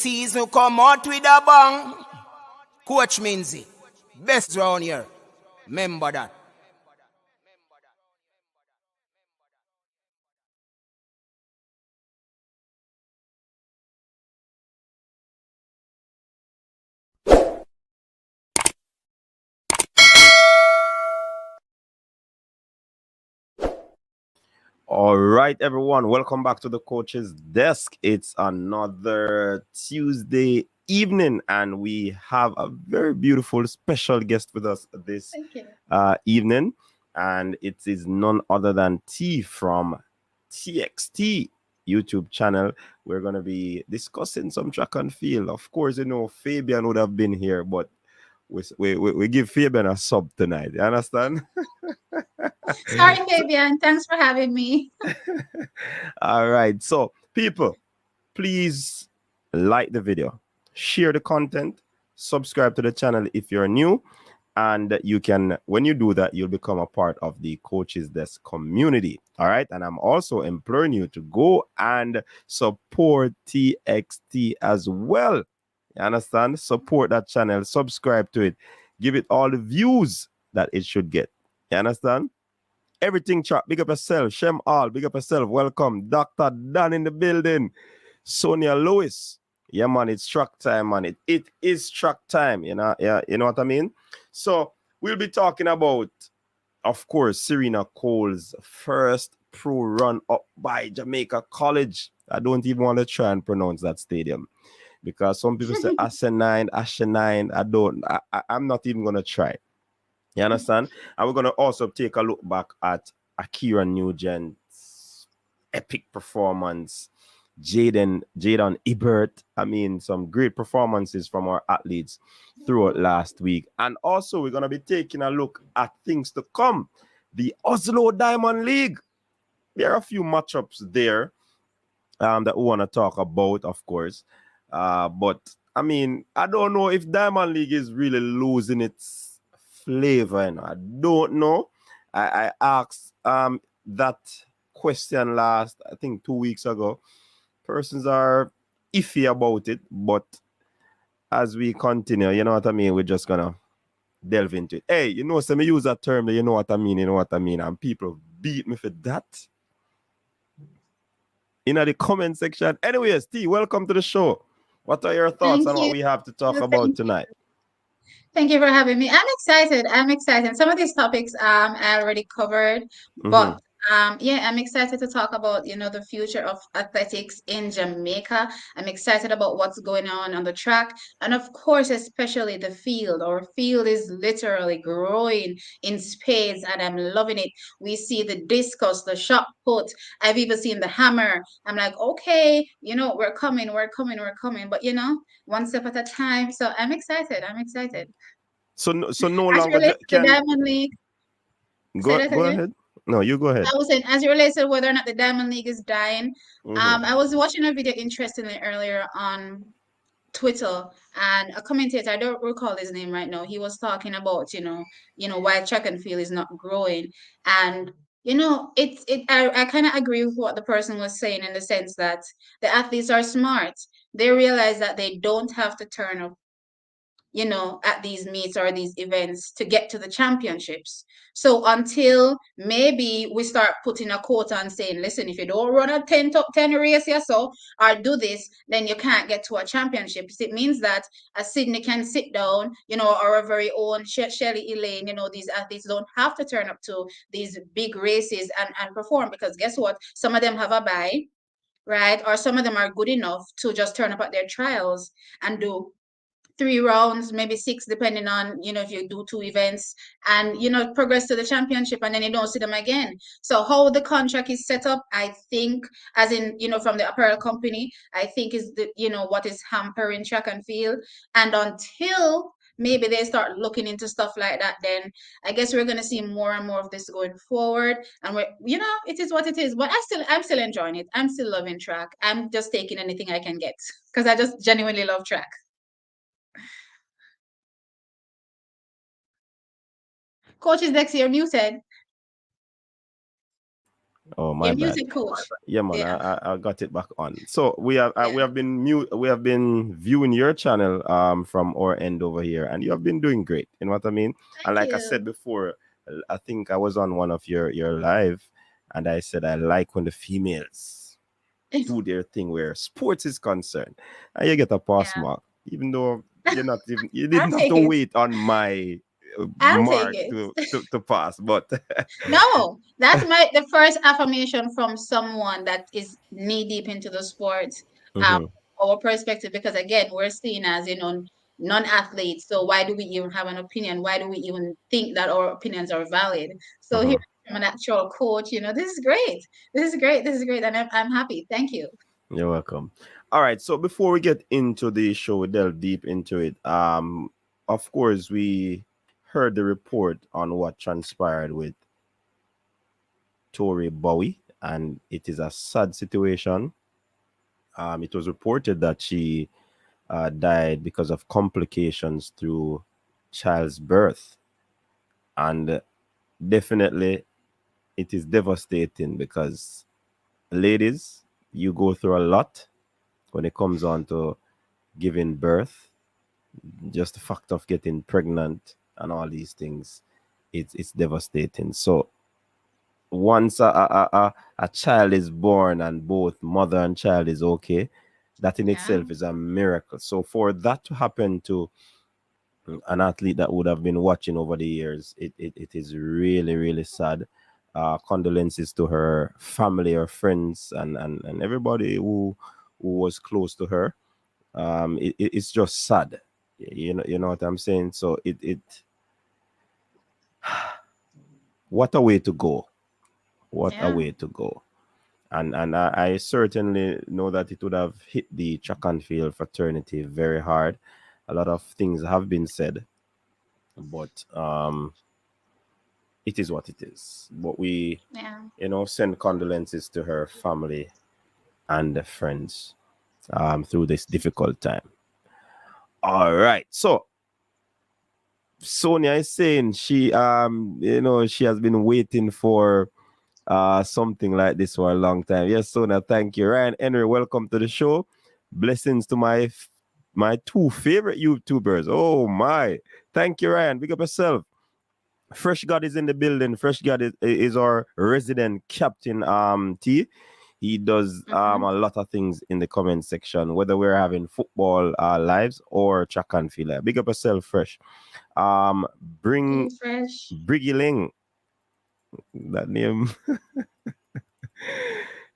season come out with a bang. Coach Minzy, best round here. Remember that. All right, everyone, welcome back to the coach's desk. It's another Tuesday evening, and we have a very beautiful special guest with us this evening, and it is none other than T from TXT YouTube channel. We're going to be discussing some track and field. Of course, you know, Fabian would have been here, but we give Fabian a sub tonight. You understand? Sorry, Fabian. Thanks for having me. All right. So, people, please like the video, share the content, subscribe to the channel if you're new. And you can, when you do that, you'll become a part of the Coaches Desk community. All right. And I'm also imploring you to go and support TXT as well. You understand? Support that channel, subscribe to it, give it all the views that it should get. You understand? Everything chat, big up yourself. Shem All, big up yourself. Welcome. Dr. Dan in the building. Sonia Lewis. Yeah, man, it's track time, man. It is track time, you know. Yeah, you know what I mean? So we'll be talking about, of course, Serena Cole's first pro run up by Jamaica College. I don't even want to try and pronounce that stadium because some people say Ashenine. I'm not even gonna try. You understand? And we're going to also take a look back at Akira Nugent's epic performance, Jaydon Hibbert. I mean, some great performances from our athletes throughout last week. And also, we're going to be taking a look at things to come. The Oslo Diamond League. There are a few matchups there that we want to talk about, of course. But, I mean, I don't know if Diamond League is really losing its flavor. And I don't know. I asked that question last, I think 2 weeks ago. Persons are iffy about it, but as we continue, you know what I mean, we're just gonna delve into it. Hey, you know, so me use that term, you know what I mean, and people beat me for that in the comment section. Anyways, T, welcome to the show. What are your thoughts Thank on what you. we have to talk Thank about you. tonight? Thank you for having me. I'm excited. I'm excited. Some of these topics I already covered, Mm-hmm. but yeah, I'm excited to talk about, the future of athletics in Jamaica. I'm excited about what's going on the track, and of course, especially the field. Our field is literally growing in spades, and I'm loving it. We see the discus, the shot put. I've even seen the hammer. I'm like, okay, we're coming, we're coming, we're coming, but one step at a time. So I'm excited. I'm excited. So no As it longer relates to the can Diamond League, say go that go again. ahead. No, you go ahead. I was saying, as it relates to whether or not the Diamond League is dying, Mm-hmm. I was watching a video interestingly earlier on Twitter, and a commentator, I don't recall his name right now, he was talking about, why track and field is not growing. And I kind of agree with what the person was saying in the sense that the athletes are smart. They realize that they don't have to turn up at these meets or these events to get to the championships. So until maybe we start putting a quota and saying, listen, if you don't run a 10 top 10 race or do this, then you can't get to a championship. It means that a Sydney can sit down, or a very own Shelly Elaine, these athletes don't have to turn up to these big races and perform, because guess what? Some of them have a bye, right? Or some of them are good enough to just turn up at their trials and do 3 rounds, maybe 6, depending on, if you do 2 events, and, progress to the championship, and then you don't see them again. So how the contract is set up, I think, as in, from the apparel company, I think is what is hampering track and field. And until maybe they start looking into stuff like that, then I guess we're going to see more and more of this going forward. And it is what it is. But I'm still enjoying it. I'm still loving track. I'm just taking anything I can get because I just genuinely love track. Coaches Dex, you're muted. Oh, my Your bad. music coach. Yeah, man, Yeah. I got it back on. So we have Yeah. we have been viewing your channel from our end over here, and you have been doing great. You know what I mean? And Thank like I said you. before, I think I was on one of your live, and I said I like when the females do their thing where sports is concerned, and you get a pass Yeah. mark, even though you I'll didn't have take to it. wait on my I'll take mark it. to pass, but No, that's the first affirmation from someone that is knee deep into the sport, um, Mhm, our perspective, because again, we're seen as, non-athletes. So why do we even have an opinion? Why do we even think that our opinions are valid? So here mhm. I'm an actual coach, this is great. This is great. This is great. And I'm happy. Thank you. You're welcome. All right. So before we get into the show, we delve deep into it. Of course, we heard the report on what transpired with Tori Bowie, and it is a sad situation. It was reported that she died because of complications through child's birth, and definitely it is devastating because ladies, you go through a lot when it comes on to giving birth. Just the fact of getting pregnant and all these things, it's devastating. So once a child is born and both mother and child is okay, that in Yeah. itself is a miracle. So for that to happen to an athlete that would have been watching over the years, it is really, really sad. Condolences to her family, her friends, and everybody who was close to her. It's just sad. You know what I'm saying? So it what a way to go. What a Yeah. way to go. And I certainly know that it would have hit the track and field fraternity very hard. A lot of things have been said, but it is what it is. But we, Yeah. send condolences to her family and friends through this difficult time. All right. So Sonia is saying she has been waiting for something like this for a long time. Yes, Sonia, thank you. Ryan Henry, welcome to the show. Blessings to my two favorite YouTubers. Oh my. Thank you, Ryan. Big up yourself. Fresh God is in the building. Fresh God is our resident captain T. He does Mm-hmm. a lot of things in the comment section, whether we're having football lives or track and field. Big up yourself, Fresh. Bring You fresh. Briggy Ling. That name.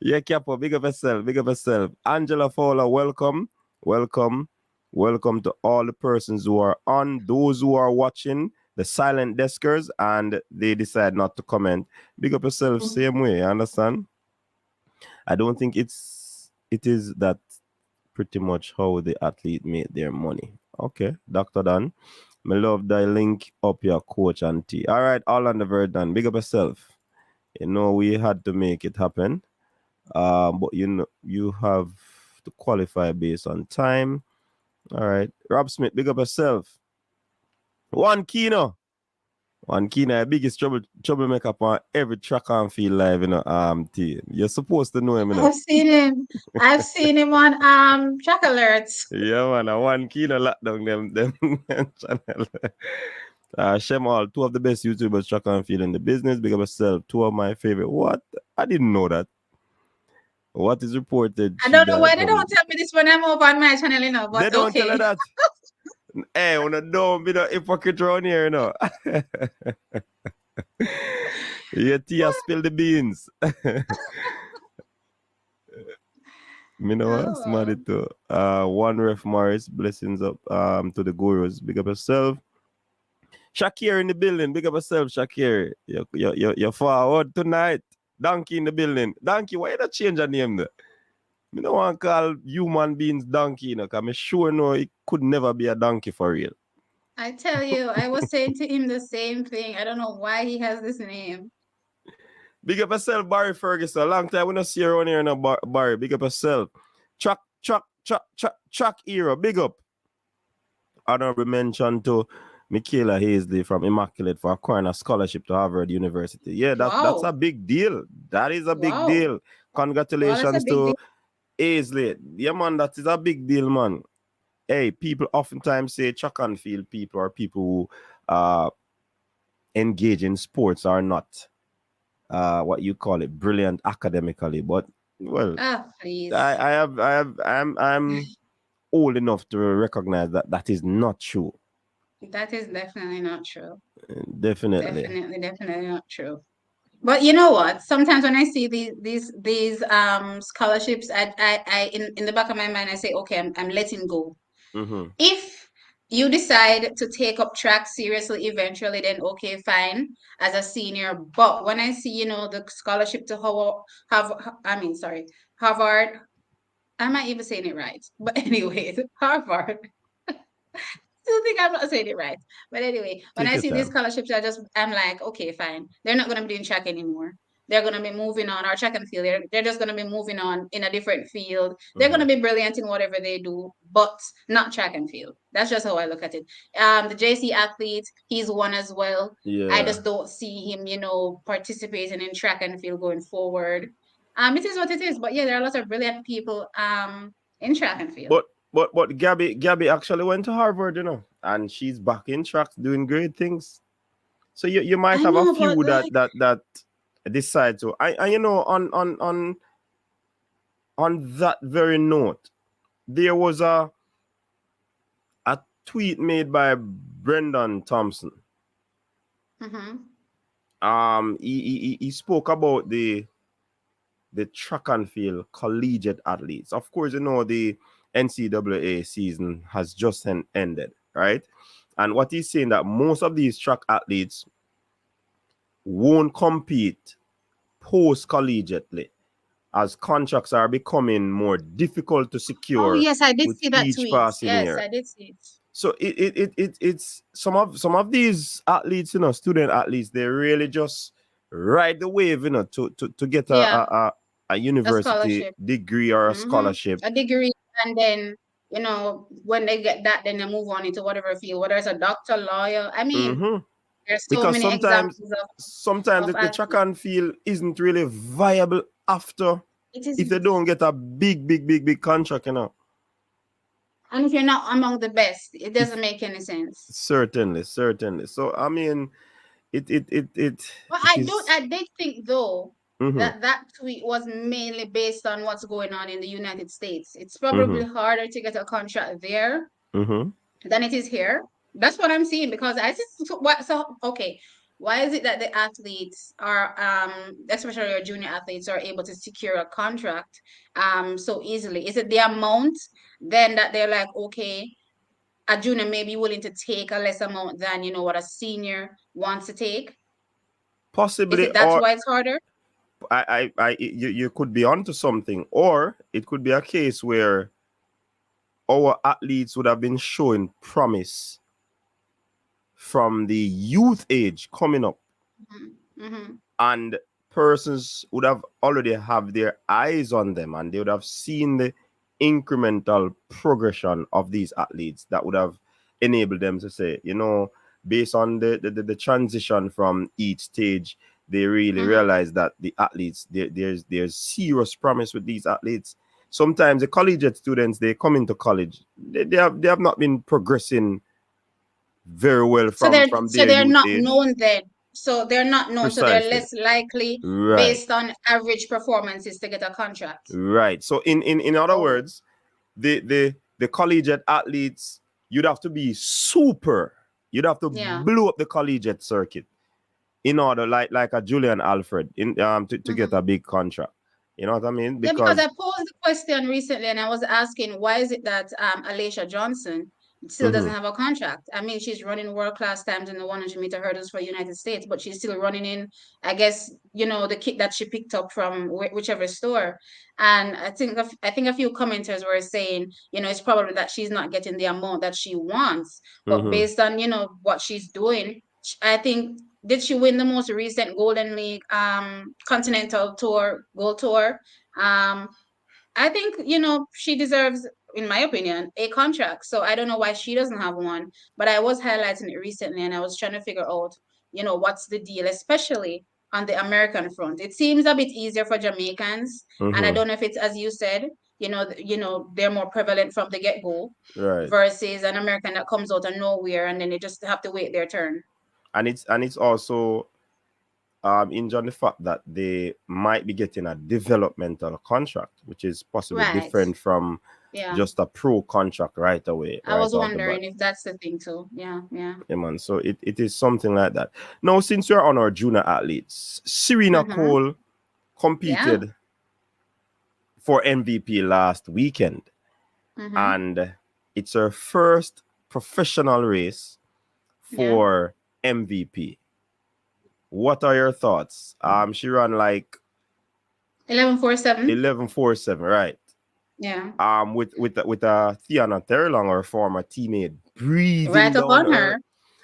Yeah, Capo, big up yourself, big up yourself. Angela Fowler, welcome, welcome, welcome to all the persons who are on, those who are watching, the silent deskers, and they decide not to comment. Big up yourself, same way, you understand? I don't think it is that pretty much how the athlete made their money. Okay, Dr. Dan. Me love the link up your coach and tea. All right, all on the verge done. Big up yourself. You know, we had to make it happen. But you have to qualify based on time. All right. Rob Smith, big up yourself. One Kino. One Kino, biggest troublemaker on every track and field live, team. You're supposed to know him, I've seen him. I've seen him on track alerts. Yeah, man. One Kino lock down them channel. Shemal, two of the best YouTubers track and field in the business. Big up yourself. Two of my favorite. What? I didn't know that. What is reported? I She don't know why died they from. don't tell me this when I'm over on my channel, They but don't tell her okay. that. Hey, don't be the hypocrite around here, Yeah, Tia, spill the beans. Me know what? Oh, Smarty too. One Ref Morris, blessings up to the gurus. Big up yourself. Shakir in the building. Big up yourself, Shakir. You're forward tonight. Donkey in the building. Donkey, why you not change your name there? Me don't want to call human beings donkey, because I'm sure no, it could never be a donkey for real. I tell you, I was saying to him the same thing. I don't know why he has this name. Big up yourself, Barry Ferguson. Long time we not see you around here now, Barry. Big up yourself. Track hero. Big up. Honorable mention to Michaela Hazley from Immaculate for acquiring a scholarship to Harvard University. Yeah, that's a Wow. big deal. That is a big Wow. deal. Wow, that's a Congratulations big to deal. Hazley. Yeah, man, that is a big deal, man. Hey, people oftentimes say track and field people are people who engage in sports are not what you call it brilliant academically. But well, Ah, please. I'm old enough to recognize that that is not true. That is definitely not true. Definitely. Definitely not true. But you know what? Sometimes when I see these scholarships, I in the back of my mind I say, okay, I'm letting go. Mm-hmm. If you decide to take up track seriously eventually, then okay, fine, as a senior. But when I see, the scholarship to Harvard, am I even saying it right? But anyways, Harvard. Still think I'm not saying it right. But anyway, when Take I your see these time. scholarships, I'm like, okay, fine. They're not gonna be doing track anymore. They're gonna be moving on, or track and field. They're just gonna be moving on in a different field. They're Mm-hmm. gonna be brilliant in whatever they do, but not track and field. That's just how I look at it. The JC athlete, he's one as well. I Yeah. just don't see him, participating in track and field going forward. It is what it is. But yeah, there are a lot of brilliant people in track and field. But Gabby actually went to Harvard, and she's back in tracks doing great things. So you might I have a know, but few that like, decide to. I on that very note, there was a tweet made by Brendan Thompson. mhm. He spoke about the track and field collegiate athletes. Of course, the NCAA season has just ended, right? And what he's saying that most of these track athletes won't compete post collegiately as contracts are becoming more difficult to Oh secure yes, I did with see that each tweet. passing Yes, year. I did see it. So it's some of these athletes, student athletes, they really just ride the wave, to get Yeah, a a university scholarship. degree or a Mm-hmm. scholarship. A degree, and then when they get that, then they move on into whatever field, whether it's a doctor, lawyer. I mean, Hmm. there's so Because many sometimes examples sometimes of the track athletes. and field isn't really viable after It if they isn't. don't get a big contract, And if you're not among the best, it doesn't If make any sense. certainly. So I mean, it it it it But it is. I did think though Mm-hmm, that tweet was mainly based on what's going on in the United States. It's mm-hmm, probably harder to get a contract there mm-hmm. than it is here. That's what I'm seeing because I just what so okay. Why is it that the athletes are especially your junior athletes are able to secure a contract so easily? Is it the amount then that they're like, okay, a junior may be willing to take a less amount than what a senior wants to take? Is Possibly, it that's or why it's harder? you could be onto something, or it could be a case where our athletes would have been showing promise from the youth age coming up, Mm-hmm. and persons would have already have their eyes on them, and they would have seen the incremental progression of these athletes that would have enabled them to say, based on the transition from each stage, they really Mm-hmm. realize that the athletes there's serious promise with these athletes. Sometimes the collegiate students, they come into college, they have not been progressing very well So from their they're youth not age. known then. So they're not known. So they're Precisely. less likely Right. based on average performances to get a contract. Right. So in other Oh, words, the collegiate athletes, you'd have to be super. You'd have to yeah. blow up the collegiate circuit in order, like a Julian Alfred, to get Mm-hmm. a big contract. You know what I mean? Yeah, because I Because posed the question recently and I was asking why is it that Alicia Johnson still doesn't mhm, have a contract? I mean, she's running world-class times in the 100-meter hurdles for United States, but she's still running in, I guess, the kit that she picked up from whichever store. And I think a few commenters were saying, it's probably that she's not getting the amount that she wants, but mhm. based on, what she's doing, I think did she win the most recent Golden League Continental Tour Gold Tour? Um, I think she deserves in my opinion, a contract. So I don't know why she doesn't have one. But I was highlighting it recently, and I was trying to figure out, what's the deal, especially on the American front. It seems a bit easier for Jamaicans, and I Mm-hmm. don't know if it's as you said, they're more prevalent from the get go Right. versus an American that comes out of nowhere and then they just have to wait their turn. And it's also injured on the fact that they might be getting a developmental contract, which is possibly Right. different from Yeah. just a pro contract right away, I right was off the bat. wondering if that's the thing too. Yeah, yeah. Yeah, man. So it is something like that. Now, since we're on our junior athletes, Serena Mm-hmm. Cole Yeah. competed for MVP last weekend, Mm-hmm. and it's her first professional race Yeah. for MVP. What are your thoughts? She ran like 11.47. 11.47, right? Yeah. With Tiana Terlong, her former teammate, breathing Right down upon her her.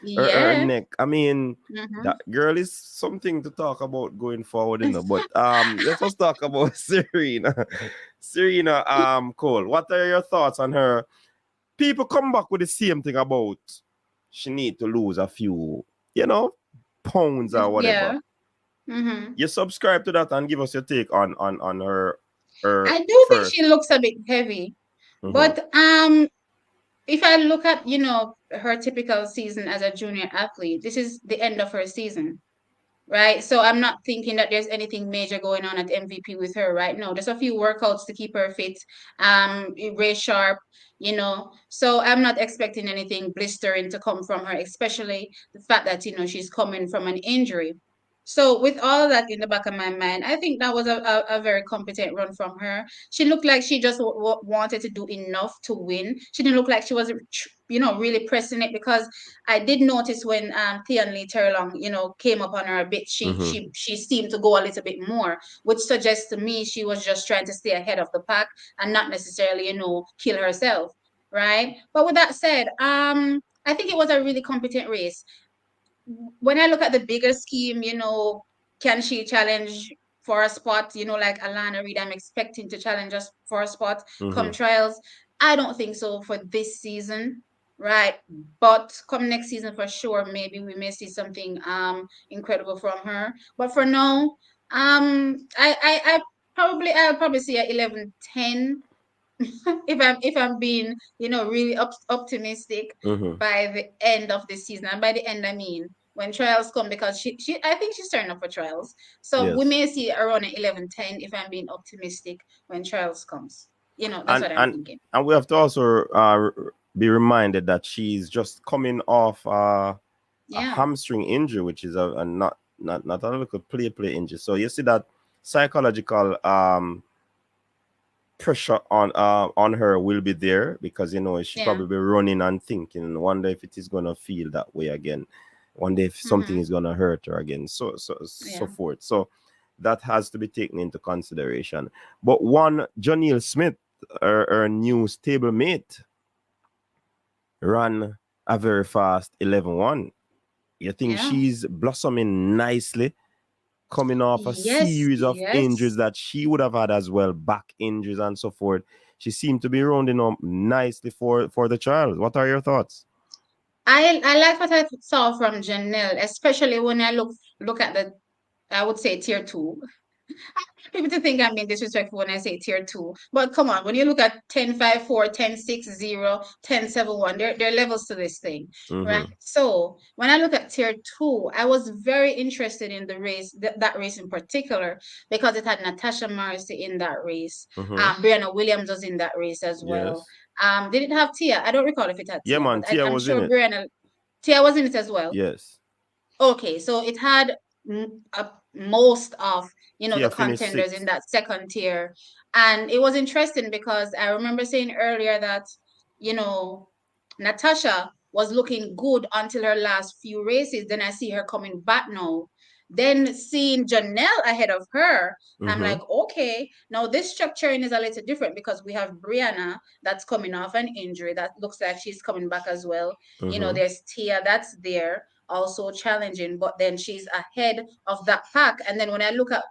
her Yeah. neck. I mean, Mm-hmm. that girl is something to talk about going forward, But let us talk about Serena. Serena Cole. What are your thoughts on her? People come back with the same thing about she need to lose a few, you know, pounds or whatever. Yeah. Mm-hmm. You subscribe to that and give us your take on her I do think first. she looks a bit heavy, Mm-hmm. but if I look at her typical season as a junior athlete, this is the end of her season. Right. So I'm not thinking that there's anything major going on at MVP with her right now. Just a few workouts to keep her fit, race sharp, So I'm not expecting anything blistering to come from her, especially the fact that, she's coming from an injury. So with all that in the back of my mind, I think that was a very competent run from her. She looked like she just wanted to do enough to win. She didn't look like she was, really pressing it, because I did notice when Thean Lee Terlong, came up on her a bit, she Mm-hmm. she she seemed to go a little bit more, which suggests to me she was just trying to stay ahead of the pack and not necessarily, kill herself, right? But with that said, I think it was a really competent race. When I look at the bigger scheme, can she challenge for a spot? Like Alana Reid, I'm expecting to challenge us for a spot come Mm-hmm. trials. I don't think so for this season, right? But come next season for sure, maybe we may see something incredible from her. But for now, I'll probably see a 11-10 if I'm being really optimistic Mm-hmm. by the end of the season. And by the end, I mean when trials come, because she I think she's turning up for trials, so we Yes. may see around an 11-10 if I'm being optimistic when trials comes. That's and what I'm and thinking. and we have to also be reminded that she's just coming off a Yeah. hamstring injury, which is a not a little play injury. So you see that psychological pressure on her will be there, because she Yeah. probably running and thinking, wonder if it is gonna feel that way again, wonder if something Mm-hmm. is gonna hurt her again, so Yeah. forth. So that has to be taken into consideration. But one Jonelle Smith, her new stablemate, ran a very fast 11-1. You think Yeah. she's blossoming nicely, coming off a Yes. series of injuries Yes. that she would have had as well, back injuries and so forth. She seemed to be rounding up nicely for the trials. What are your thoughts? I like what I saw from Janelle, especially when I look at the, I would say, tier two. People to think I'm being disrespectful when I say tier two. But come on, when you look at 10-5-4, 10-6-0, 10-7-1, there are levels to this thing, right? Mm-hmm. So when I look at tier two, I was very interested in the race, that race in particular, because it had Natasha Morrissey in that race. Mm-hmm. Brianna Williams was in that race as well. Yes. Did it have Tia? I don't recall if it had Yeah, Tia, man. but Tia I'm was in sure it. Tia was in it as well. Yes. Okay, so it had most of the Tia finished contenders in sixth. that second tier, and it was interesting because I remember saying earlier that you know Natasha was looking good until her last few races. Then I see her coming back now. Then seeing Janelle ahead of her, I'm Mm-hmm. like, okay, now this structuring is a little different because we have Brianna that's coming off an injury that looks like she's coming back as well. Mm-hmm. There's Tia that's there also challenging, but then she's ahead of that pack. And then when I look at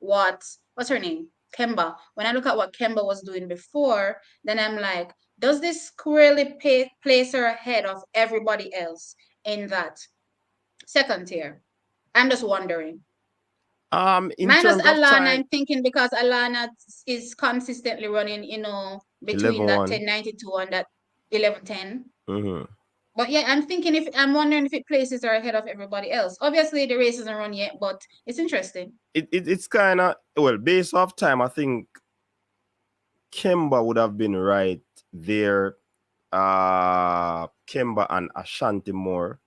what's her name? Kemba. When I look at what Kemba was doing before, then I'm like, does this really place her ahead of everybody else in that second tier? I'm just wondering. In Minus terms of Alana, time, I'm thinking because Alana is consistently running, between that 11-1. 1092 and that 1110. Mm-hmm. But yeah, I'm wondering if it places her ahead of everybody else. Obviously, the race isn't run yet, but it's interesting. It's kind of, well, based off time, I think Kemba would have been right there. Kemba and Ashanti Moore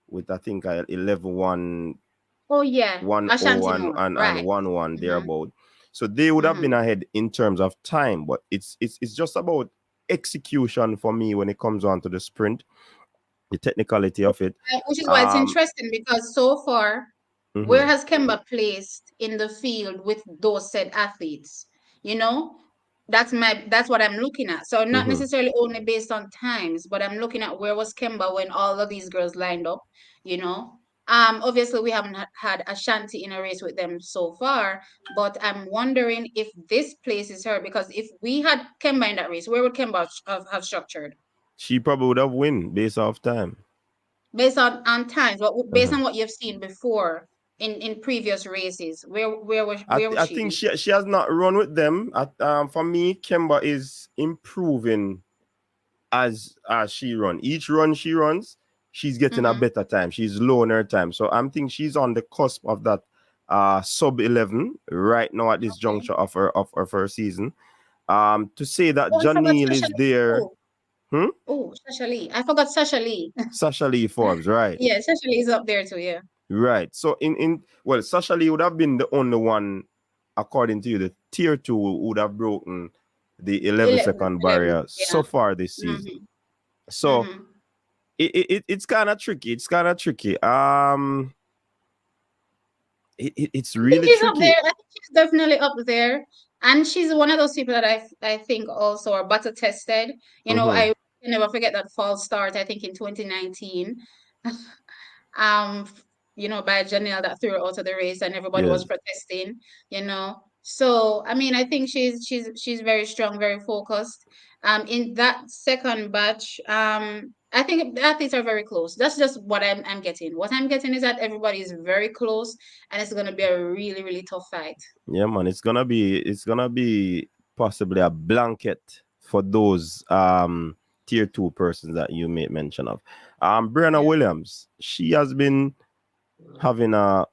with, I think, 11-1, Oh yeah, 1-0 Ashanti and, Moore, and, right? and 1-1 Mm-hmm. thereabout. So they would have been Mm-hmm. ahead in terms of time, but it's just about execution for me when it comes on to the sprint, the technicality of it. Which is why it's Um, interesting because so far, where mhm, has Kemba placed in the field with those said athletes? You know, that's what I'm looking at. So not mhm. necessarily only based on times, but I'm looking at where was Kemba when all of these girls lined up, you know. Obviously we haven't had Ashanti in a race with them so far, but I'm wondering if this places her because if we had Kemba in that race, where would Kemba have structured? She probably would have win based off time. Based on times, but based Uh-huh. on what you've seen before in previous races, where would I she think be? she has not run with them. For me, Kemba is improving as she run. Each run she runs, she's getting a Mm-hmm. better time. She's lowering her time. So I'm thinking she's on the cusp of that sub 11 right now at this Okay. juncture of her season. To say that Oh, I forgot Janelle Sasha is Lee. there, Oh, hmm? oh, Sasha Lee. I forgot Sasha Lee. Sasha Lee Forbes, right? Yeah, Sasha Lee is up there too. Yeah. Right. So in well, Sasha Lee would have been the only one, according to you, the tier 2 would have broken the 11 11, second 11. barrier Yeah. so far this season. Mm-hmm. So Mm-hmm. it's kind of tricky. It's kind of tricky. It's I think really she's up tricky. there. I think she's definitely up there. And she's one of those people that I think also are battle tested. Mm-hmm. I can never forget that false start, I think in 2019. um by Janelle that threw her out of the race and everybody was Yes. protesting. So I mean I think she's very strong, very focused. In that second batch, I think the athletes are very close. That's just what I'm getting. What I'm getting is that everybody is very close and it's gonna be a really, really tough fight. Yeah, man. It's gonna be possibly a blanket for those tier 2 persons that you made mention of. Brianna Yeah. Williams, she has been having a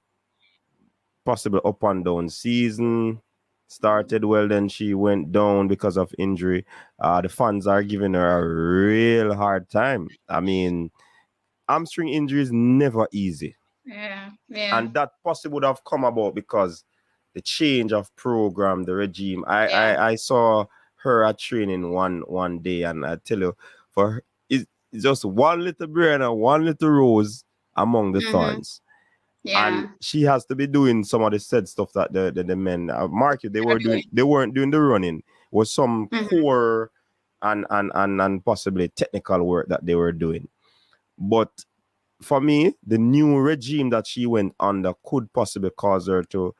possible up and down season. Started well, then she went down because of injury. The fans are giving her a real hard time. I mean, hamstring injury is never easy, Yeah. Yeah. and that possibly would have come about because the change of program, the regime. Yeah. I saw her at training one day, and I tell you, for her, it's just one little Brianna, one little rose among the Mm-hmm. thorns, and Yeah. she has to be doing some of the said stuff that the men market They're doing. they weren't doing the running. It was some Mm-hmm. core and possibly technical work that they were doing. But for me, the new regime that she went under could possibly cause her to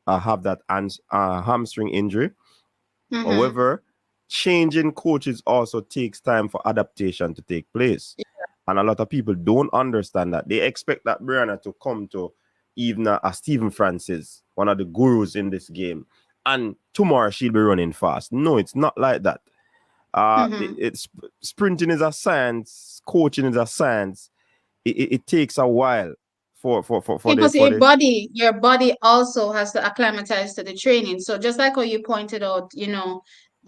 have that hamstring injury. Mm-hmm. However, changing coaches also takes time for adaptation to take place. And a lot of people don't understand that. They expect that Brianna to come to even a Stephen Francis, one of the gurus in this game, and tomorrow she'll be running fast. No, it's not like that. Mm-hmm. It's sprinting is a science, coaching is a science. It takes a while for the Because for the your body also has to acclimatize to the training. So just like how you pointed out,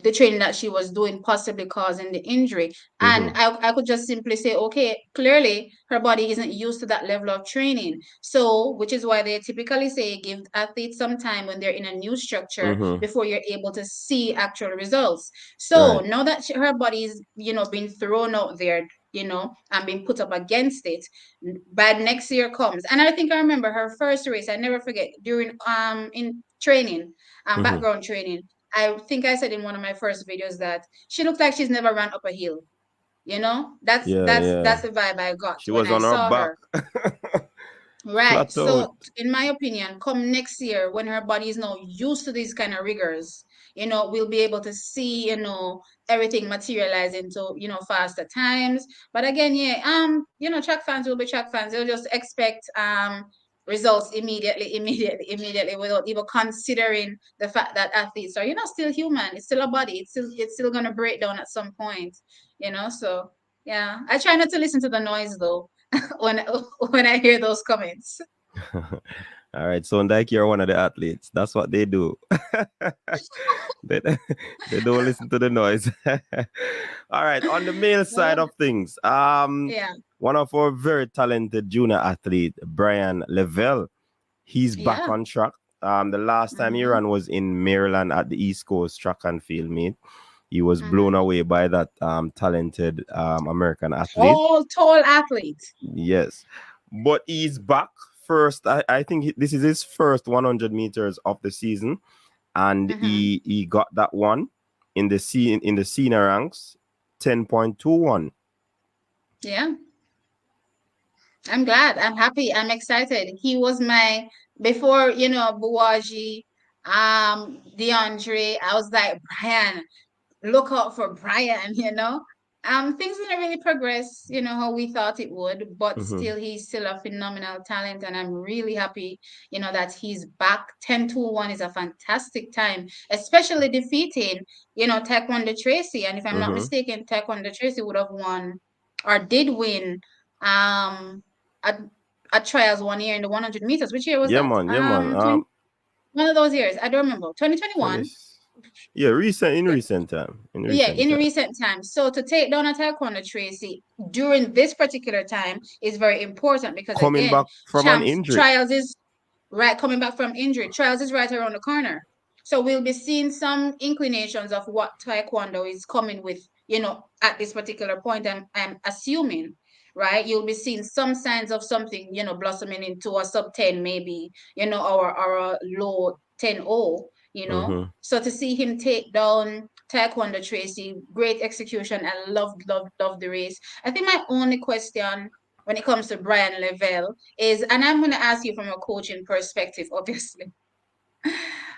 the training that she was doing possibly causing the injury. And Mhm, I could just simply say, okay, clearly her body isn't used to that level of training. So, which is why they typically say give athletes some time when they're in a new structure mhm, before you're able to see actual results. So right. now that her body is, being thrown out there, and being put up against it, by next year comes. And I think I remember her first race, I never forget, during in training, Mhm. background training. I think I said in one of my first videos that she looked like she's never ran up a hill. That's Yeah, that's yeah. that's the vibe I got She when was I on her saw back. her. Right. Flat out. So in my opinion, come next year when her body is now used to these kind of rigors, we'll be able to see, everything materialize into, faster times. But again, track fans will be track fans. They'll just expect results immediately without even considering the fact that athletes are, still human. It's still a body. It's still gonna break down at some point, so yeah. I try not to listen to the noise though when I hear those comments. All right, so like you're one of the athletes. That's what they do. they, they don't listen to the noise. All right, on the male side of things, Yeah. one of our very talented junior athlete, Brian Lavelle, he's back Yeah. on track. The last time he ran was in Maryland at the East Coast track and field meet. He was blown away by that talented American athlete. Tall athlete. Yes, but he's back first. I think this is his first 100 meters of the season, and he got that one in the senior ranks, 10.21. Yeah. I'm glad. I'm happy. I'm excited. He was before, Buwaji, DeAndre. I was like, Brian, look out for Brian, things didn't really progress, how we thought it would, but still, he's still a phenomenal talent, and I'm really happy, that he's back. 10.21 is a fantastic time, especially defeating, Taekwondo Tracy. And if I'm not mistaken, Taekwondo Tracy would have won or did win at trials 1 year in the 100 meters. Which year was that? Yeah, man. One of those years. I don't remember. 2021. Yeah, in recent time. In recent times. So to take down a Taekwondo Tracy during this particular time is very important because coming back from an injury. Trials is right coming back from injury. Trials is right around the corner. So we'll be seeing some inclinations of what Taekwondo is coming with, at this particular point. I'm assuming, right? You'll be seeing some signs of something, blossoming into a sub 10 maybe, or a low 10-0. So to see him take down Taekwondo Tracy, great execution. I love the race. I think my only question when it comes to Brian Lavelle is, and I'm going to ask you from a coaching perspective, obviously,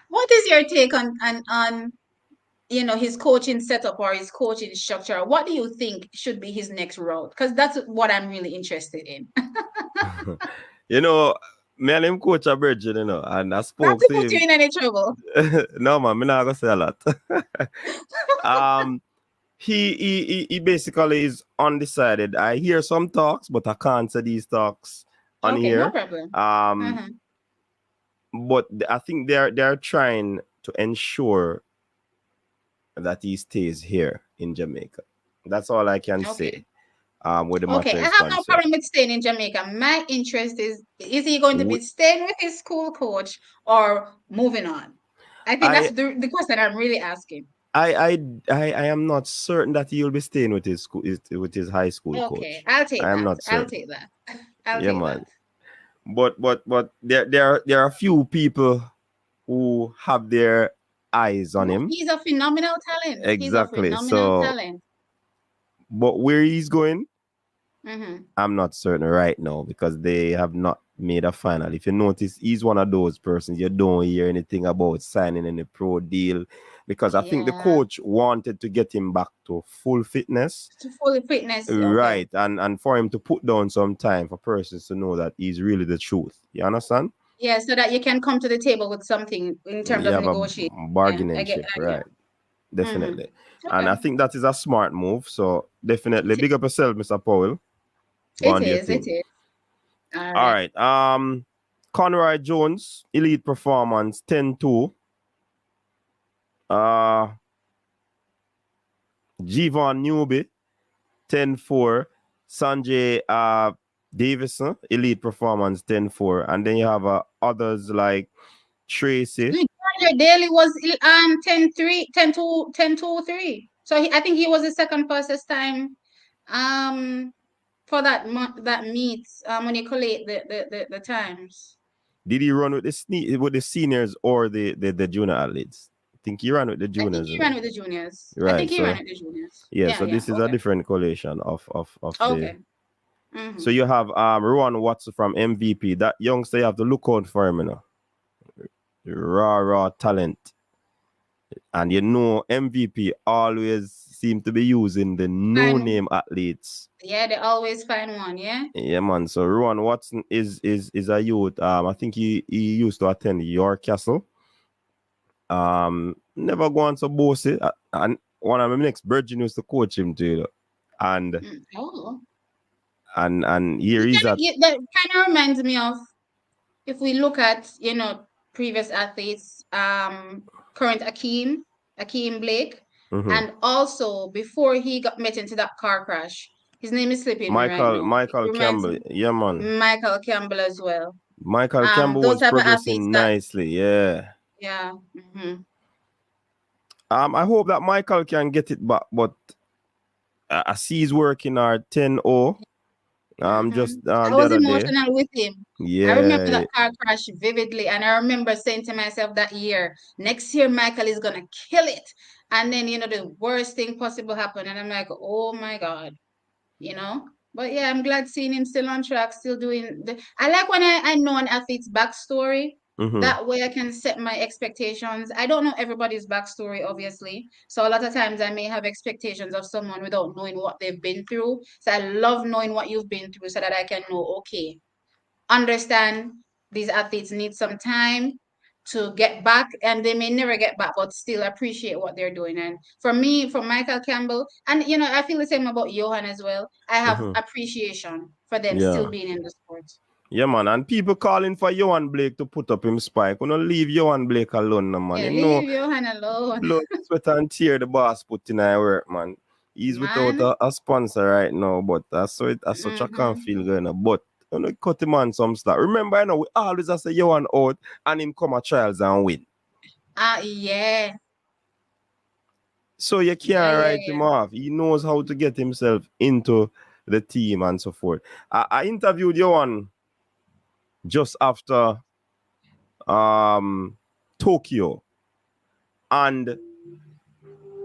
what is your take on his coaching setup or his coaching structure? What do you think should be his next route? Because that's what I'm really interested in. Me and him coach a bridge, and I spoke not to to put him. You in any trouble. No, man, I'm not gonna say a lot. He basically is undecided. I hear some talks, but I can't say these talks on here. No problem. But I think they're trying to ensure that he stays here in Jamaica. That's all I can say. With the matter I have no problem with staying in Jamaica. My interest is he going to be staying with his school coach or moving on? I think that's the question I'm really asking. I am not certain that he will be staying with his school, with his high school coach. Okay, I'll take that. I'm not certain. I'll take that. I'll take that. But there are a few people who have their eyes on him. He's a phenomenal talent. Exactly. He's a phenomenal talent. But where he's going, I'm not certain right now because they have not made a final. If you notice, he's one of those persons you don't hear anything about signing any pro deal because I think the coach wanted to get him back to full fitness. Right. And for him to put down some time for persons to know that he's really the truth. You understand? Yeah, so that you can come to the table with something in terms of negotiating. Bargaining chip, right. Definitely. And I think that is a smart move. So definitely big up yourself, Mr. Powell. It is. All right. Conroy Jones, elite performance, 10-2. Jevon Newby, 10-4. Sanjay Davison, elite performance, 10-4. And then you have others like Tracy. Daly was 10-3, 10-2, 10-2-3. So I think he was the second fastest time for that meet when you collate the times. Did he run with the seniors or the junior athletes? I think he ran with the juniors. I think he ran with the juniors. Right. I think he ran with the juniors. Yeah, so this is a different collation of okay. So you have Rowan Watson from MVP. That youngster, you have to look out for him, Raw talent. And you know, MVP always seem to be using the no-name athletes. Yeah, they always find one, yeah? Yeah, man. So Rowan Watson is a youth. I think he used to attend York Castle. Never gone so bossy. And one of my next Virgin used to coach him too, you know. And Oh. and here he's at. That kind of reminds me of, if we look at, previous athletes, current Akeem Blake, and also before he got met into that car crash, his name is slipping me right now. Michael Campbell, yeah, man. Michael Campbell as well. Michael Campbell Those was type of athletes progressing nicely, yeah. Yeah. I hope that Michael can get it back, but I see he's working hard 10-0. Just I the was other day. emotional with him. Yeah. I remember that car crash vividly, and I remember saying to myself that year, next year Michael is gonna kill it. And then the worst thing possible happened, and I'm like, oh my God, But yeah, I'm glad seeing him still on track, still doing I like when I know an athlete's backstory. That way I can set my expectations. I don't know everybody's backstory, obviously. So a lot of times I may have expectations of someone without knowing what they've been through. So I love knowing what you've been through so that I can know, okay, understand these athletes need some time to get back, and they may never get back, but still appreciate what they're doing. And for me, for Michael Campbell, and I feel the same about Johan as well. I have appreciation for them still being in the sport. Yeah, man, and people calling for Johan Blake to put up him spike. We don't leave Johan Blake alone, no, man. Yeah, leave Johan alone. Blood, sweat, and tear the boss put in our work, man. He's without a sponsor right now, but that's such a can't feel going on. But cut him on some stuff. Remember, we always have to say Johan out and him come at trials and win. Yeah. So you can't write him off. He knows how to get himself into the team and so forth. I interviewed Johan just after Tokyo, and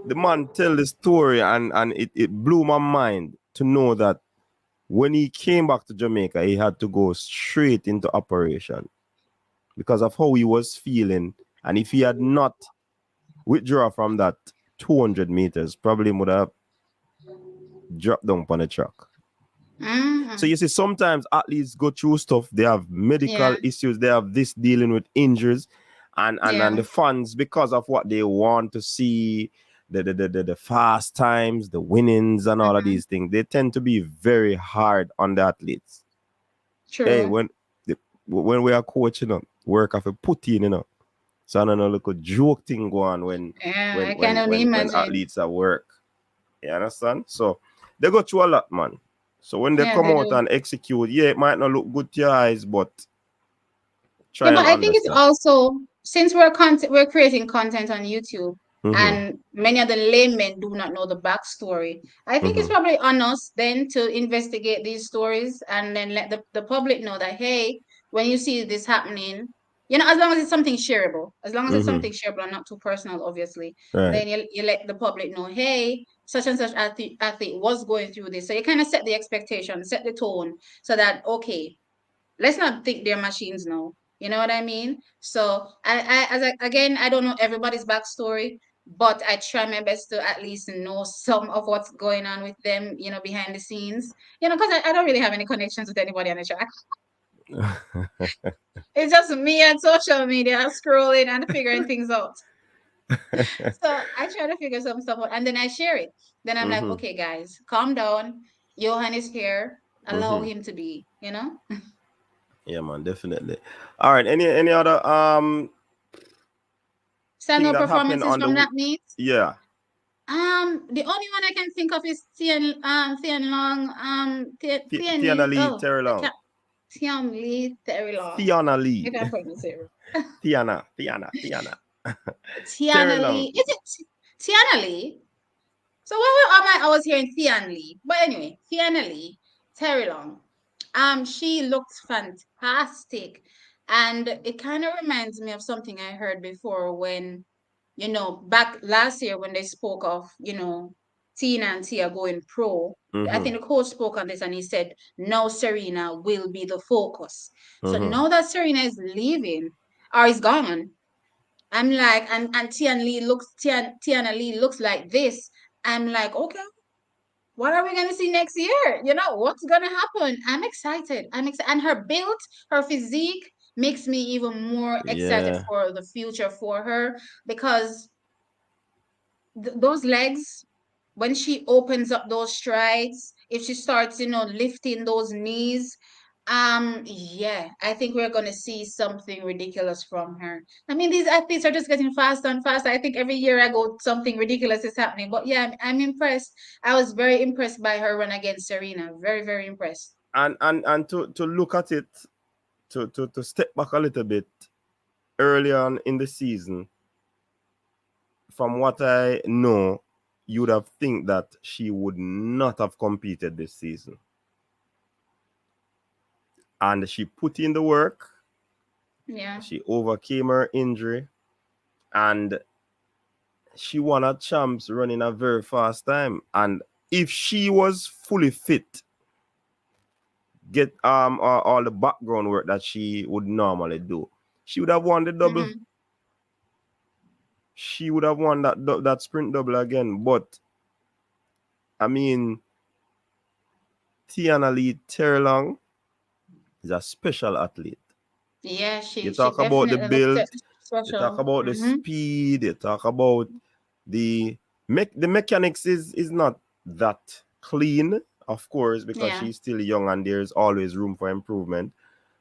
the man tell the story, and it blew my mind to know that when he came back to Jamaica, he had to go straight into operation because of how he was feeling. And if he had not withdrawn from that 200 meters, probably would have dropped down on the track. So you see, sometimes athletes go through stuff. They have medical issues. They have this dealing with injuries, and the fans, because of what they want to see, the fast times, the winnings, and all of these things, they tend to be very hard on the athletes. True. Hey, when we are coaching, work have a put in, So I don't know, look a joke thing go on when athletes at work. You understand? So they go through a lot, man. So when they come out and execute, it might not look good to your eyes, but try. But I think it's also, since we're creating content on YouTube, and many of the laymen do not know the backstory. I think it's probably on us then to investigate these stories and then let the public know that, hey, when you see this happening, as long as it's something shareable, and not too personal, obviously, then you let the public know, hey, such and such athlete was going through this. So you kind of set the expectation, set the tone, so that, okay, let's not think they're machines now. You know what I mean? So I don't know everybody's backstory, but I try my best to at least know some of what's going on with them, behind the scenes. Because I don't really have any connections with anybody on the track. It's just me on social media scrolling and figuring things out. So I try to figure some stuff out, and then I share it. Then I'm like, okay, guys, calm down. Johan is here. Allow him to be, Yeah, man, definitely. All right. Any other standout performances from that meet? Yeah. The only one I can think of is Tian Long. Tiana Lee, Terry Long. Tian Lee, Terry Long. Tiana Lee. You can pronounce it. Tiana. Tiana Lee. Is it Tiana Lee? So I was hearing Tian Lee. But anyway, Tiana Lee, Terry Long. She looked fantastic. And it kind of reminds me of something I heard before when, back last year when they spoke of, Tina and Tia going pro. I think the coach spoke on this and he said, now Serena will be the focus. So now that Serena is leaving or is gone, I'm like, and Tiana Lee looks like this. I'm like, okay, what are we gonna see next year? You know, what's gonna happen? I'm excited. I'm excited, and her build, her physique makes me even more excited Yeah, for the future for her because those legs, when she opens up those strides, if she starts, lifting those knees, yeah, I think we're gonna see something ridiculous from her. I mean, these athletes are just getting faster and faster. I think every year I go, something ridiculous is happening. But yeah, I'm impressed. I was very impressed by her run against Serena. Very, very impressed. and to look at it, to step back a little bit early on in the season, from what I know, you would have think that she would not have competed this season. And she put in the work, Yeah. she overcame her injury, and she won a champs running a very fast time. And if she was fully fit, get all the background work that she would normally do, she would have won the double. Mm-hmm. She would have won that sprint double again. But I mean, Tiana Lee Terlong is a special athlete. Yeah, You she talk about the definitely looks build, you talk special. about the Mm-hmm. speed, you talk about the the mechanics is not that clean, of course, because Yeah. she's still young and there's always room for improvement.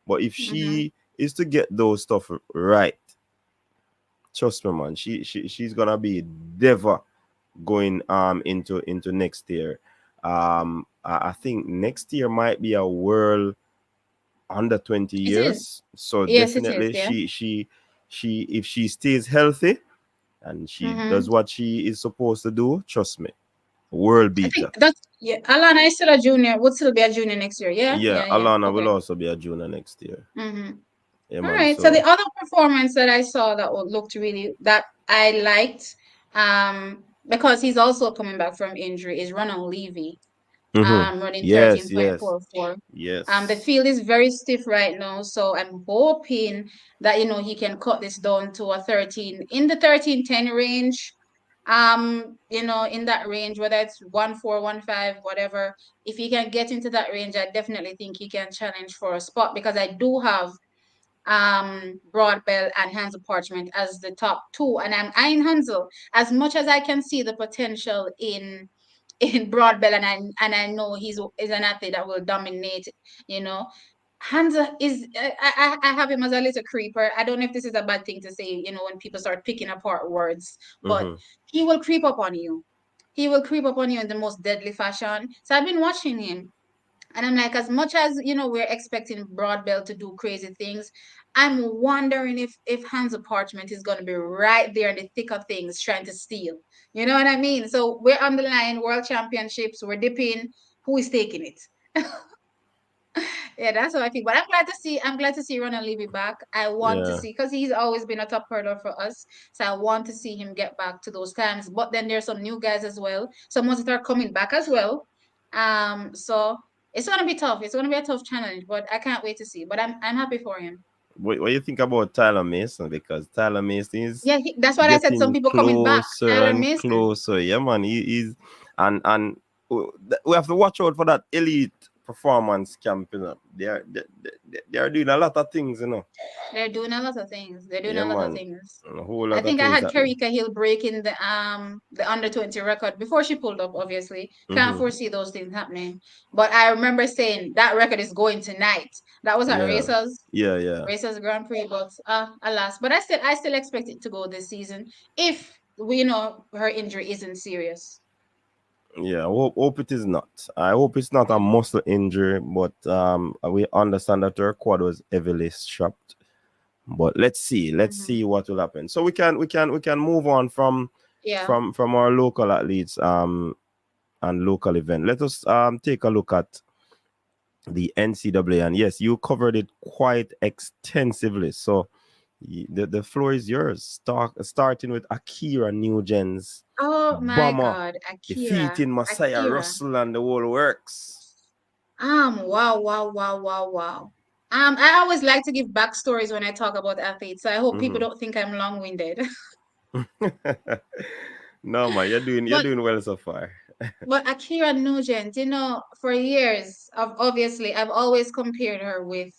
But if Mm-hmm. she is to get those stuff right, trust me, man, she's gonna be never going into next year. I think next year might be a world under 20 It is. years. So Yes, it is. definitely Yeah. she if she stays healthy and she Mm-hmm. does what she is supposed to do, trust me, world I think beater. that's, yeah. Alana is still a junior. Would still be a junior next year. Yeah, Yeah, yeah, yeah. Alana will Okay. also be a junior next year. Mm-hmm. Yeah, All man. right. So So the other performance that I saw that looked really that I liked, because he's also coming back from injury, is Ronald Levy, running yes, yes, 13.44. The yes. field is very stiff right now, so I'm hoping that he can cut this down to a 13 in the 13:10 range. In that range, whether it's 1-4, 1-5, whatever. If he can get into that range, I definitely think he can challenge for a spot because I do have Broadbell and Hansel Parchment as the top two, and I'm eyeing Hansel as much as I can see the potential in Broadbell, and I know is an athlete that will dominate. You know, Hansel is I have him as a little creeper. I don't know if this is a bad thing to say. When people start picking apart words, but Mm-hmm. he will creep up on you. He will creep up on you in the most deadly fashion. So I've been watching him. And I'm like, as much as we're expecting Broadbell to do crazy things, I'm wondering if Hands of Parchment is going to be right there in the thick of things, trying to steal. You know what I mean? So we're on the line, World Championships, we're dipping. Who is taking it? Yeah, that's what I think. But I'm glad to see Ronald Levy back. I want to Yeah. see because he's always been a top hurdler for us. So I want to see him get back to those times. But then there's some new guys as well. Some ones that are coming back as well. So it's gonna be tough. It's gonna be a tough challenge, but I can't wait to see. But I'm happy for him. What do you think about Tyler Mason? Because Tyler Mason is Yeah, that's what I said. Some getting people coming back. closer Tyler and Mason. closer. Yeah, man. He's and we have to watch out for that elite performance camp. They are doing a lot of things. They're doing a lot of things. They're doing Yeah, a lot of man. things. A whole I lot of think I things had happening. Karika Hill breaking the under 20 record before she pulled up, obviously. Can't Mm-hmm. foresee those things happening. But I remember saying that record is going tonight. That was at Yeah, Racers yeah, yeah. Racers Grand Prix, but alas. But I still expect it to go this season if we know her injury isn't serious. Yeah, hope it is not. I hope it's not a Mm-hmm. muscle injury, but we understand that her quad was heavily strapped. But let's Mm-hmm. see what will happen. So we can move on from Yeah. from our local athletes and local event. Let us take a look at the NCAA, and yes, you covered it quite extensively. So the floor is yours. Starting with Akira Nugent's Oh my bomber God, Akira. defeating Messiah Akira. Russell and the whole works. Wow, wow, wow, wow, wow. I always like to give backstories when I talk about athletes, so I hope people Mm-hmm. don't think I'm long-winded. No, man, you're But doing well so far. but Akira Nugent, for years, obviously, I've always compared her with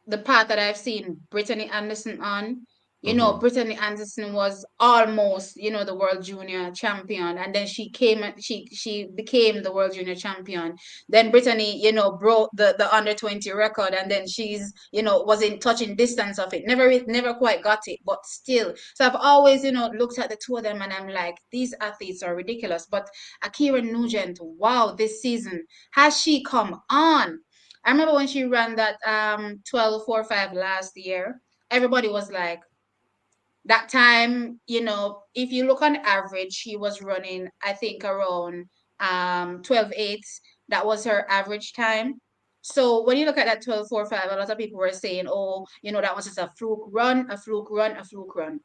the path that I've seen Brittany Anderson on. Mm-hmm. Brittany Anderson was almost, the world junior champion, and then she became the world junior champion. Then Brittany, broke the under 20 record, and then she's, was in touching distance of it. Never quite got it, but still. So I've always, looked at the two of them, and I'm like, these athletes are ridiculous. But Akira Nugent, wow, this season has she come on? I remember when she ran that 12.45 last year, everybody was like, that time, if you look on average, she was running, I think, around 12.8. That was her average time. So when you look at that 12.45, a lot of people were saying, oh, that was just a fluke run, a fluke run, a fluke run.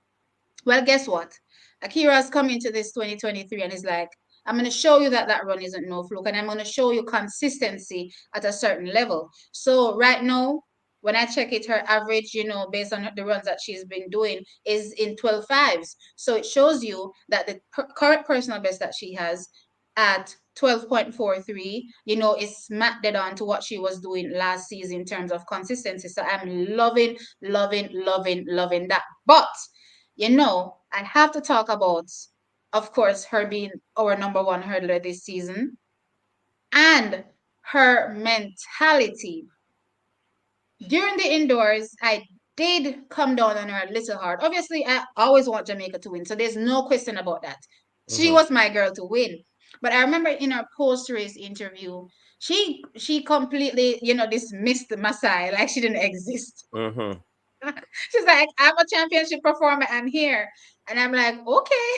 Well, guess what? Akira's come into this 2023 and is like, I'm going to show you that that run isn't no fluke, and I'm going to show you consistency at a certain level. So right now, when I check it, her average, based on the runs that she's been doing, is in 12.5s. So it shows you that the current personal best that she has at 12.43, is smack dead on to what she was doing last season in terms of consistency. So I'm loving, loving, loving, loving that. But I have to talk about, of course, her being our number one hurdler this season and her mentality. During the indoors, I did come down on her a little hard. Obviously, I always want Jamaica to win, so there's no question about that. She Mm-hmm. was my girl to win. But I remember in her post-race interview, she completely, dismissed Masai like she didn't exist. Mm-hmm. She's like, I'm a championship performer, I'm here. And I'm like, okay.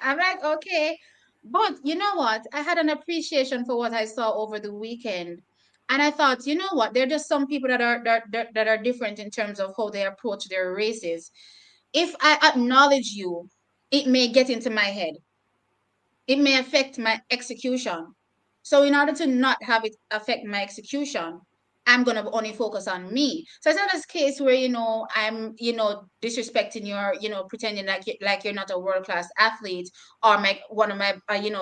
I'm like, okay. But you know what? I had an appreciation for what I saw over the weekend. And I thought, you know what? There are just some people that are different in terms of how they approach their races. If I acknowledge you, it may get into my head. It may affect my execution. So in order to not have it affect my execution, I'm gonna only focus on me. So it's not this case where I'm disrespecting your pretending like you're not a world class athlete or my one of my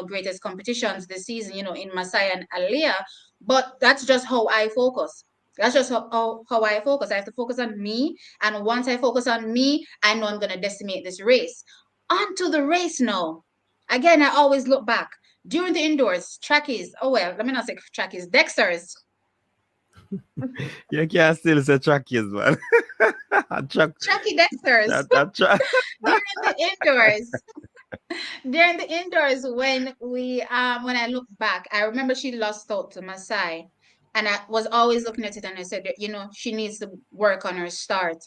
greatest competitions this season in Masai and Aliyah. But that's just how I focus. That's just how I focus. I have to focus on me, and once I focus on me, I know I'm gonna decimate this race. On to the race now. Again, I always look back during the indoors, trackies. Oh well, let me not say trackies, Dexters. You can still say trackies, man. Track Tracky Dexters. that track. during the indoors. During the indoors, when I look back, I remember she lost out to Masai. And I was always looking at it and I said that, she needs to work on her start.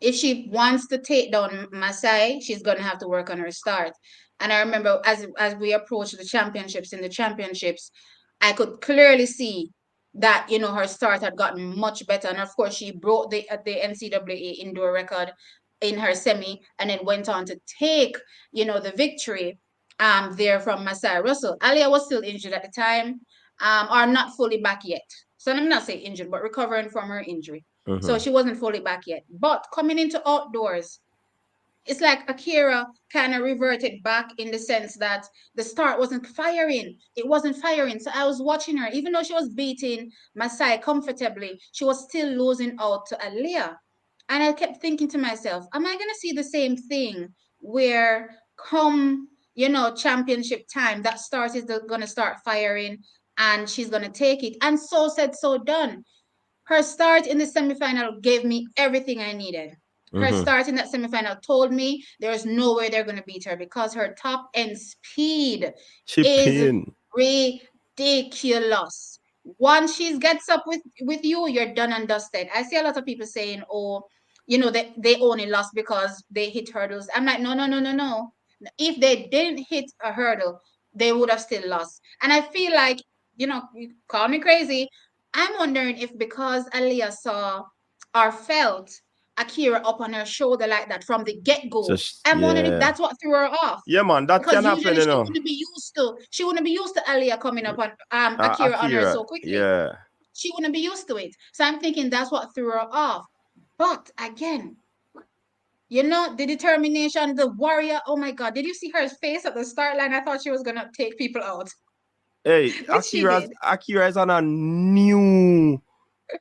If she wants to take down Masai, she's gonna have to work on her start. And I remember as we approached the championships, I could clearly see that her start had gotten much better. And of course, she broke the NCAA indoor record in her semi, and then went on to take the victory there from Masai Russell. Alia was still injured at the time, or not fully back yet. So let me not say injured, but recovering from her injury. So Mm-hmm. she wasn't fully back yet. But coming into outdoors, it's like Akira kind of reverted back in the sense that the start wasn't firing. It wasn't firing. So I was watching her, even though she was beating Masai comfortably, she was still losing out to Aliyah. And I kept thinking to myself, am I going to see the same thing where come, championship time, that start is going to start firing and she's going to take it? And so said, so done. Her start in the semifinal gave me everything I needed. Her Mm-hmm. start in that semifinal told me there's no way they're going to beat her because her top end speed Chip is in. ridiculous. Once she gets up with you, you're done and dusted. I see a lot of people saying, oh, they only lost because they hit hurdles. I'm like, no, no, no, no, no. If they didn't hit a hurdle, they would have still lost. And I feel like, you call me crazy, I'm wondering if because Aliyah saw or felt Akira up on her shoulder like that from the get-go, I'm wondering if Yeah. that's what threw her off. Yeah, man, that Because can happen, usually you she know. wouldn't be used to Aliyah coming up on Akira on her Akira. so quickly. Yeah. she wouldn't be used to it. So I'm thinking that's what threw her off. But again, you know, the determination, the warrior. Oh my God. Did you see her face at the start line? I thought she was going to take people out, Hey, which she did. Akira is on a new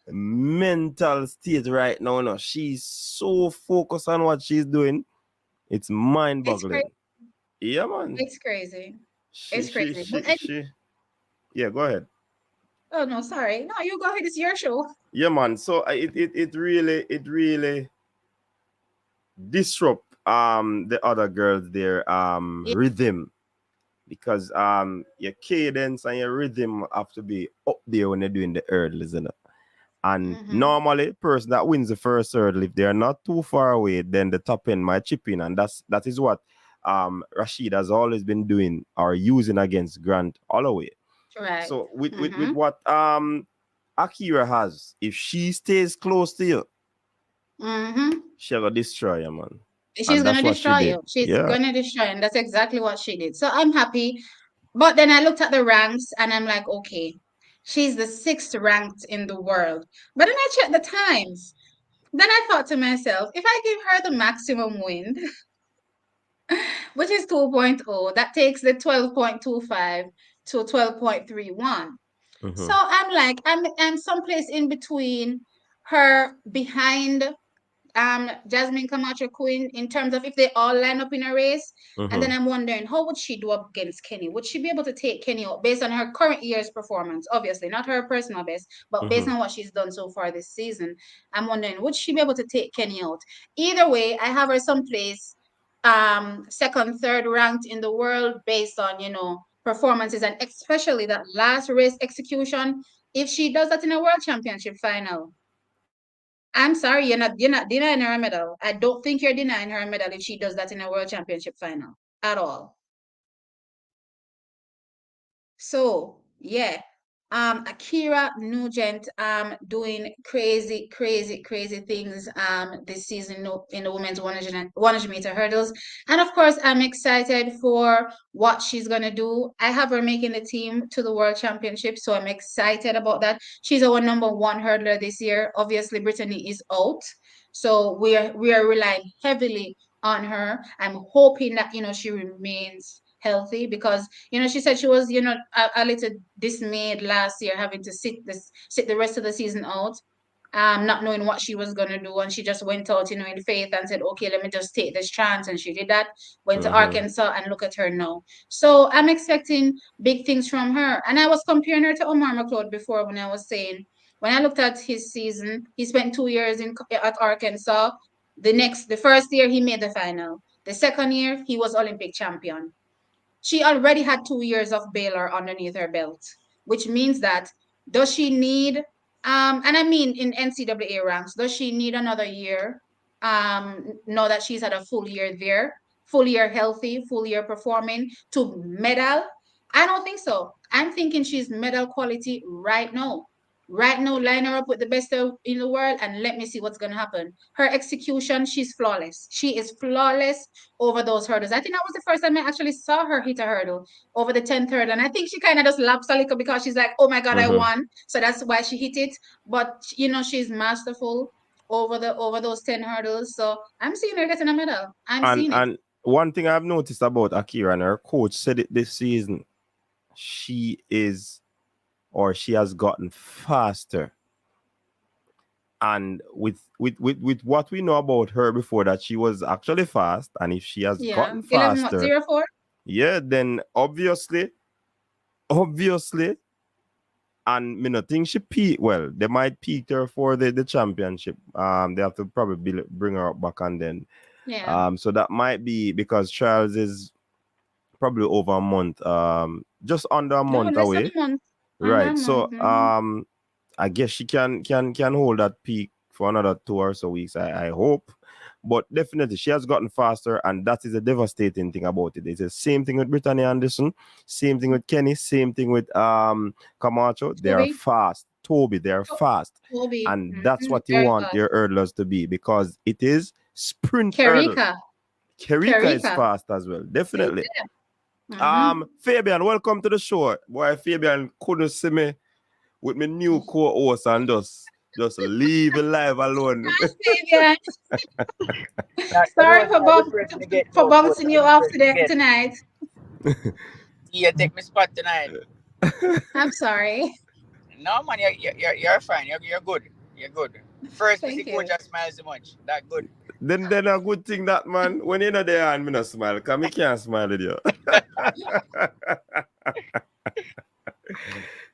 mental state right now. No, she's so focused on what she's doing. It's It's crazy. mind-boggling. Yeah, man. It's crazy. She, It's she, crazy. she, she. Yeah, go ahead. Oh no, sorry. No, you go ahead. It's your show. Yeah, man. So it really disrupt the other girls their Yeah. rhythm, because your cadence and your rhythm have to be up there when you're doing the hurdles, you know. And normally, person that wins the first hurdle, if they're not too far away, then the top end might chip in, and that is what Rashid has always been doing or using against Grant Holloway. Right. So with what Akira has, if she stays close to you, she'll go destroy you, man. She's And gonna that's what she destroy did. you. She's Yeah. gonna destroy, and that's exactly what she did. So I'm happy. But then I looked at the ranks and I'm like, okay, she's the sixth ranked in the world. But then I checked the times. Then I thought to myself, if I give her the maximum win, which is 2.0, that takes the 12.25 to 12.31. So I'm like, I'm someplace in between her, behind Jasmine Camacho Queen, in terms of if they all line up in a race. And then I'm wondering, how would she do up against Kenny? Would she be able to take Kenny out based on her current year's performance? Obviously, not her personal best, but based on what she's done so far this season. I'm wondering, would she be able to take Kenny out? Either way, I have her someplace second, third ranked in the world based on, you know, performances, and especially that last race execution. If she does that in a world championship final, I'm sorry, you're not denying her a medal. I don't think you're denying her a medal if she does that in a world championship final at all. So yeah, Akira Nugent doing crazy, crazy, crazy things this season in the women's 100 meter hurdles, and of course I'm excited for what she's gonna do. I have her making the team to the World Championship, so I'm excited about that. She's our number one hurdler this year. Obviously, Brittany is out, so we are relying heavily on her. I'm hoping that she remains healthy, because she said she was a little dismayed last year having to sit the rest of the season out, not knowing what she was going to do, and she just went out in faith and said, okay, let me just take this chance, and she did that, went to Arkansas, and look at her now. So I'm expecting big things from her. And I was comparing her to Omar McLeod before, when I was saying, when I looked at his season, he spent 2 years at Arkansas. The first year he made the final. The second year he was Olympic champion. She already had 2 years of Baylor underneath her belt, which means that, does she need, and I mean in NCAA ranks, does she need another year? Now that she's had a full year there, full year healthy, full year performing, to medal? I don't think so. I'm thinking she's medal quality right now. Right now, line her up with the best in the world, and let me see what's going to happen. Her execution, she's flawless. She is flawless over those hurdles. I think that was the first time I actually saw her hit a hurdle over the 10th hurdle. And I think she kind of just laps a little because she's like, oh my God, I won. So that's why she hit it. But, she's masterful over those 10 hurdles. So I'm seeing her getting a medal. I'm seeing it. And one thing I've noticed about Akira, and her coach said it this season, she has gotten faster. And with what we know about her before, that she was actually fast, and if she has gotten faster, 11.04? Yeah, then obviously, and me not think she peaked. Well, they might peak her for the championship. They have to probably bring her up back, and then so that might be because trials is probably over a month, just under a month less than away. a month. Right. So I guess she can hold that peak for another 2 or so weeks. I hope. But definitely she has gotten faster, and that is a devastating thing about it. It's the same thing with Brittany Anderson, same thing with Kenny, same thing with Camacho. They are fast. Toby, they are fast. Toby. And that's what you want your hurdlers to be, because it is sprint hurdle. Kerika is fast as well. Definitely. Fabian, welcome to the show. Boy, Fabian couldn't see me with my new co-host and just leave it live alone. Yeah. Sorry for bouncing you off tonight. You take my spot tonight. I'm sorry. No, man, you're fine. You're good. You're good. First, we see Thank you. coach just smiles so much. That good. then a good thing that, man, when you're not there and me not smile, because me can't smile with you.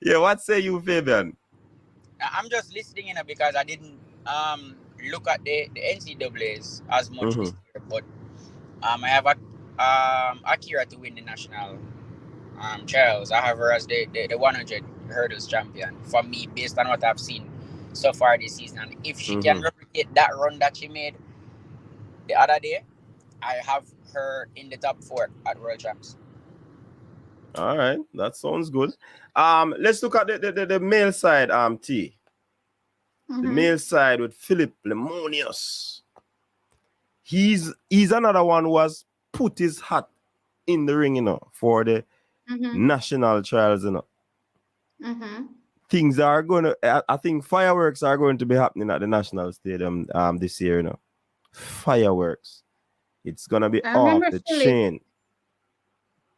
Yeah, what say you, Fabian? I'm just listening because I didn't look at the NCAAs as much this year, but I have Akira to win the national trials. I have her as the 100 hurdles champion for me, based on what I've seen so far this season. And if she can replicate that run that she made the other day, I have her in the top 4 at World Champs. All right, that sounds good. Let's look at the male side, T. The male side with Philip Lemonius. He's another one who has put his hat in the ring, for the national trials, Things are going to, I think fireworks are going to be happening at the National Stadium this year, Fireworks. It's going to be off the chain.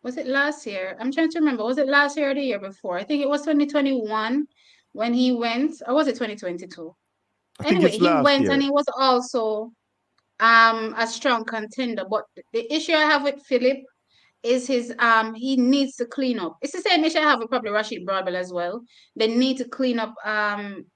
Was it last year? I'm trying to remember. Was it last year or the year before? I think it was 2021 when he went, or was it 2022? Anyway, he went and he was also a strong contender. But the issue I have with Philip is his he needs to clean up. It's the same issue I have with probably Rashid Broadbell as well. They need to clean up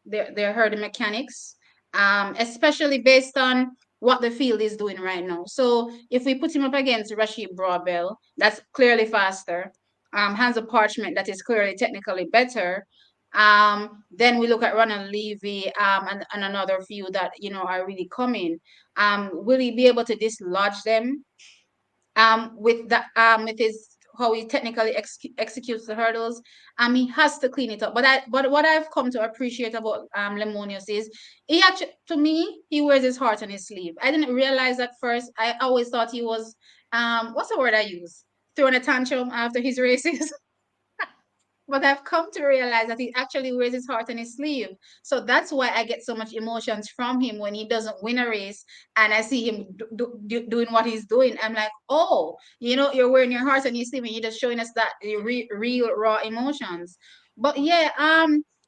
their hurdle mechanics, especially based on what the field is doing right now. So if we put him up against Rashid Broadbell, that's clearly faster. Hands of Parchment, that is clearly technically better. Then we look at Ronald Levy and another few that are really coming. Will he be able to dislodge them with his how he technically executes the hurdles? He has to clean it up. But what I've come to appreciate about Lemonius is he actually, to me, he wears his heart on his sleeve. I didn't realize at first. I always thought he was what's the word I use? Throwing a tantrum after his races. But I've come to realize that he actually wears his heart on his sleeve. So that's why I get so much emotions from him when he doesn't win a race and I see him doing what he's doing. I'm like, oh, you're wearing your heart on your sleeve and you're just showing us that real raw emotions. But yeah,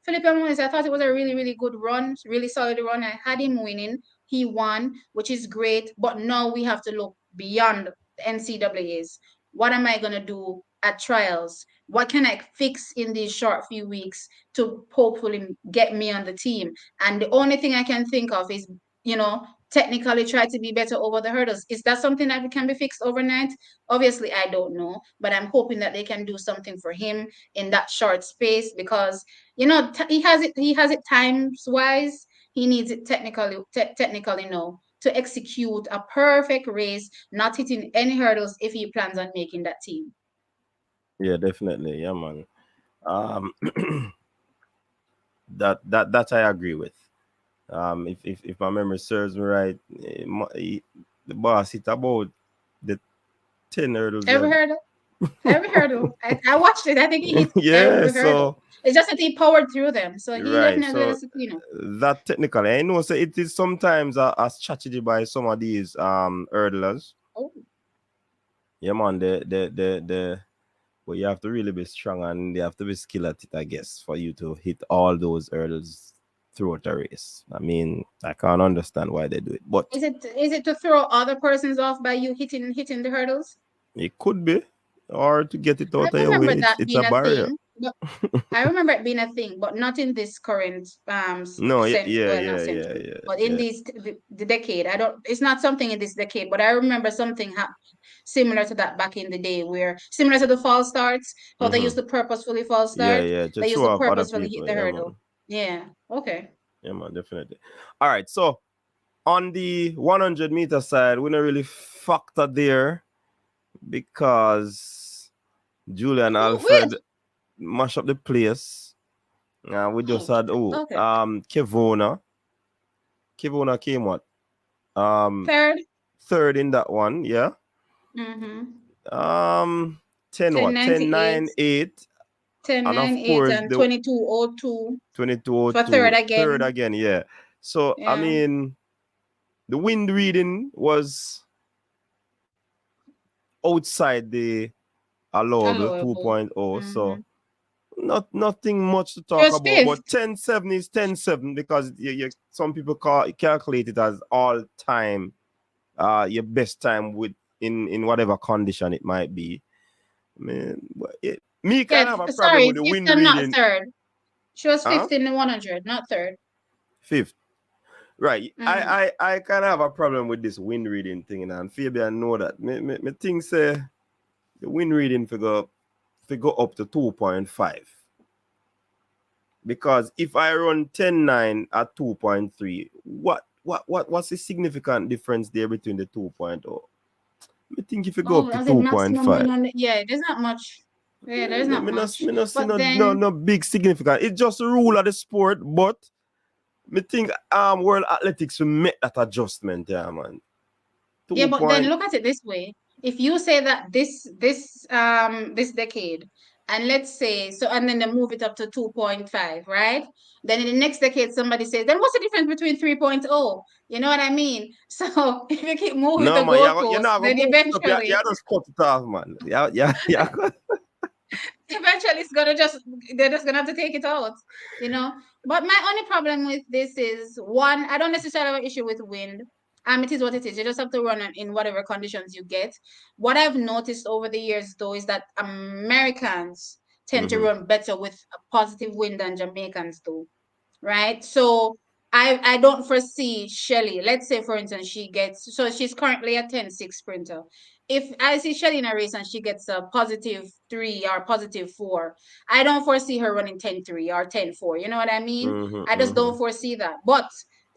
Felipe Almontes, I thought it was a really, really good run, really solid run. I had him winning. He won, which is great. But now we have to look beyond the NCAAs. What am I going to do at trials? What can I fix in these short few weeks to hopefully get me on the team? And the only thing I can think of is, technically try to be better over the hurdles. Is that something that can be fixed overnight? Obviously, I don't know, but I'm hoping that they can do something for him in that short space because, he has it times wise. He needs it technically no, to execute a perfect race, not hitting any hurdles if he plans on making that team. Yeah, definitely. Yeah, man. That I agree with. If my memory serves me right, the boss hit about the 10 hurdles. Every hurdle. I watched it. I think he hit every hurdle. So it's just that he powered through them. So he definitely has to clean up. That technically, I know. So it is sometimes a strategy by some of these hurdlers. Oh. Yeah, man. But you have to really be strong and you have to be skilled at it, I guess, for you to hit all those hurdles throughout a race. I mean, I can't understand why they do it. But is it to throw other persons off by you hitting the hurdles? It could be, or to get it out of your way. It's a barrier. Thing, I remember it being a thing, but not in this current no, century. But in the decade, it's not something in this decade, but I remember something similar to that back in the day, where similar to the false starts, how they used to purposefully false start. They used to purposefully hit the hurdle. Yeah. Okay. Yeah, man, definitely. All right, so on the 100-meter side, we don't really factor there because Julian Alfred mash up the place. We just had Kevona. Kevona came what? Third in that one, yeah. 10 what? 10 9 8. 10, And 9, of 8, course, and the 22.02 for third 2202, third again. again, yeah. So, I Yeah. mean, the wind reading was outside the allowable Allowable. 2.0. So, Mm-hmm. nothing much to She talk was about. fifth. But 10.7 is 10.7 because some people calculate it as all time, your best time in whatever condition it might be. Man, me kind Yeah, of have a problem sorry, with the fifth wind and not reading. third. She was Huh? fifth in the 100, not third. Fifth. Right. Mm-hmm. I kind of have a problem with this wind reading thing, and Fabian know that. Me think say the wind reading figure up to 2.5. Because if I run 10.9 at 2.3, what's the significant difference there between the 2.0? I think if you go up Oh, to as a maximum 2.5, win on yeah, there's not much. Yeah, there's not much. me not see But then no big significance. It's just a rule of the sport, but me think World Athletics will make that adjustment, yeah, man. yeah, 2 but then point. look at it this way. If you say that this decade, and let's say so, and then they move it up to 2.5, right? Then in the next decade, somebody says, then what's the difference between 3.0? You know what I mean? So if you keep moving No, the man, you're goalposts, not gonna then move it up. You eventually, just cut it off, man. Yeah. eventually it's gonna just they're just gonna have to take it out, you know. But my only problem with this is one, I don't necessarily have an issue with wind. It is what it is. You just have to run in whatever conditions you get. What I've noticed over the years though is that Americans tend to run better with a positive wind than Jamaicans do, right? So I don't foresee Shelly. Let's say for instance so she's currently a 10-6 sprinter. If I see Shelly in a race and she gets a +3 or +4, I don't foresee her running 10-3 or 10-4. You know what I mean? I just don't foresee that. But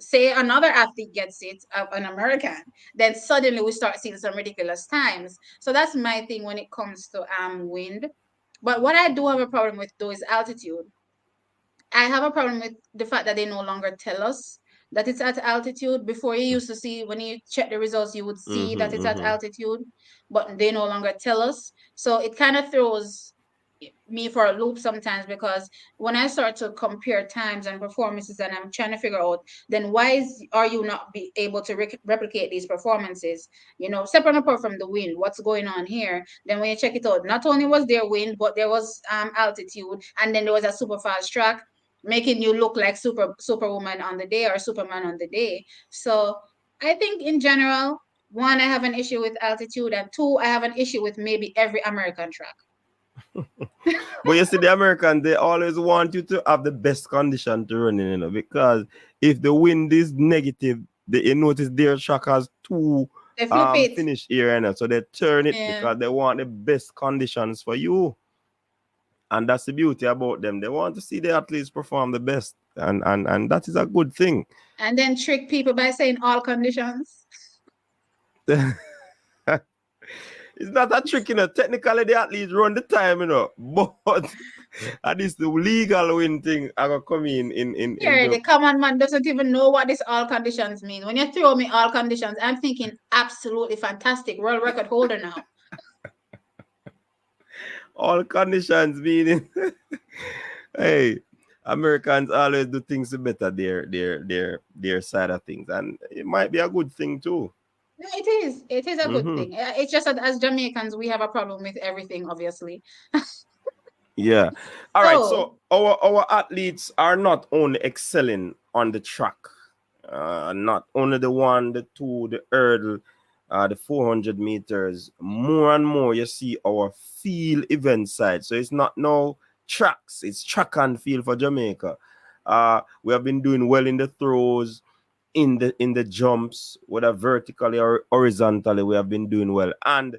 say another athlete gets it, an American, then suddenly we start seeing some ridiculous times. So that's my thing when it comes to wind. But what I do have a problem with though is altitude. I have a problem with the fact that they no longer tell us that it's at altitude. Before you used to see, when you check the results, you would see that it's at altitude, but they no longer tell us. So it kind of throws me for a loop sometimes, because when I start to compare times and performances and I'm trying to figure out, then are you not be able to replicate these performances? You know, separate apart from the wind, what's going on here? Then when you check it out, not only was there wind, but there was altitude, and then there was a super fast track, making you look like superwoman on the day or Superman on the day. So I think in general, one, I have an issue with altitude, and two, I have an issue with maybe every American track. But you see, the Americans, they always want you to have the best condition to run in, because if the wind is negative, you notice their track has two They flip it. finish here, so they turn it Yeah. because they want the best conditions for you. And that's the beauty about them. They want to see the athletes perform the best. And that is a good thing. And then trick people by saying all conditions. It's not a trick, Technically, the athletes run the time, But at least the legal win thing I gonna come in. Here, the common man doesn't even know what this all conditions mean. When you throw me all conditions, I'm thinking absolutely fantastic. World record holder now. All conditions meaning hey, Americans always do things better their side of things, and it might be a good thing too. It is. It is a good thing. It's just that as Jamaicans, we have a problem with everything, obviously. Yeah. All right. So, So our athletes are not only excelling on the track, not only the one, the two, the hurdle, the 400 meters. More and more, you see our field event side. So it's not no tracks; it's track and field for Jamaica. We have been doing well in the throws, in the jumps, whether vertically or horizontally. We have been doing well, and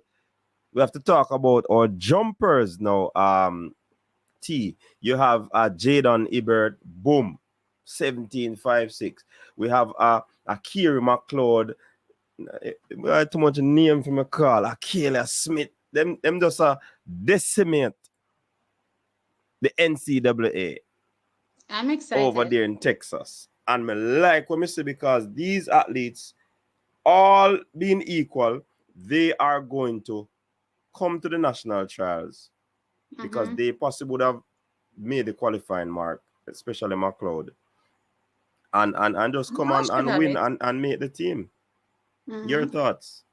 we have to talk about our jumpers now. You have Jaydon Hibbert, boom, 17.56. We have Akira McLeod. I have too much name for me call. Akira Smith. Them just decimate the NCAA I'm over excited. there in Texas. And me like what me say, because these athletes, all being equal, they are going to come to the national trials, because they possibly would have made the qualifying mark, especially McLeod, and just come on and win Hospitality. and make the team. Your Hmm. thoughts?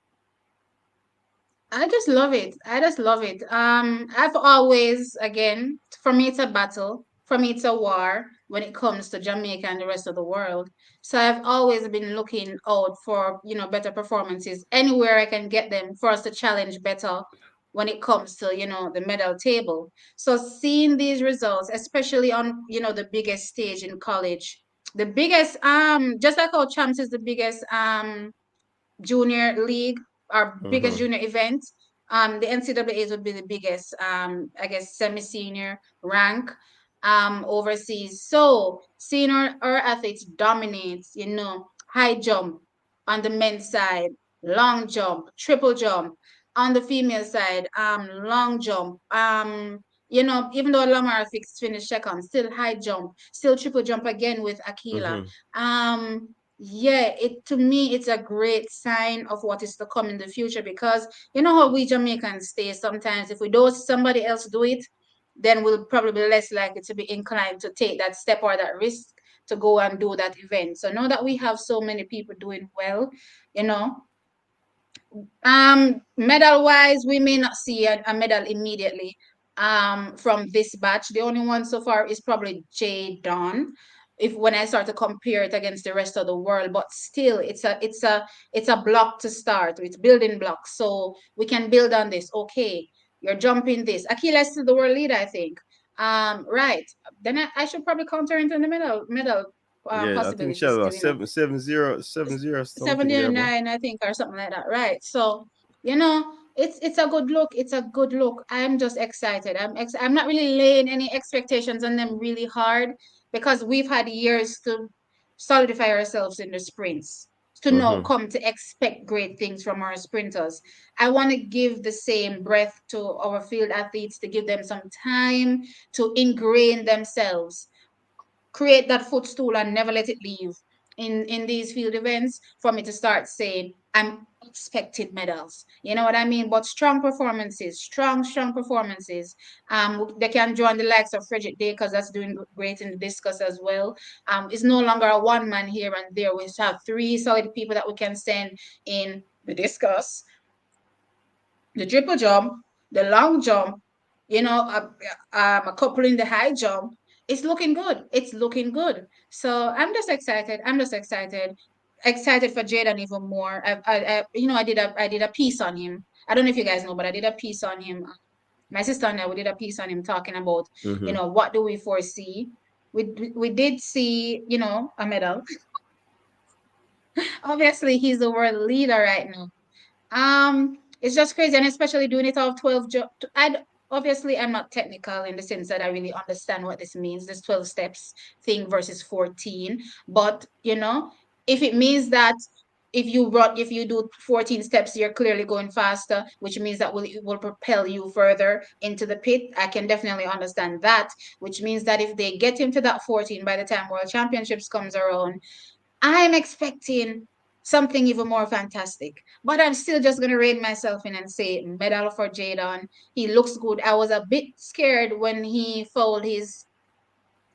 I just love it. I just love it. I've always, again, for me, it's a battle. For me, it's a war when it comes to Jamaica and the rest of the world. So I've always been looking out for, better performances anywhere I can get them for us to challenge better when it comes to, the medal table. So seeing these results, especially on, the biggest stage in college, the biggest, just like our champs is the biggest, junior league, our biggest Mm-hmm. junior event. The NCAA's would be the biggest, I guess, semi-senior rank overseas. So seeing our athletes dominate, high jump on the men's side, long jump, triple jump on the female side, long jump, even though Lamar finished second, still high jump, still triple jump again with Akira. Mm-hmm. Yeah, it to me it's a great sign of what is to come in the future, because you know how we Jamaicans stay sometimes, if we don't see somebody else do it, then we'll probably be less likely to be inclined to take that step or that risk to go and do that event. So now that we have so many people doing well, you know, medal wise, we may not see a medal immediately from this batch. The only one so far is probably Jaydon. If when I start to compare it against the rest of the world, but still, it's a block to start. It's building blocks, so we can build on this. Okay, you're jumping this. Akila is still the world leader, I think. Right. Then I should probably counter into the medal Yeah, I think she has possibilities about too. 7-0 something there, but 79, I think, or something like that, right? So, you know, it's a good look. It's a good look. I'm just excited. I'm not really laying any expectations on them really hard, because we've had years to solidify ourselves in the sprints, to now mm-hmm. come to expect great things from our sprinters. I want to give the same breath to our field athletes, to give them some time to ingrain themselves, create that footstool and never let it leave in these field events, for me to start saying I'm expecting medals. You know what I mean? But strong performances. They can join the likes of Frederick Day, because that's doing great in the discus as well. It's no longer a one man here and there. We have three solid people that we can send in the discus, the triple jump, the long jump, a couple in the high jump. It's looking good. It's looking good. So I'm just excited. I'm just excited. Excited for Jaydon even more. I did a piece on him. I don't know if you guys know, but I did a piece on him. My sister and I, we did a piece on him talking about, Mm-hmm. what do we foresee. We did see, a medal. Obviously, he's the world leader right now. It's just crazy, and especially doing it off 12. Obviously, I'm not technical in the sense that I really understand what this means, this 12 steps thing versus 14. But if it means that if you do 14 steps, you're clearly going faster, which means that it will propel you further into the pit. I can definitely understand that, which means that if they get him to that 14 by the time World Championships comes around, I'm expecting something even more fantastic. But I'm still just gonna rein myself in and say medal for Jaydon. He looks good. I was a bit scared when he fouled his.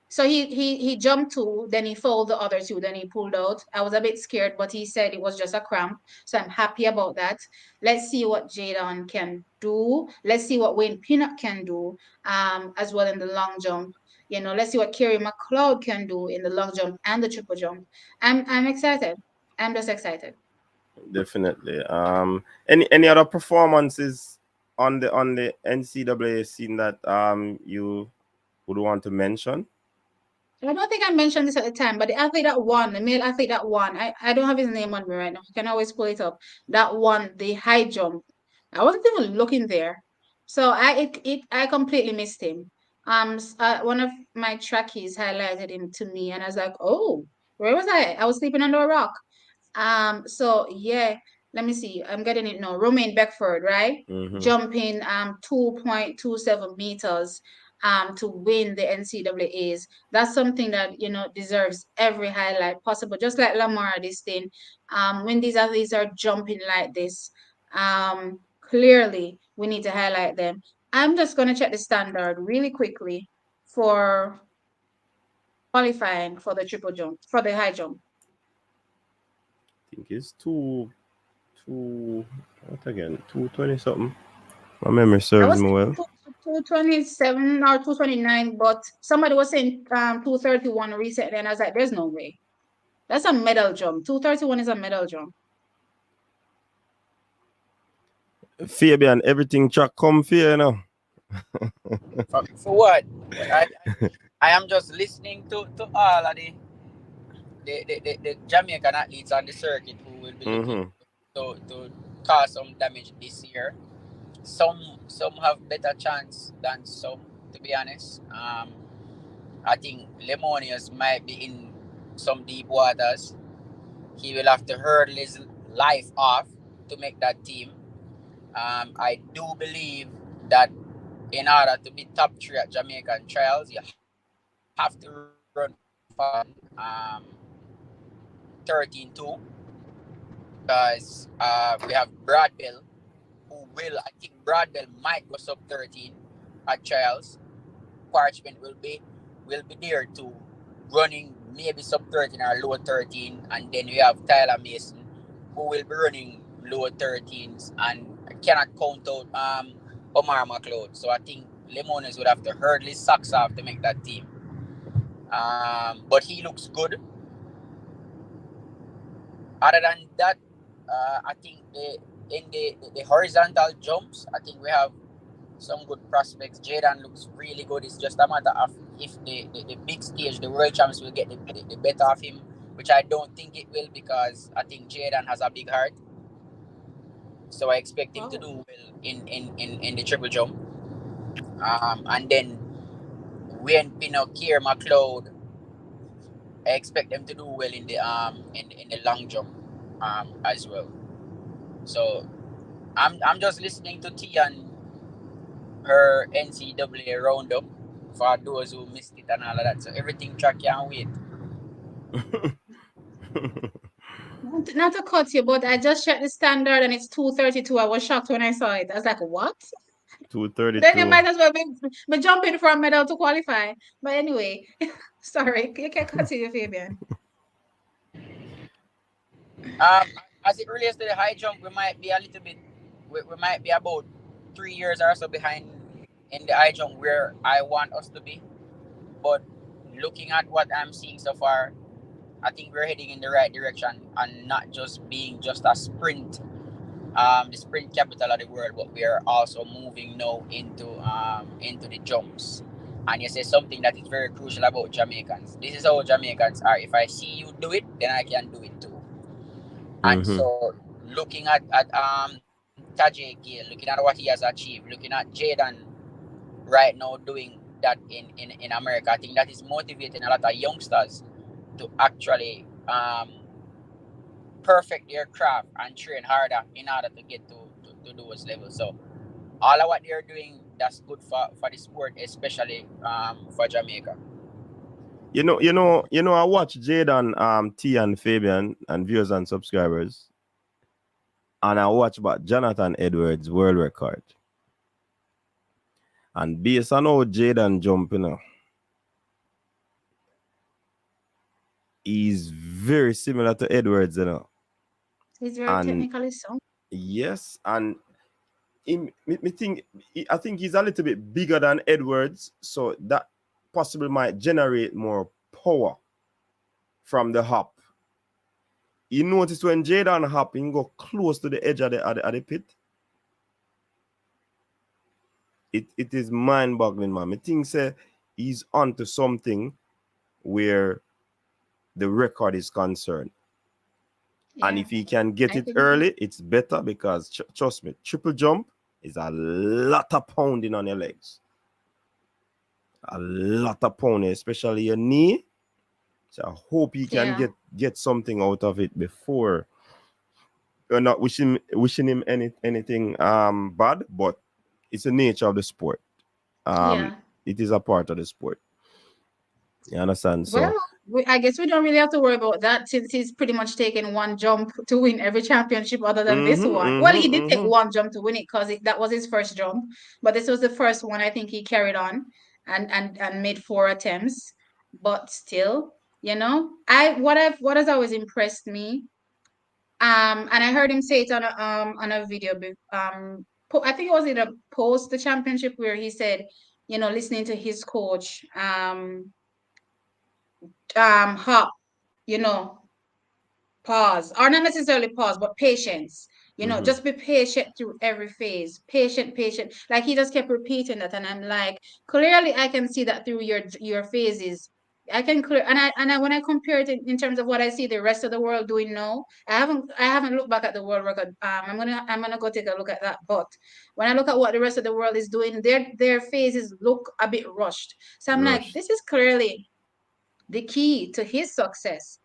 So he jumped two, then he fouled the other two, then he pulled out. I was a bit scared, but he said it was just a cramp. So I'm happy about that. Let's see what Jaydon can do. Let's see what Wayne Pinnock can do, as well in the long jump. Let's see what Kerry McLeod can do in the long jump and the triple jump. I'm excited. I'm just excited. Definitely. Any other performances on the NCAA scene that you would want to mention? I don't think I mentioned this at the time, but the athlete that won, the male athlete that won, I don't have his name on me right now. You can always pull it up. That won the high jump. I wasn't even looking there, so I completely missed him. One of my trackies highlighted him to me, and I was like, oh, where was I? I was sleeping under a rock. So yeah, let me see. I'm getting it now. Romaine Beckford, right? Mm-hmm. Jumping 2.27 meters to win the NCAAs. That's something that deserves every highlight possible. Just like Lamar this thing. When these athletes are jumping like this, clearly we need to highlight them. I'm just gonna check the standard really quickly for qualifying for the triple jump, for the high jump? I think it's what again? 220 something. My memory I serves was me well. 227 or 229, but somebody was saying 231 recently, and I was like, there's no way. That's a medal jump. 231 is a medal jump. Fabian, everything track come for you know. For what? I am just listening to all of the Jamaican athletes on the circuit who will be looking to cause some damage this year. Some have better chance than some, to be honest. I think Lemonius might be in some deep waters. He will have to hurdle his life off to make that team. I do believe that in order to be top 3 at Jamaican trials, you have to run for 13-2, because we have Bradwell, who will, I think Bradwell might go sub 13 at trials. Parchment will be there to running maybe sub 13 or low 13, and then we have Tyler Mason, who will be running low 13s, and I cannot count out Omar McLeod. So I think Lemones would have to hurdle his socks off to make that team. But he looks good. Other than that, I think in the horizontal jumps, I think we have some good prospects. Jaydon looks really good. It's just a matter of if the big stage, the world champs, will get the better of him, which I don't think it will, because I think Jaydon has a big heart. So I expect him to do well in the triple jump. And then when Pinocchio McLeod, I expect them to do well in the long jump as well. So I'm just listening to T and her NCAA roundup for those who missed it and all of that. So everything track can't wait. Not to cut you, but I just checked the standard and it's 232. I was shocked when I saw it. I was like, what? 232. Then you might as well be jumping for a medal to qualify. But anyway, sorry, you can continue, Fabian. As it relates to the high jump, we might be a little bit, we might be about 3 years or so behind in the high jump where I want us to be. But looking at what I'm seeing so far, I think we're heading in the right direction, and not just being just a sprint, the sprint capital of the world, but we are also moving now into the jumps. And you say something that is very crucial about Jamaicans. This is how Jamaicans are. If I see you do it, then I can do it too. And so looking at Tajay Gill, looking at what he has achieved, looking at Jaydon right now doing that in America, I think that is motivating a lot of youngsters to actually perfect their craft and train harder in order to get to those levels. So all of what they're doing, that's good for the sport, especially for Jamaica. You know, I watch Jaydon, T and Fabian and viewers and subscribers, and I watch about Jonathan Edwards' world record. And based on how Jaydon jump, he's very similar to Edwards, He's very technically sound. Yes, and I think he's a little bit bigger than Edwards, so that possibly might generate more power from the hop. You notice when Jaydon hop, he can go close to the edge of the pit. It is mind-boggling, man. I think he's onto something where the record is concerned. Yeah. And if he can get it early, it's better, because trust me, triple jump is a lot of pounding on your legs. A lot of pounding, especially your knee. So I hope he can get something out of it before. We're not wishing him anything bad, but it's the nature of the sport. It is a part of the sport. You understand? So I guess we don't really have to worry about that, since he's pretty much taken one jump to win every championship other than this one. Well, he did take one jump to win it, because that was his first jump, but this was the first one I think he carried on. and made 4 attempts, but still, what has always impressed me, and I heard him say it on a video, I think it was in a post the championship where he said, listening to his coach, Hop, you know, pause, or not necessarily pause, but patience. Just be patient through every phase. Patient. Like he just kept repeating that, and I'm like, clearly, I can see that through your phases. I can clear, and when I compare it in terms of what I see the rest of the world doing now, I haven't looked back at the world record. I'm gonna go take a look at that. But when I look at what the rest of the world is doing, their phases look a bit rushed. So I'm like, Rushed. this is clearly the key to his success,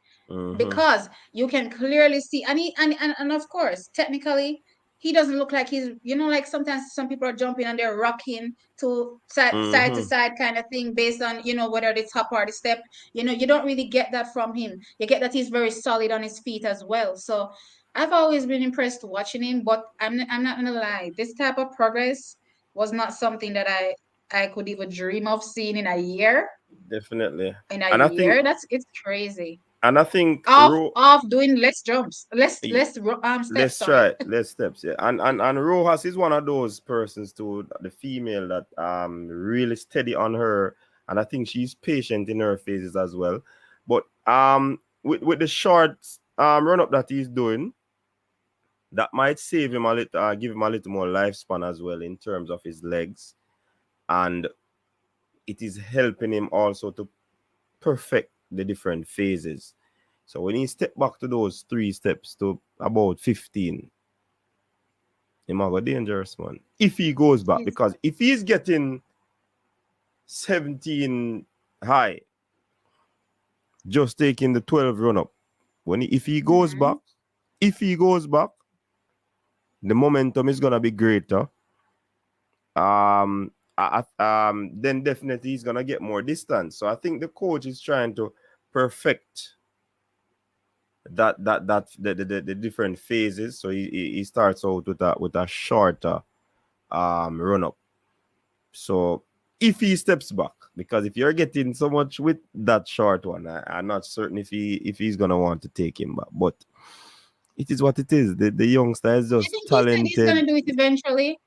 because you can clearly see, and of course, technically, he doesn't look like he's, like sometimes some people are jumping and they're rocking to side to side kind of thing based on, whether the top or the step. You don't really get that from him. You get that he's very solid on his feet as well. So I've always been impressed watching him, but I'm not gonna lie, this type of progress was not something that I could even dream of seeing in a year. Definitely. In a And I think year, it's crazy. and I think Off doing less jumps, less y- steps. let's Sorry. try less steps. Yeah. And Rojas is one of those persons too, the female that really steady on her, and I think she's patient in her phases as well. But with the short run up that he's doing, that might save him a little, give him a little more lifespan as well in terms of his legs, and it is helping him also to perfect the different phases. So when he step back to those 3 steps to about 15, he might go dangerous, man. If he goes back, He's, because if he's getting 17 high, just taking the 12 run up, if he goes back, the momentum is gonna be greater. Then definitely he's gonna get more distance. So I think the coach is trying to perfect the different phases. So he starts out with a shorter run up. So if he steps back, because if you're getting so much with that short one, I'm not certain if he's gonna want to take him back. But it is what it is. The youngster is I just think he said he's talented. gonna do it eventually.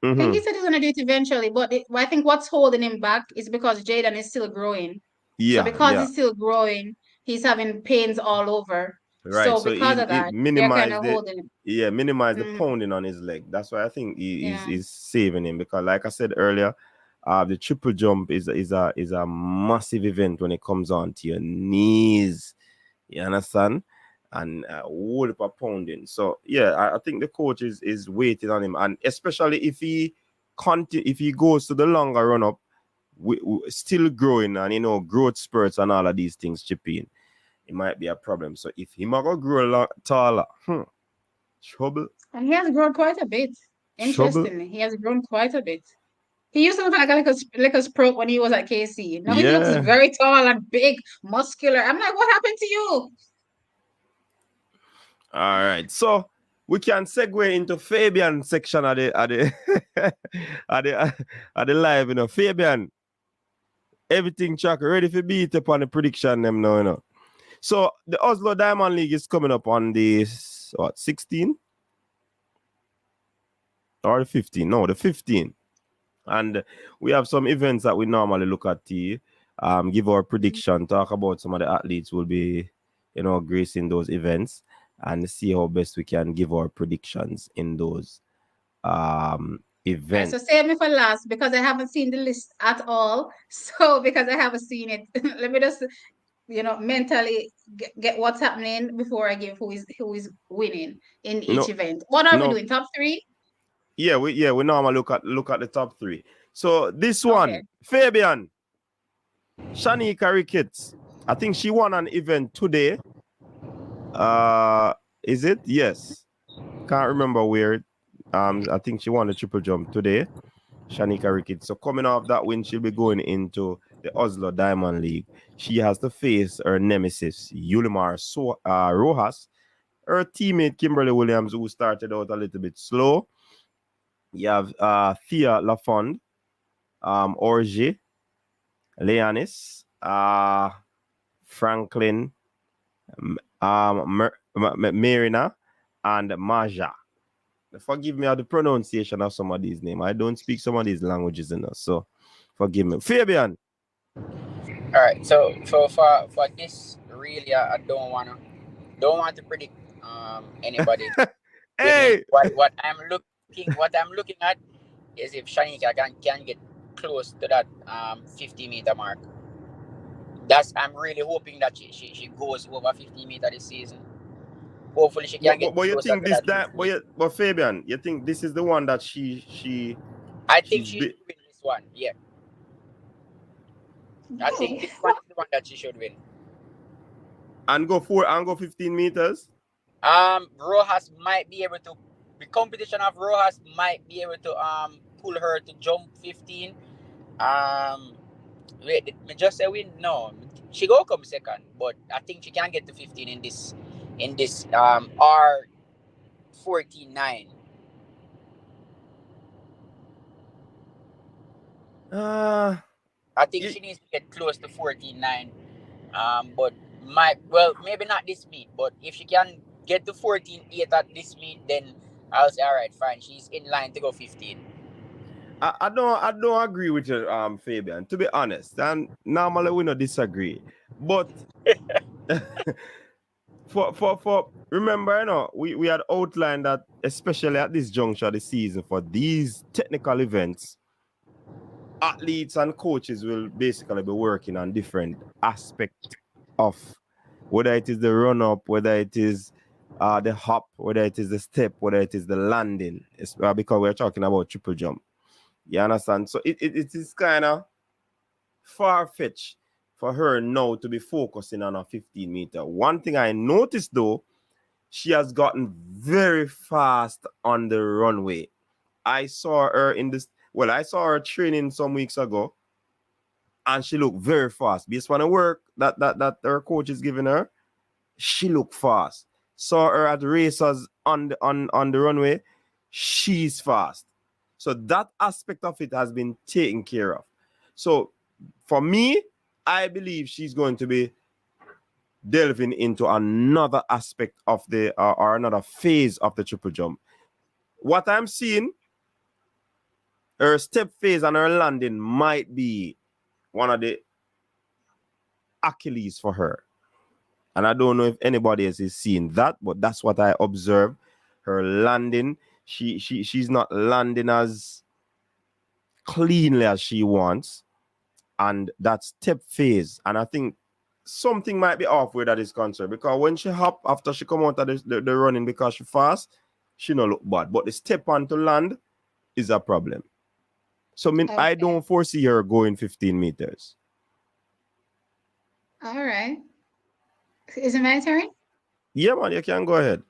I think Mm-hmm. he said he's gonna do it eventually, but I think what's holding him back is because Jaydon is still growing. So Yeah, because yeah. he's still growing, he's having pains all over. Right. So So because of it that, they're kind minimized of the holding him. minimize the Mm, pounding on his leg. That's why I think he yeah. is saving him, because like I said earlier, the triple jump is a massive event when it comes on to your knees. You understand? And a whole heap of pounding. So yeah, I think the coach is waiting on him, and especially if he goes to the longer run up, still growing, and growth spurts and all of these things chip in, it might be a problem. So if he might go grow a lot taller, trouble, And he has grown quite a bit. trouble. Interestingly, he has grown quite a bit. He used to look like a sprout when he was at KC. Now he looks Yeah. very tall and big, muscular. I'm like, what happened to you? All right. So we can segue into Fabian section of the of the live, Fabian, everything track ready for beat up on the prediction them now. So the Oslo Diamond League is coming up on the 16 or the 15? No, the 15. And we have some events that we normally look at to give our prediction, talk about some of the athletes who will be, gracing those events, and see how best we can give our predictions in those All right, so events. save me for last because I haven't seen the list at all. So because I haven't seen it, let me just mentally get what's happening before I give who is winning in each No, event. What are we no, doing? Top three? we normally look at the top 3. So this Okay. one, Fabian, Shanika Ricketts, I think she won an event today. Is it? Yes. Can't remember where. I think she won the triple jump today, Shanika Ricketts. So coming off that win, she'll be going into the Oslo Diamond League. She has to face her nemesis, Yulimar Rojas, her teammate Kimberly Williams, who started out a little bit slow. You have Thea Lafond, Orge, Leonis, Franklin, Marina, and Maja. Forgive me of the pronunciation of some of these names. I don't speak some of these languages enough, so forgive me. Fabian. All right. So for this, really, I don't want to predict anybody winning. Hey! What I'm looking at is if Shanika can get close to that 50-meter mark. I'm really hoping that she goes over 50-meter this season. Hopefully she can get But you closer think to this that that 50. but Fabian, you think this is the one that I think she's she should win this one. Yeah. I think this one is the one that she should win. and go 15 meters? Rojas might be able to. The competition of Rojas might be able to pull her to jump 15. Wait, did me just say win? No, she go come second, but I think she can get to 15 in this R 49. I think she needs to get close to 14.9. But maybe not this meet, but if she can get to 14.8 at this meet, then I'll say all right, fine. She's in line to go 15. I don't agree with you, Fabian, to be honest. And normally we don't disagree. But for remember, we had outlined that especially at this juncture of the season for these technical events, athletes and coaches will basically be working on different aspects of whether it is the run up, whether it is the hop, whether it is the step, whether it is the landing. It's, because we're talking about triple jump. You understand? So it is kind of far-fetched for her now to be focusing on a 15-meter. One thing I noticed though, she has gotten very fast on the runway. I saw her I saw her training some weeks ago, and she looked very fast. Based on the work that her coach is giving her, she looked fast. Saw her at races on the runway, she's fast. So that aspect of it has been taken care of. So for me, I believe she's going to be delving into another aspect of the or another phase of the triple jump. What I'm seeing, her step phase and her landing might be one of the Achilles for her. And I don't know if anybody else is seeing that, but that's what I observe. Her landing, she's not landing as cleanly as she wants. And that step phase. And I think something might be off where that is concerned. Because when she hop after she come out of the running because she fast, she don't look bad. But the step on to land is a problem. So I don't foresee her going 15 meters. All right. Is it my turn? Yeah, man, you can go ahead.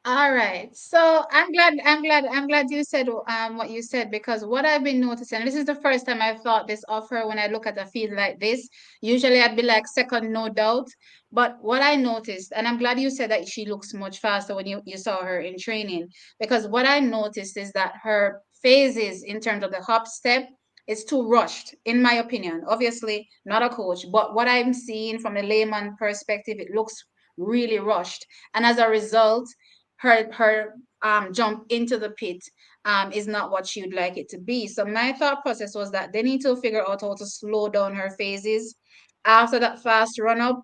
All right. So I'm glad you said what you said, because what I've been noticing, and this is the first time I've thought this of her when I look at a field like this. Usually I'd be like second, no doubt. But what I noticed, and I'm glad you said that she looks much faster when you saw her in training, because what I noticed is that her phases in terms of the hop step is too rushed, in my opinion. Obviously, not a coach, but what I'm seeing from a layman perspective, it looks really rushed. And as a result, her jump into the pit is not what she would like it to be. So my thought process was that they need to figure out how to slow down her phases after that fast run up.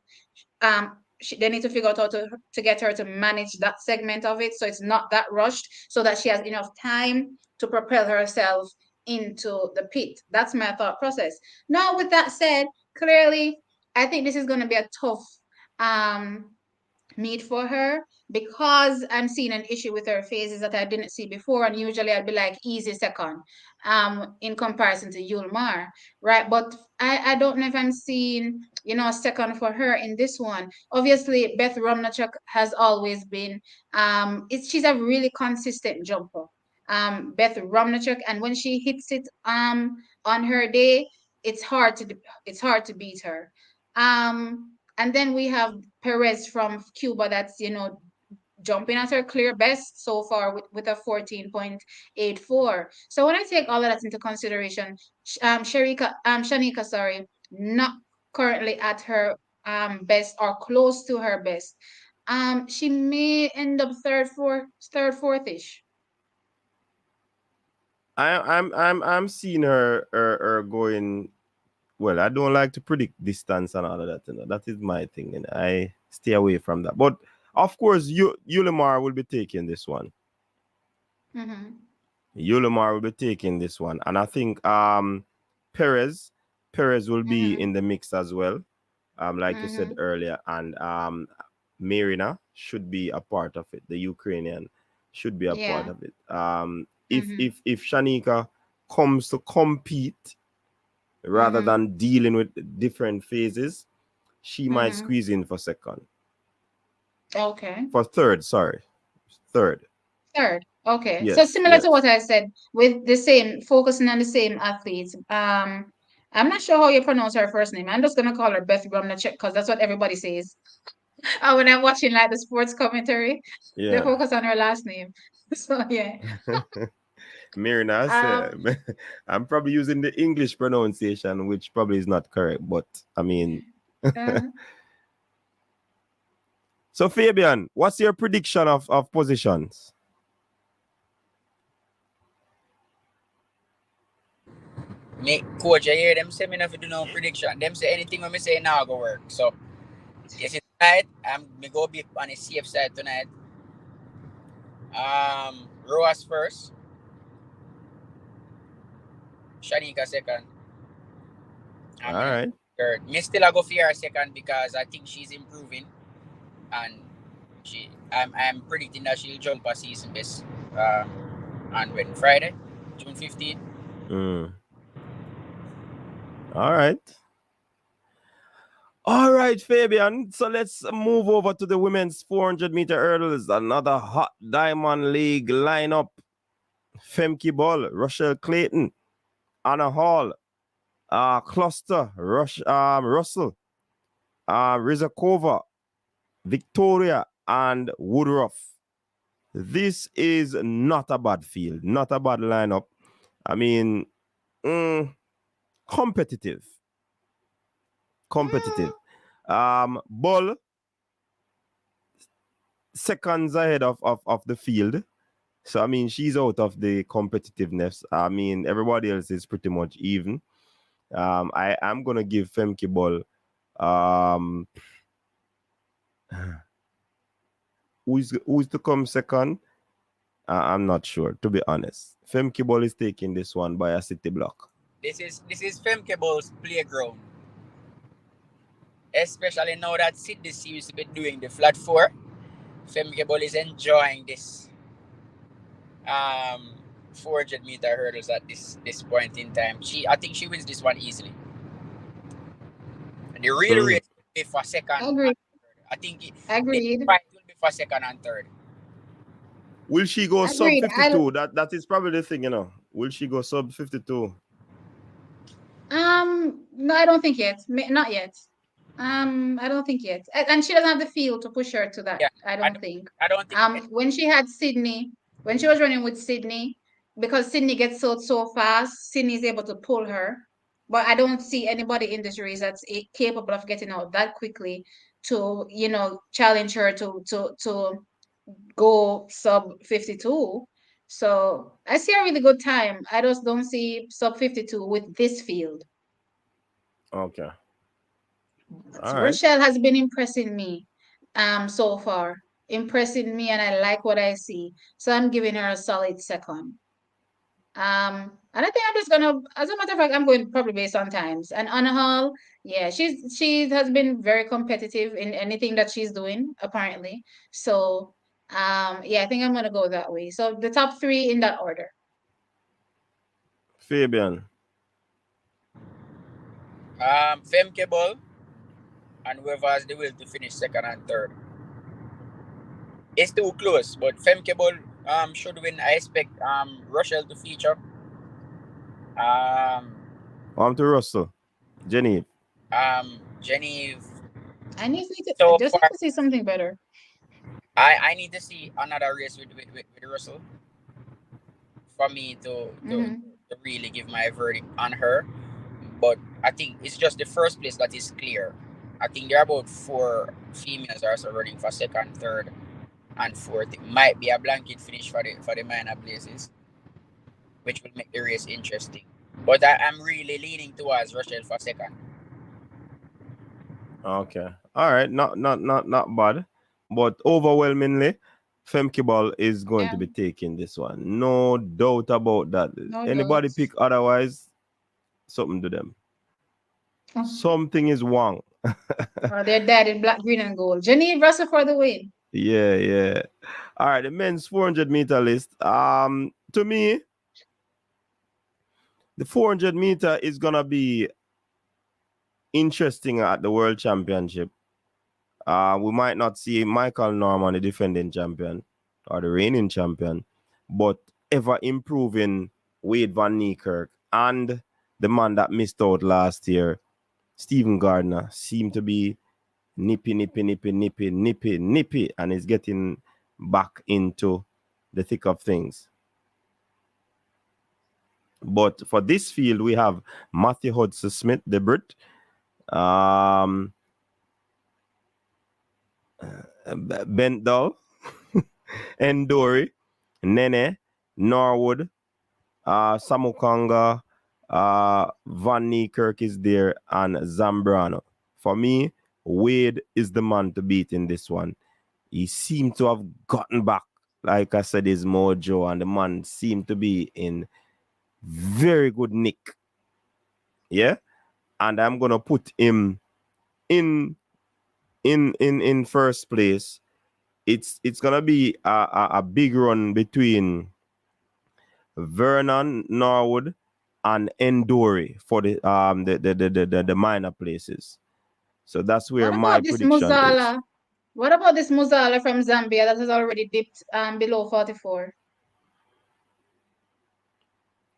They need to figure out how to get her to manage that segment of it so it's not that rushed, so that she has enough time to propel herself into the pit. That's my thought process. Now, with that said, clearly, I think this is going to be a tough meet for her, because I'm seeing an issue with her phases that I didn't see before, and usually I'd be like easy second in comparison to Yulmar, right? But I don't know if I'm seeing, a second for her in this one. Obviously, Beth Romnachuk has always been she's a really consistent jumper. Beth Romnachuk, and when she hits it on her day, it's hard to beat her. And then we have Perez from Cuba that's, jumping at her clear best so far with a 14.84. So when I take all of that into consideration, Shanika, sorry, not currently at her best or close to her best. She may end up third, fourth-ish. I'm seeing her going. Well, I don't like to predict distance and all of that. That is my thing, and I stay away from that. But of course, Yulimar will be taking this one. Mm-hmm. Yulimar will be taking this one, and I think Perez will be Mm-hmm. in the mix as well. Like you said Mm-hmm. earlier, and Marina should be a part of it. The Ukrainian should be a part Yeah. of it. Mm-hmm. If Shanika comes to compete rather Mm-hmm. than dealing with different phases, she might Mm-hmm. squeeze in for second, Okay. for third. Sorry, third. Third. Okay. So Yes, similar to yes. what I said, with the same, focusing on the same athletes. I'm not sure how you pronounce her first name. I'm just gonna call her Beth Gromnicek because that's what everybody says. And when I'm watching like the sports commentary, they Yeah. focus on her last name. So yeah. Marina, Um. I'm probably using the English pronunciation, which probably is not correct, but I mean, uh, so Fabian, what's your prediction of positions? Me, coach, I hear them say me not to do no prediction. Them say anything when me say now go work. So, you see tonight, me go be on the safe side tonight. Roas first, Shanika second, All and me right. third. Me still I go for her second because I think she's improving, and I'm predicting that she'll jump a season best. On when Friday, June 15th. Mm. All right. All right, Fabian. So let's move over to the women's 400-meter hurdles. Another hot Diamond League lineup. Femke Ball, Rochelle Clayton, Anna Hall, Cluster, Russell, Rizakova, Victoria, and Woodruff. This is not a bad field, not a bad lineup. I mean, competitive. Competitive. Ball seconds ahead of the field. So I mean, she's out of the competitiveness. I mean, everybody else is pretty much even. I am gonna give Femke Ball. Who's to come second? I'm not sure, to be honest. Femke Ball is taking this one by a city block. This is Femke Ball's playground. Especially now that Sydney seems to be doing the flat four. Femke Ball is enjoying this 400-meter hurdles at this point in time. I think she wins this one easily. And the real race will be for second and agreed. third. I think the Agreed. fight will be for second and third. Will she go sub Agreed. 52? That is probably the thing, Will she go sub 52? No, I don't think yet. Not yet. I don't think yet. And she doesn't have the feel to push her to that. Yeah, I don't think. I don't think. When she had Sydney, when she was running with Sydney, because Sydney gets so fast, Sydney is able to pull her. But I don't see anybody in this race that's capable of getting out that quickly to, challenge her to go sub 52. So I see a really good time. I just don't see sub 52 with this field. Okay. All right. Rochelle has been impressing me so far. Impressing me, and I like what I see. So I'm giving her a solid second. And I think I'm just gonna, as a matter of fact, I'm going probably based on times. And Anna Hall, yeah, she has been very competitive in anything that she's doing, apparently. So yeah, I think I'm gonna go that way. So the top three in that order. Fabian. Femke Ball and whoever has the will to finish second and third. It's too close, but Femke Ball should win. I expect Rochelle to feature. On to Russell. Genevieve. Genevieve. I need So just far, need to see something better. I need to see another race with Russell for me to really give my verdict on her. But I think it's just the first place that is clear. I think there are about 4 females also running for second, third, and fourth. It might be a blanket finish for the minor places, which will make the race interesting. But I'm really leaning towards Rochelle for second. Okay. All right. Not bad. But overwhelmingly, Femkeball is going Yeah, to be taking this one. No doubt about that. no Anybody doubts. pick otherwise, something to them. Something is wrong. Their dad in black, green, and gold. Janine Russell for the win. Yeah. All right, the men's 400-meter list. To me, the 400-meter is gonna be interesting at the World Championship. We might not see Michael Norman, the defending champion, or the reigning champion, but ever improving Wade Van Niekerk and the man that missed out last year, Stephen Gardner, seem to be nippy, and is getting back into the thick of things. But for this field, we have Matthew Hudson Smith, the Brit, Bentdall, Endori, Nene, Norwood, Samukanga, Van Niekerk is there, and Zambrano. For me, Wade is the man to beat in this one. He seemed to have gotten back, like I said, his mojo, and the man seemed to be in very good nick. Yeah, and I'm gonna put him in first place. It's gonna be a big run between Vernon, Norwood, and Endori for the minor places. So that's where What my about this prediction is. Muzala? What about this Muzala from Zambia that has already dipped below 44?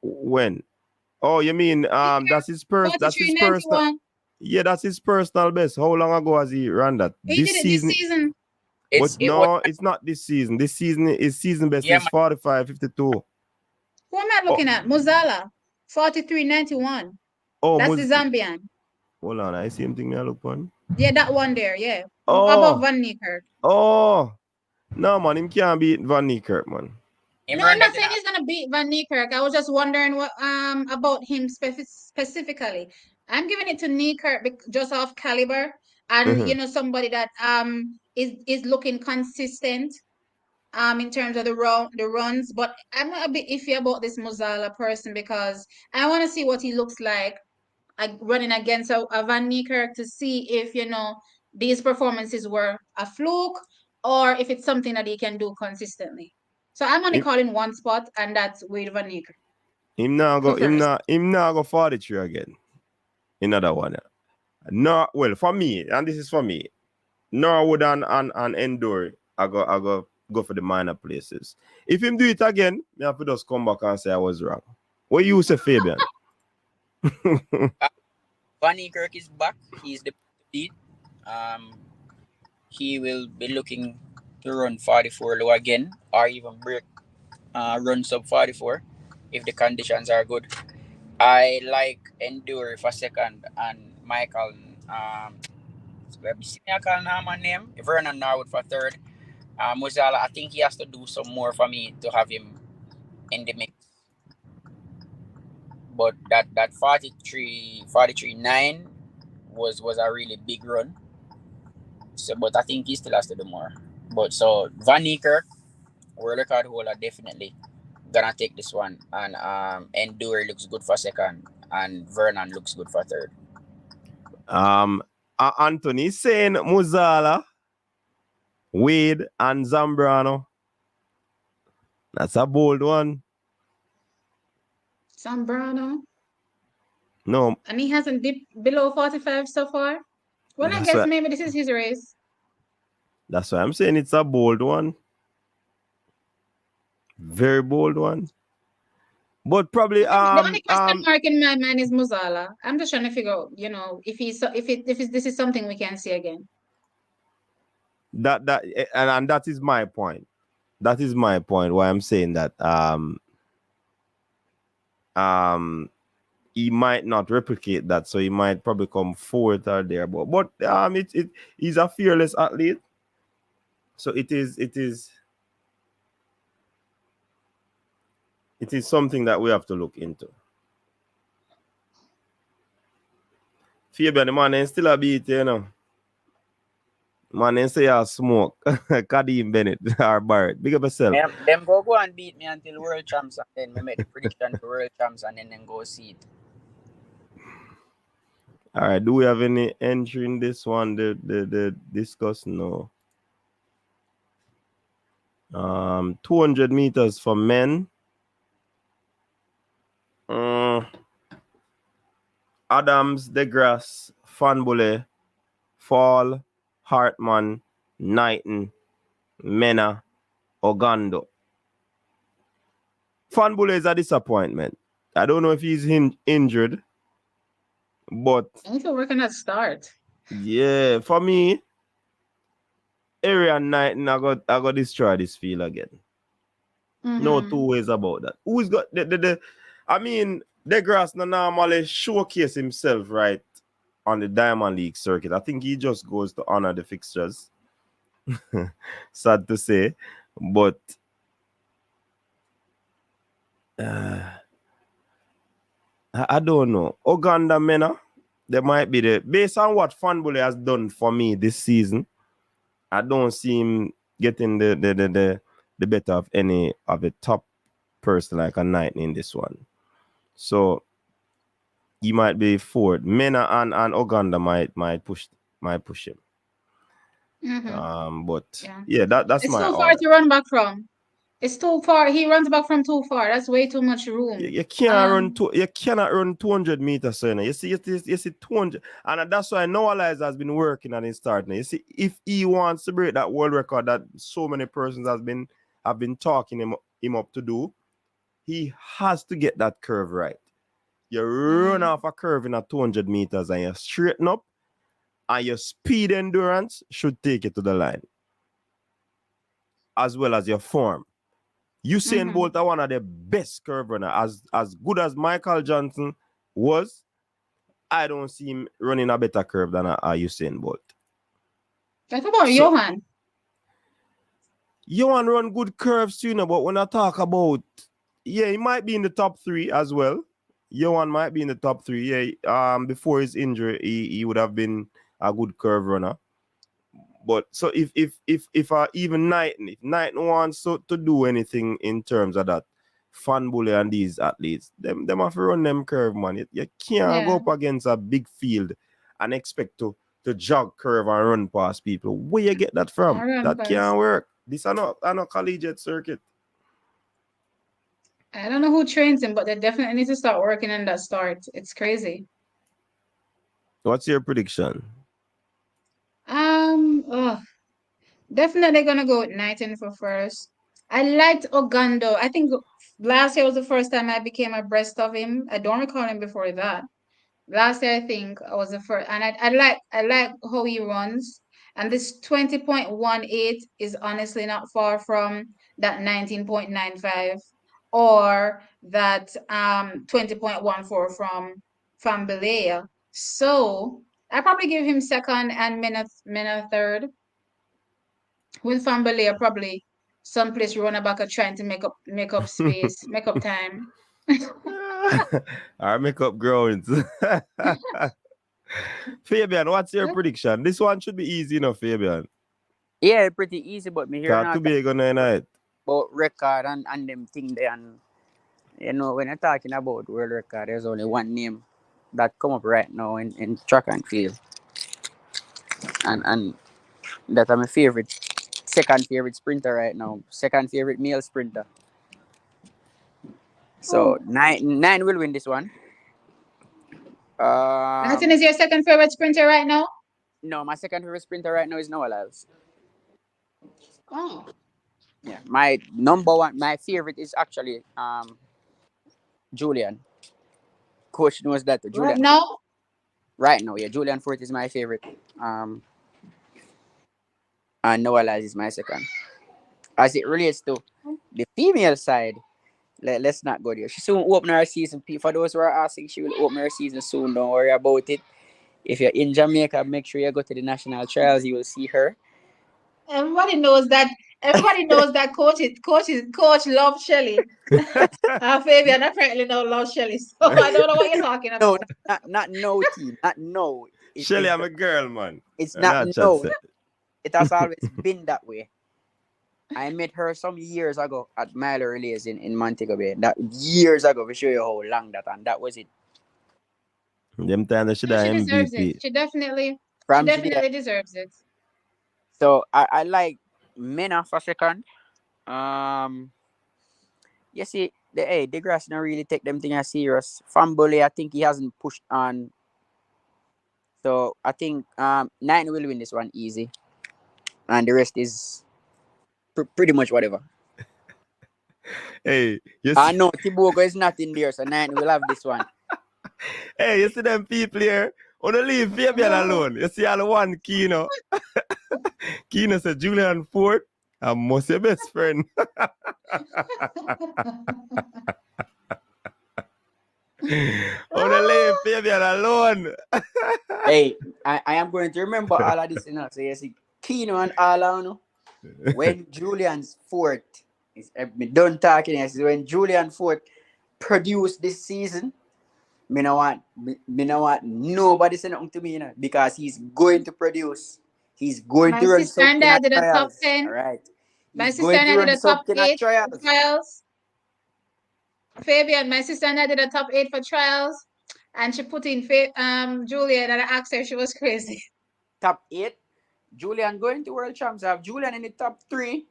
When? Oh, you mean that's his personal. 43.91. Yeah, that's his personal best. How long ago has he run that? He did it this season. But no, it's not this season. This season, his season best is 45.52. Who am I looking at? Muzala, 43.91. Oh, That's the Zambian. Hold on, I see him thing I look on. Yeah, that one there, yeah. Oh. Above Van Niekerk. Oh. No, man, him can't beat Van Niekerk, man. No, I'm not saying he's gonna beat Van Niekerk. I was just wondering what about him specifically. I'm giving it to Niekerk just off caliber and you know somebody that is looking consistent in terms of the runs, but I'm a bit iffy about this Muzala person because I want to see what he looks like running against a Van Niekerk to see if you know these performances were a fluke or if it's something that he can do consistently. So I'm only calling one spot, and that's Wade Van Niekerk. Him now go 43 again. Another one. No, well, for me, and this is for me, Norwood and Endori, I go for the minor places. If him do it again, me have to just come back and say I was wrong. What you say, Fabian? Van Niekerk is back. He's the lead. He will be looking to run 44 low again, or even break run sub 44 if the conditions are good. I like Endure for second and Michael. Let me see Michael name. Vernon Norwood for third. Muzala, I think he has to do some more for me to have him in the mix. But that 43.9 was a really big run. So, but I think he still has to do more. But so Van Niekerk, world record holder, definitely gonna take this one. And Endure looks good for second, and Vernon looks good for third. Anthony saying Muzala, Wade, and Zambrano. That's a bold one. Zambrano? No. And he hasn't dipped below 45 so far? Well, I guess maybe this is his race. That's why I'm saying it's a bold one. Very bold one. But probably the only question mark in my mind is Muzala. I'm just trying to figure out, you know, if this is something we can see again. And that is my point. That is my point. Why I'm saying that he might not replicate that, so he might probably come fourth or there. But he's a fearless athlete, so it is something that we have to look into. Fabian, the man ain't still a beat, you know. Man ain't say I smoke. Kadeem Bennett or Barrett. Big up yourself. Them go and beat me until world champs, and then we make the prediction for world champs, and then go see it. All right. Do we have any entry in this one? The discuss? No. 200 meters for men. Adams, DeGrasse, Fanbule, Fall, Hartman, Knighton, Mena, Ogando. Fanbule is a disappointment. I don't know if he's injured, but I think we're working at start. Yeah, for me, Area Knighton, I got destroy this field again. No two ways about that. Who's got the I mean, DeGrasse normally showcase himself right on the Diamond League circuit. I think he just goes to honor the fixtures. Sad to say, but I don't know. Uganda Mena, there might be based on what Fanbule has done for me this season. I don't see him getting the better of any of the top person like a Knight in this one. So he might be fourth. Mena and Uganda might push him. But yeah, that's it's my too far to run back from. It's too far. He runs back from too far. That's way too much room. You cannot run 200 meters, so you see 200, and that's why Noah Lyles has been working on his start now. You see, if he wants to break that world record that so many persons have been talking him up to do, he has to get that curve right. You run off a curve in a 200 meters and you straighten up, and your speed endurance should take you to the line, as well as your form. Usain Bolt are one of the best curve runners. As good as Michael Johnson was, I don't see him running a better curve than a Usain Bolt. Talk about Johan. Johan run good curves, but when I talk about, he might be in the top 3 as well. Johan might be in the top 3. Before his injury, he would have been a good curve runner. But so if even Knighton wants to do anything in terms of that, Fanbule and these athletes, them have to run them curve, man. You can't go up against a big field and expect to jog curve and run past people. Where you get that from? That can't work. This are not collegiate circuit. I don't know who trains him, but they definitely need to start working on that start. It's crazy. What's your prediction? Definitely gonna go with Knighton for first. I liked Ogando. I think last year was the first time I became abreast of him. I don't recall him before that. Last year I think I was the first, and I like how he runs. And this 20.18 is honestly not far from that 19.95 or that 20.14 from Belaya. So I probably give him second and Mena third. With Fambalea, probably someplace running back are trying to make up space, make up time. Our makeup grounds. Fabian, what's your prediction? This one should be easy enough, Fabian. Yeah, pretty easy, but me here not to be gonna night about record and them thing there, and when you're talking about world record, there's only one name that come up right now in track and field, and that I'm a second favorite sprinter right now, second favorite male sprinter. So nine will win this one. Martin is your second favorite sprinter right now? No, my second favorite sprinter right now is Noah Lyles. Oh. Yeah, my number one, my favorite is actually Julian. Coach knows that. Julian. Right now, yeah, Julian Fort is my favorite. And Noah Lyles is my second. As it relates to the female side, Let's not go there. She soon open her season. For those who are asking, she will open her season soon. Don't worry about it. If you're in Jamaica, make sure you go to the national trials. You will see her. Everybody knows that. Everybody knows that coach loves Shelly. Fabian apparently don't love Shelly, so I don't know what you're talking No, about. not no team. Not no. Shelly, I'm a girl, man. It's And not that chat no. said. It has always been that way. I met her some years ago at Mile Relays in Montego Bay. That years ago, we show you how long that, and that was it. Them time that she No, the she deserves it. MVP. She definitely From Judea. deserves it. So I like Mena for second. You see, the grass don't really take them things as serious. From Bowie, I think he hasn't pushed on. So I think 9 will win this one easy, and the rest is pretty much whatever. Hey, you I see, know Tibogo is not in there, so 9 will have this one. hey, you see them people here? Wanna leave Fabian alone. You see all the one Kino. Kino said Julian Ford. I must your best friend. Wanna leave Fabian alone. Hey, I am going to remember all of this, So you see, Kino and all I know. When Julian's fourth is me done talking, I see when Julian Ford produced this season, me no want nobody say nothing to me, because he's going to produce. He's going My to run sister and something I at did a top trials. 10. All right. My He's sister going and to I did run a top something at 8 for trials. trials. Fabian, my sister and I did a top 8 for trials, and she put in Julian, and I asked her if she was crazy. Top 8. Julian going to world champs. I have Julian in the top 3.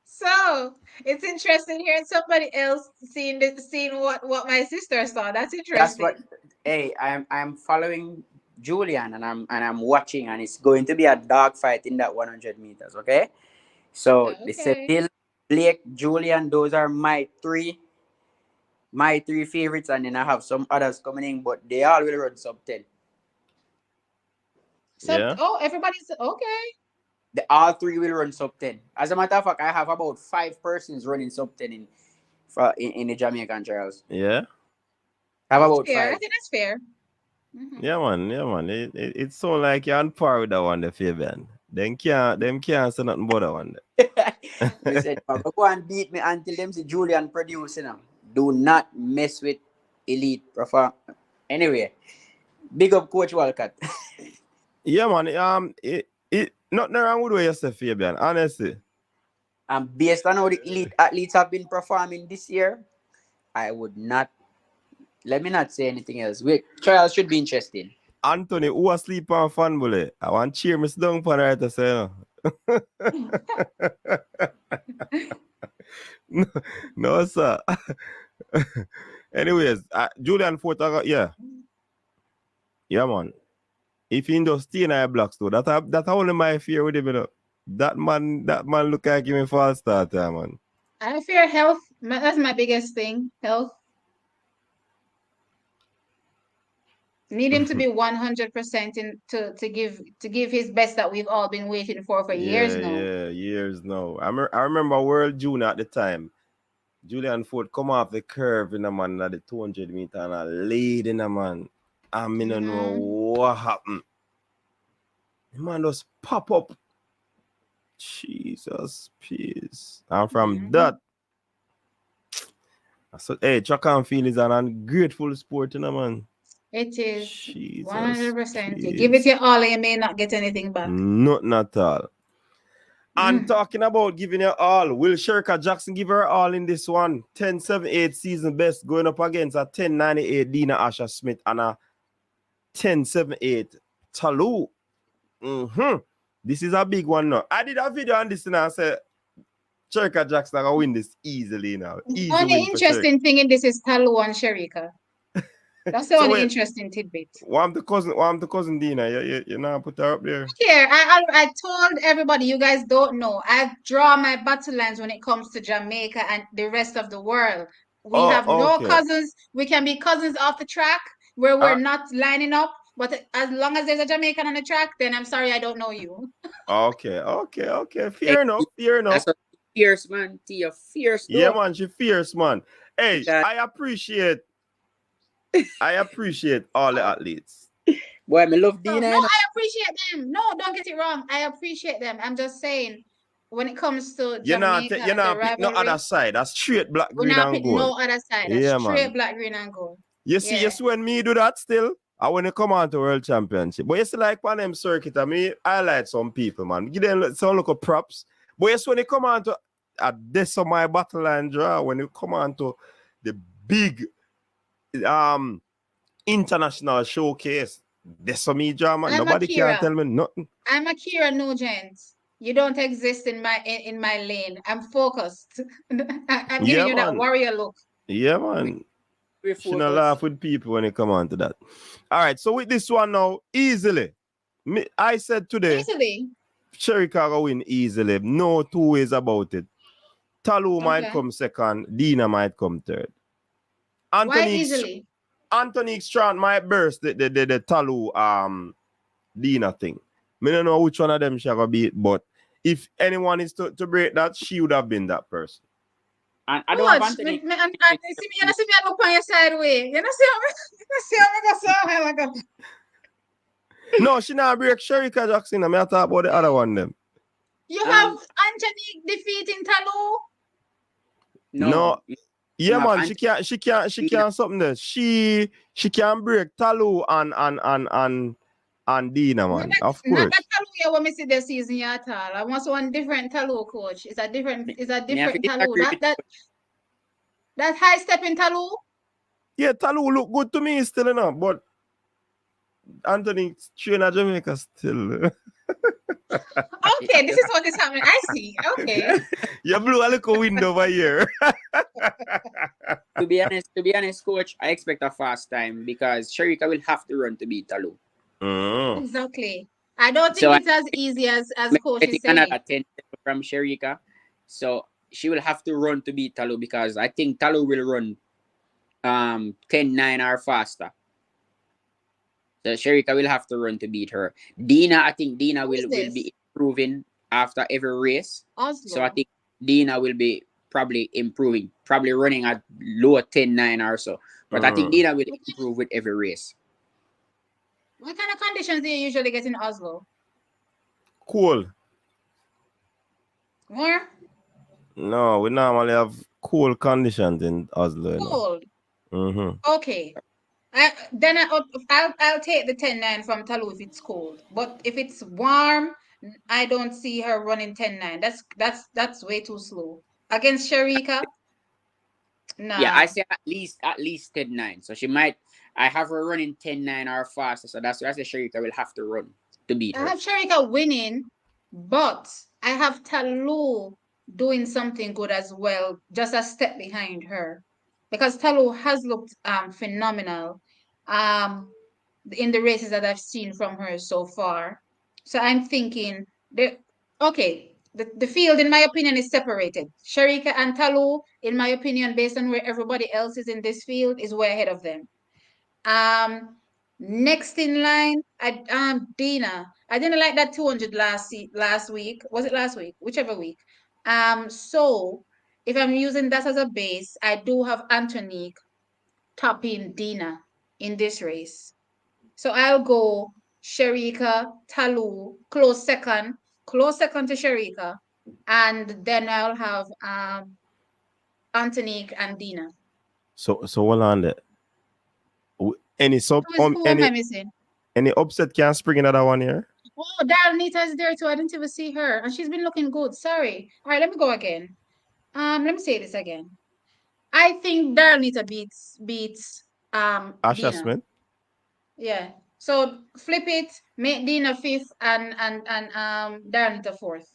So it's interesting hearing somebody else seeing what my sister saw. That's That's interesting. what. Hey, I'm following Julian, and I'm watching, and it's going to be a dog fight in that 100 meters. Okay, so they said Okay. Bill, Blake, Julian. Those are my three favorites, and then I have some others coming in, but they all will run sub 10. So Yeah. everybody's okay. The all three will run sub 10. As a matter of fact, I have about 5 persons running sub 10 in the Jamaican trials. Yeah. I have That's about fair. I 5. think that's fair. Mhm. Yeah, man. Yeah, man. It's so like you're on par with that one, the Fabian. Them can't say nothing about that one. We said, "Papa, go and beat me until them see Julian producing them. Do not mess with elite perform." Anyway, big up Coach Walcott. Yeah, man. It nothing wrong with what you say, Fabian. Honestly. And based on how the elite athletes have been performing this year, I would not. Let me not say anything else. Trials should be interesting. Anthony, who asleep on fan bully? I want cheer Miss Dung for right to say no. No, sir. Anyways, Julian Fort, yeah. Yeah, man. If he just stay in our blocks though, that only my fear with him, That man look like him a false starter, man. I fear health. That's my biggest thing. Health. Need him to be 100% to give his best that we've all been waiting for years now. Yeah, years now. I remember World Junior at the time. Julian Ford come off the curve in a man at the 200 meter and a lead in a man. I mean, I don't know what happened. The man just pop up. Jesus, peace. And from that, I said, hey, track and field is an ungrateful sport, man. It is Jesus, 100%. You peace. give it your all and you may not get anything back. Nothing at all. And talking about giving her all, will Sherka Jackson give her all in this one? 10.78 season best going up against a 10.98 Dina Asher Smith and a 10.78 Talu. This is a big one now. I did a video on this and I said Sherka Jackson gonna win this easily now. The only interesting thing in this is Talu and Sherika. That's the only interesting tidbit. Why am the cousin Dina? You now put her up there. Here, I told everybody, you guys don't know. I draw my battle lines when it comes to Jamaica and the rest of the world. We have no cousins. We can be cousins off the track where we're not lining up. But as long as there's a Jamaican on the track, then I'm sorry I don't know you. Okay. Fair enough. fierce, man. Tia fierce, though. Yeah, man, she fierce, man. Hey, Because- I appreciate all the athletes. Boy, I love No, Dina. no, You know? I appreciate them. No, don't get it wrong. I appreciate them. I'm just saying, when it comes to You're not Jamaica you're and the not pick no rivalry, other side. That's straight black, we're green, not and picking gold. no other side. Yeah, That's straight man. black, green, and gold. You see, Yeah. yes, when me do that still, I want to come on to World Championship. But you see, like on them circuit, I mean, I highlight some people, man. Give them some look of props. But yes, when you come on to this of my battle line draw, when you come on to the big international showcase, this of me draw, man. I'm Nobody Akira. can tell me nothing. I'm Akira Nugent. You don't exist in my lane. I'm focused. I'm giving Yeah, you that man. warrior look. Yeah, man. We She not focus. laugh with people when it come on to that. All right, so with this one now, easily. I said today, Easily. Sherika will win easily. No two ways about it. Talu might Okay. come second. Dina might come third. Why easily? Anthony Strand might burst the Talu Dina thing. Me don't know which one of them she gonna beat, but if anyone is to break that, she would have been that person. And I don't have Watch. Anthony. You see me, you see me, I look on your side way. You know, see how I go so like a... No, she not break Sherika Jackson. I mean, I talk about the other one them. You have Anthony defeating Talu. No. Yeah, No, man, she can't something there. She can break Talu and Dina, man. Of Not course. that Talu here when me see this season here at all. I want one different Talu coach. It's a different Me have to Talu. disagree with That high stepping Talu. Yeah, Talu look good to me still, you know, but Anthony trainer Jamaica still. Okay, this is what is happening. I see. Okay. You blew a little window over here. To be honest, coach, I expect a fast time because Sherika will have to run to beat Talu. Exactly. I don't think So it's as easy as coach is saying. Another 10 from Sherika. So she will have to run to beat Talu because I think Talu will run 10-9 or faster. So Sherika will have to run to beat her. Dina, I think Dina will be improving after every race. Oslo. So I think Dina will be probably improving, probably running at lower 10-9 or so. But I think Dina will improve with every race. What kind of conditions do you usually get in Oslo? Cool. More? No, we normally have cool conditions in Oslo. You know? Cold. Mm-hmm. Okay. I'll take the 10-9 from Talu if it's cold. But if it's warm, I don't see her running 10-9. That's way too slow. Against Sherika? Nah. Yeah, I say at least 10-9. So she might. I have her running 10-9 or faster. So that's why I say Sherika will have to run to beat her. I have Sherika winning, but I have Talu doing something good as well, just a step behind her. Because Talu has looked phenomenal in the races that I've seen from her so far. So I'm thinking the field, in my opinion, is separated. Sherika and Talu, in my opinion, based on where everybody else is in this field, is way ahead of them. Next in line, Dina. I didn't like that 200 last week. Was it last week? Whichever week. So if I'm using that as a base, I do have Antonique topping Dina in this race. So I'll go Sherika, Talu, close second to Sherika, and then I'll have Antonique and Dina. So hold on there. Any upset can spring in that one here? Oh, Darnita is there too. I didn't even see her, and she's been looking good. Sorry. All right, let me go again. Let me say this again. I think Darnita beats Asha Dina. Smith? Yeah. So flip it, make Dina fifth and Darnita fourth.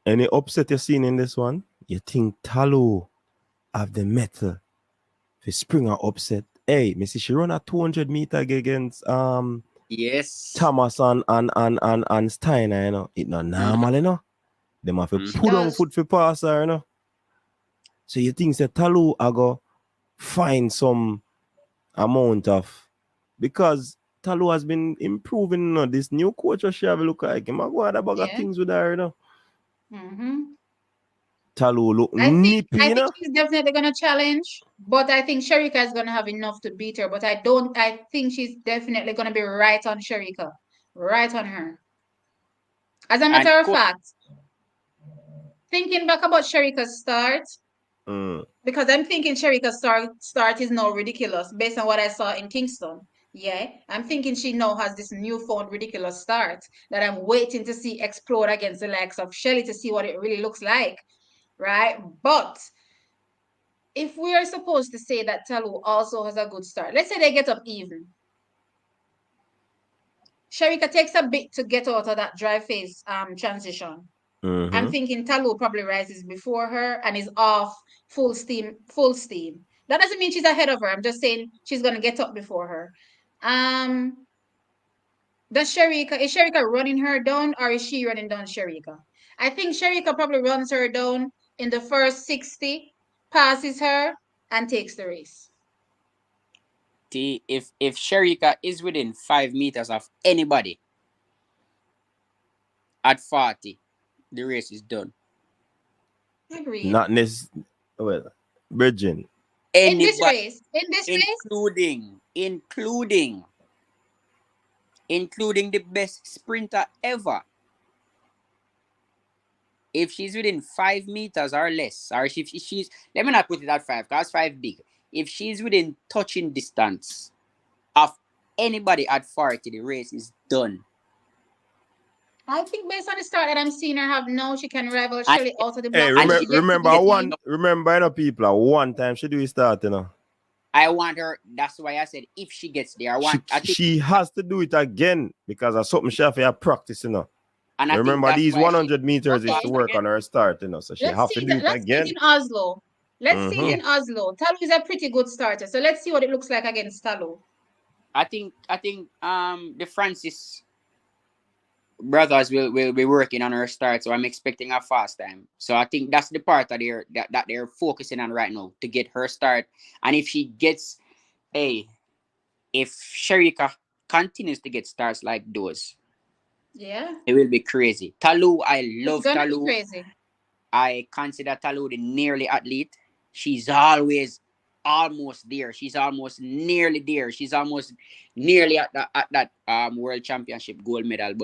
Any upset you've seen in this one? You think Talu have the metal for spring or upset? Hey, Missy, she run a 200 meter against Yes. Thomas and Steiner, you know. It's not normal, you know. They have to put on foot for pass her, you know. So you think that Talu are go find some amount of, because Talu has been improving, you know. This new coach she have a look like him. I go ahead about things with her, you know. Talu look I nippy, you think know? she's definitely gonna challenge, but I think Sherika is gonna have enough to beat her. But I think she's definitely gonna be right on Sherika, right on her. As a And matter of fact, thinking back about Sherika's start, because I'm thinking Sherika's start is now ridiculous based on what I saw in Kingston. Yeah, I'm thinking she now has this newfound ridiculous start that I'm waiting to see explode against the likes of Shelly to see what it really looks like, right? But if we are supposed to say that Talu also has a good start, let's say they get up even. Sherika takes a bit to get out of that dry phase transition. I'm thinking Talu probably rises before her and is off full steam. That doesn't mean she's ahead of her. I'm just saying she's gonna get up before her. Is Sherika running her down or is she running down Sherika? I think Sherika probably runs her down in the first 60, passes her, and takes the race. if Sherika is within 5 meters of anybody at 40, the race is done. Agreed. Not necessarily. Well, Virgin. In this Anybody, race, including the best sprinter ever. If she's within 5 meters or less, or if she's, let me not put it at 5, because 5 big. If she's within touching distance of anybody at 40, the race is done. I think based on the start that I'm seeing her have now, she can rival Shelly out of the block. Hey, remember, you know, people, one time she do start, you know. I want her, that's why I said if she gets there, she has to do it again because of something she have to practice, you know. And remember, these 100 meters is to work on her start, you know, so she have to do it again. See in Oslo. Let's see in Oslo. Talu is a pretty good starter, so let's see what it looks like against Talu. I think the Francis brothers will be working on her start, so I'm expecting a fast time. So I think that's the part that they're focusing on right now, to get her start. And if she gets if Sherika continues to get starts like those, it will be crazy. Talu, I love Talu. Crazy. I consider Talu the nearly athlete. She's always almost there. She's almost nearly there. She's almost nearly at that world championship gold medal.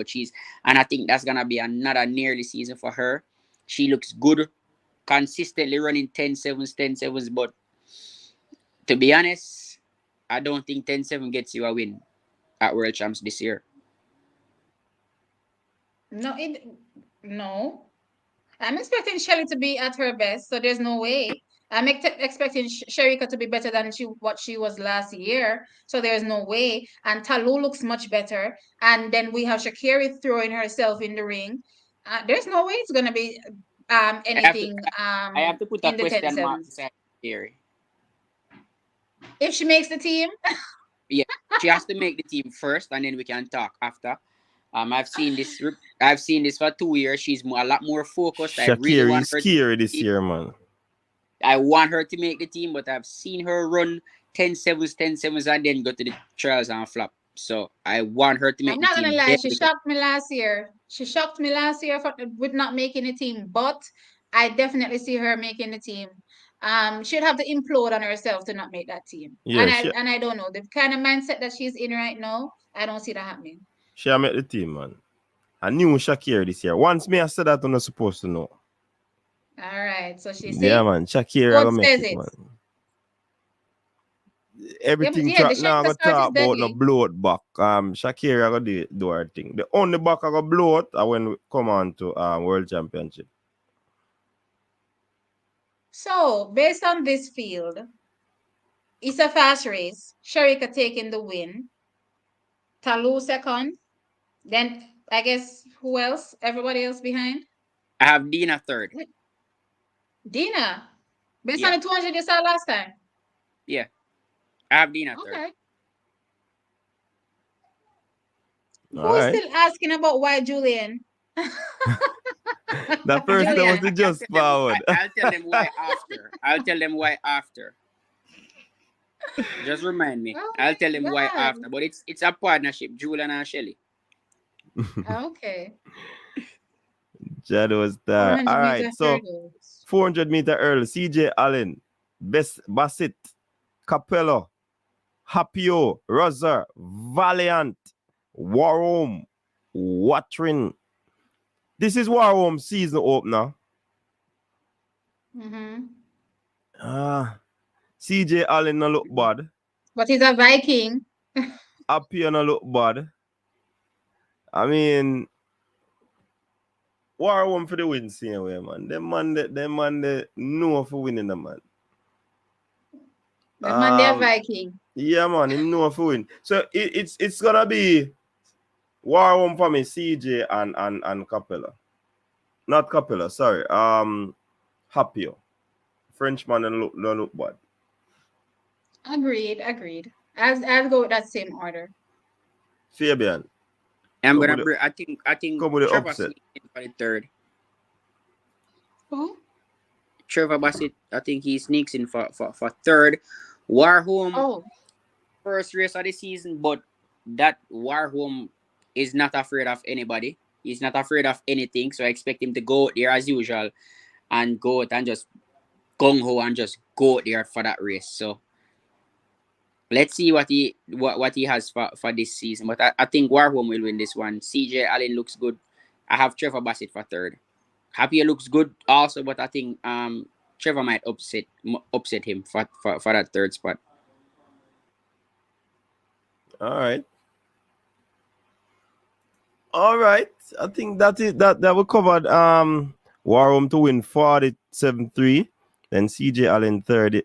And I think that's gonna be another nearly season for her. She looks good, consistently running 10-7s, but to be honest, I don't think 10-7 gets you a win at World Champs this year. No. I'm expecting Shelly to be at her best, so there's no way. I'm expecting Sherika to be better than what she was last year, so there's no way. And Talu looks much better. And then we have Sha'Carri throwing herself in the ring. There's no way it's gonna be anything. I have to put a question mark beside Sha'Carri. If she makes the team, yeah, she has to make the team first, and then we can talk after. I've seen this for 2 years. She's a lot more focused. Sha'Carri I really want her scary this year, man. I want her to make the team, but I've seen her run 10-7s, and then go to the trials and flop. So I want her to make the team. I'm not gonna lie, she shocked me last year. With not making the team, but I definitely see her making the team. She'd have to implode on herself to not make that team. Yeah, and I don't know, the kind of mindset that she's in right now, I don't see that happening. She'll make the team, man. I knew Sha'Carri this year. Once me I said that, I'm not supposed to know. All right, so she said, yeah, man. Sha'Carri will make it, man. Everything now I go talk about no blow it back. Sha'Carri I go do her thing. The only back I go blow it are when we come on to World Championship. So based on this field, it's a fast race. Sherika taking the win. Talu second. Then I guess who else? Everybody else behind? I have Dina third. Dina? Based on the 200 you saw last time? Yeah. I have Dina third. Who's still asking about why Julian? That person was the just forward. I'll tell them why after. Just remind me. I'll tell them why after. But it's a partnership, Julian and Shelly. Okay. Shadow Star. 400 All meter right, so hurdles. 400-meter hurdle. CJ Allen, Bassett, Capello, Hapio, Roser, Valiant, Warhome, Watrin. This is Warhome season opener. CJ Allen no look bad. But he's a Viking. Hapio no look bad. I mean, Warhome for the win, same way, man. Them man, they know for winning the man. The man, they're Viking. Yeah, man, him know for win. So it's gonna be Warhome for me, CJ and Capella. Not Capella, sorry. Hapio. Frenchman don't look bad. Agreed. I'll go with that same order. Fabian. I'm gonna. I think. Come with the Trevor upset. sneaks in for the third. Who? Trevor Bassett. I think he sneaks in for third. Warhome. Oh. First race of the season, but that Warhome is not afraid of anybody. He's not afraid of anything. So I expect him to go out there as usual and go out and just gung ho and just go out there for that race. So let's see what he has for this season. But I think Warhome will win this one. CJ Allen looks good. I have Trevor Bassett for third. Happy looks good also, but I think Trevor might upset him for that third spot. All right. I think that we covered Warhome to win 47-3. Then CJ Allen third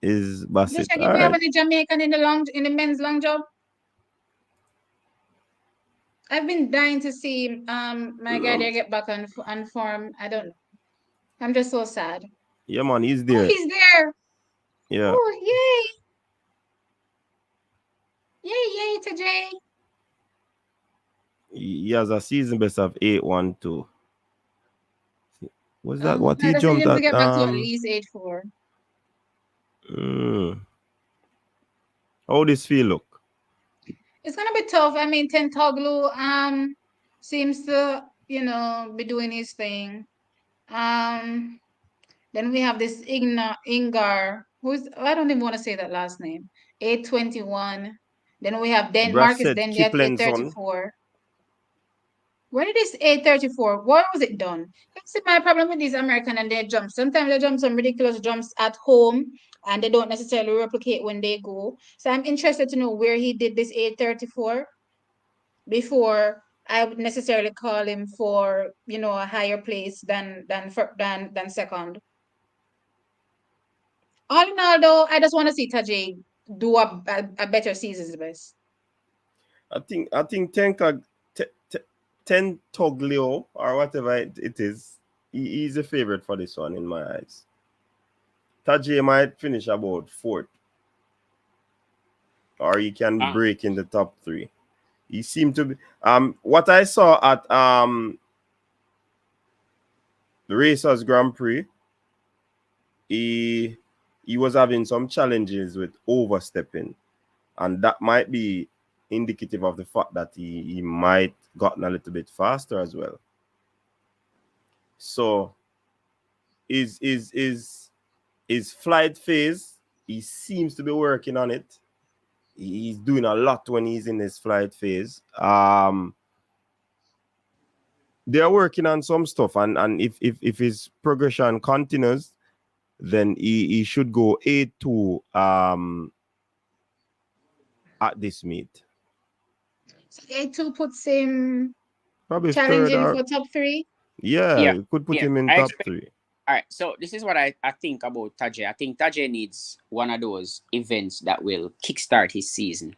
is Bassett. Did we have any Jamaican in the men's long jump? I've been dying to see my guy there get back on form. I don't know. I'm just so sad. Yeah, man, he's there. Oh, he's there. Yeah. Oh, yay to Jay. He has a season best of 8.12. Was that what he Let's jumped to get back to at? at least 8.4. How this feel look? It's gonna be tough. I mean, Tentoglu seems to be doing his thing. Then we have this Ingar, who's I don't even want to say that last name. 8.21. Then we have Marcus Dendy at 8.34. When did this 8.34? What was it done? See, my problem with these American and their jumps. Sometimes they jump some ridiculous jumps at home and they don't necessarily replicate when they go. So I'm interested to know where he did this 8.34 before I would necessarily call him for a higher place than second. All in all, though, I just want to see Tajay do a better season best. I think Tentoglio or whatever it is, he's a favorite for this one in my eyes. Tajay might finish about fourth, or he can break in the top three. He seemed to be what I saw at the Racers Grand Prix. He was having some challenges with overstepping, and that might be indicative of the fact that he might gotten a little bit faster as well. So his flight phase, he seems to be working on it. He's doing a lot when he's in his flight phase. They're working on some stuff, and if his progression continues, then he should go 8-2 at this meet. So 8-2 puts him probably challenging third for top three. Yeah, could put him in top three. All right, so this is what I think about Tajay. I think Tajay needs one of those events that will kickstart his season.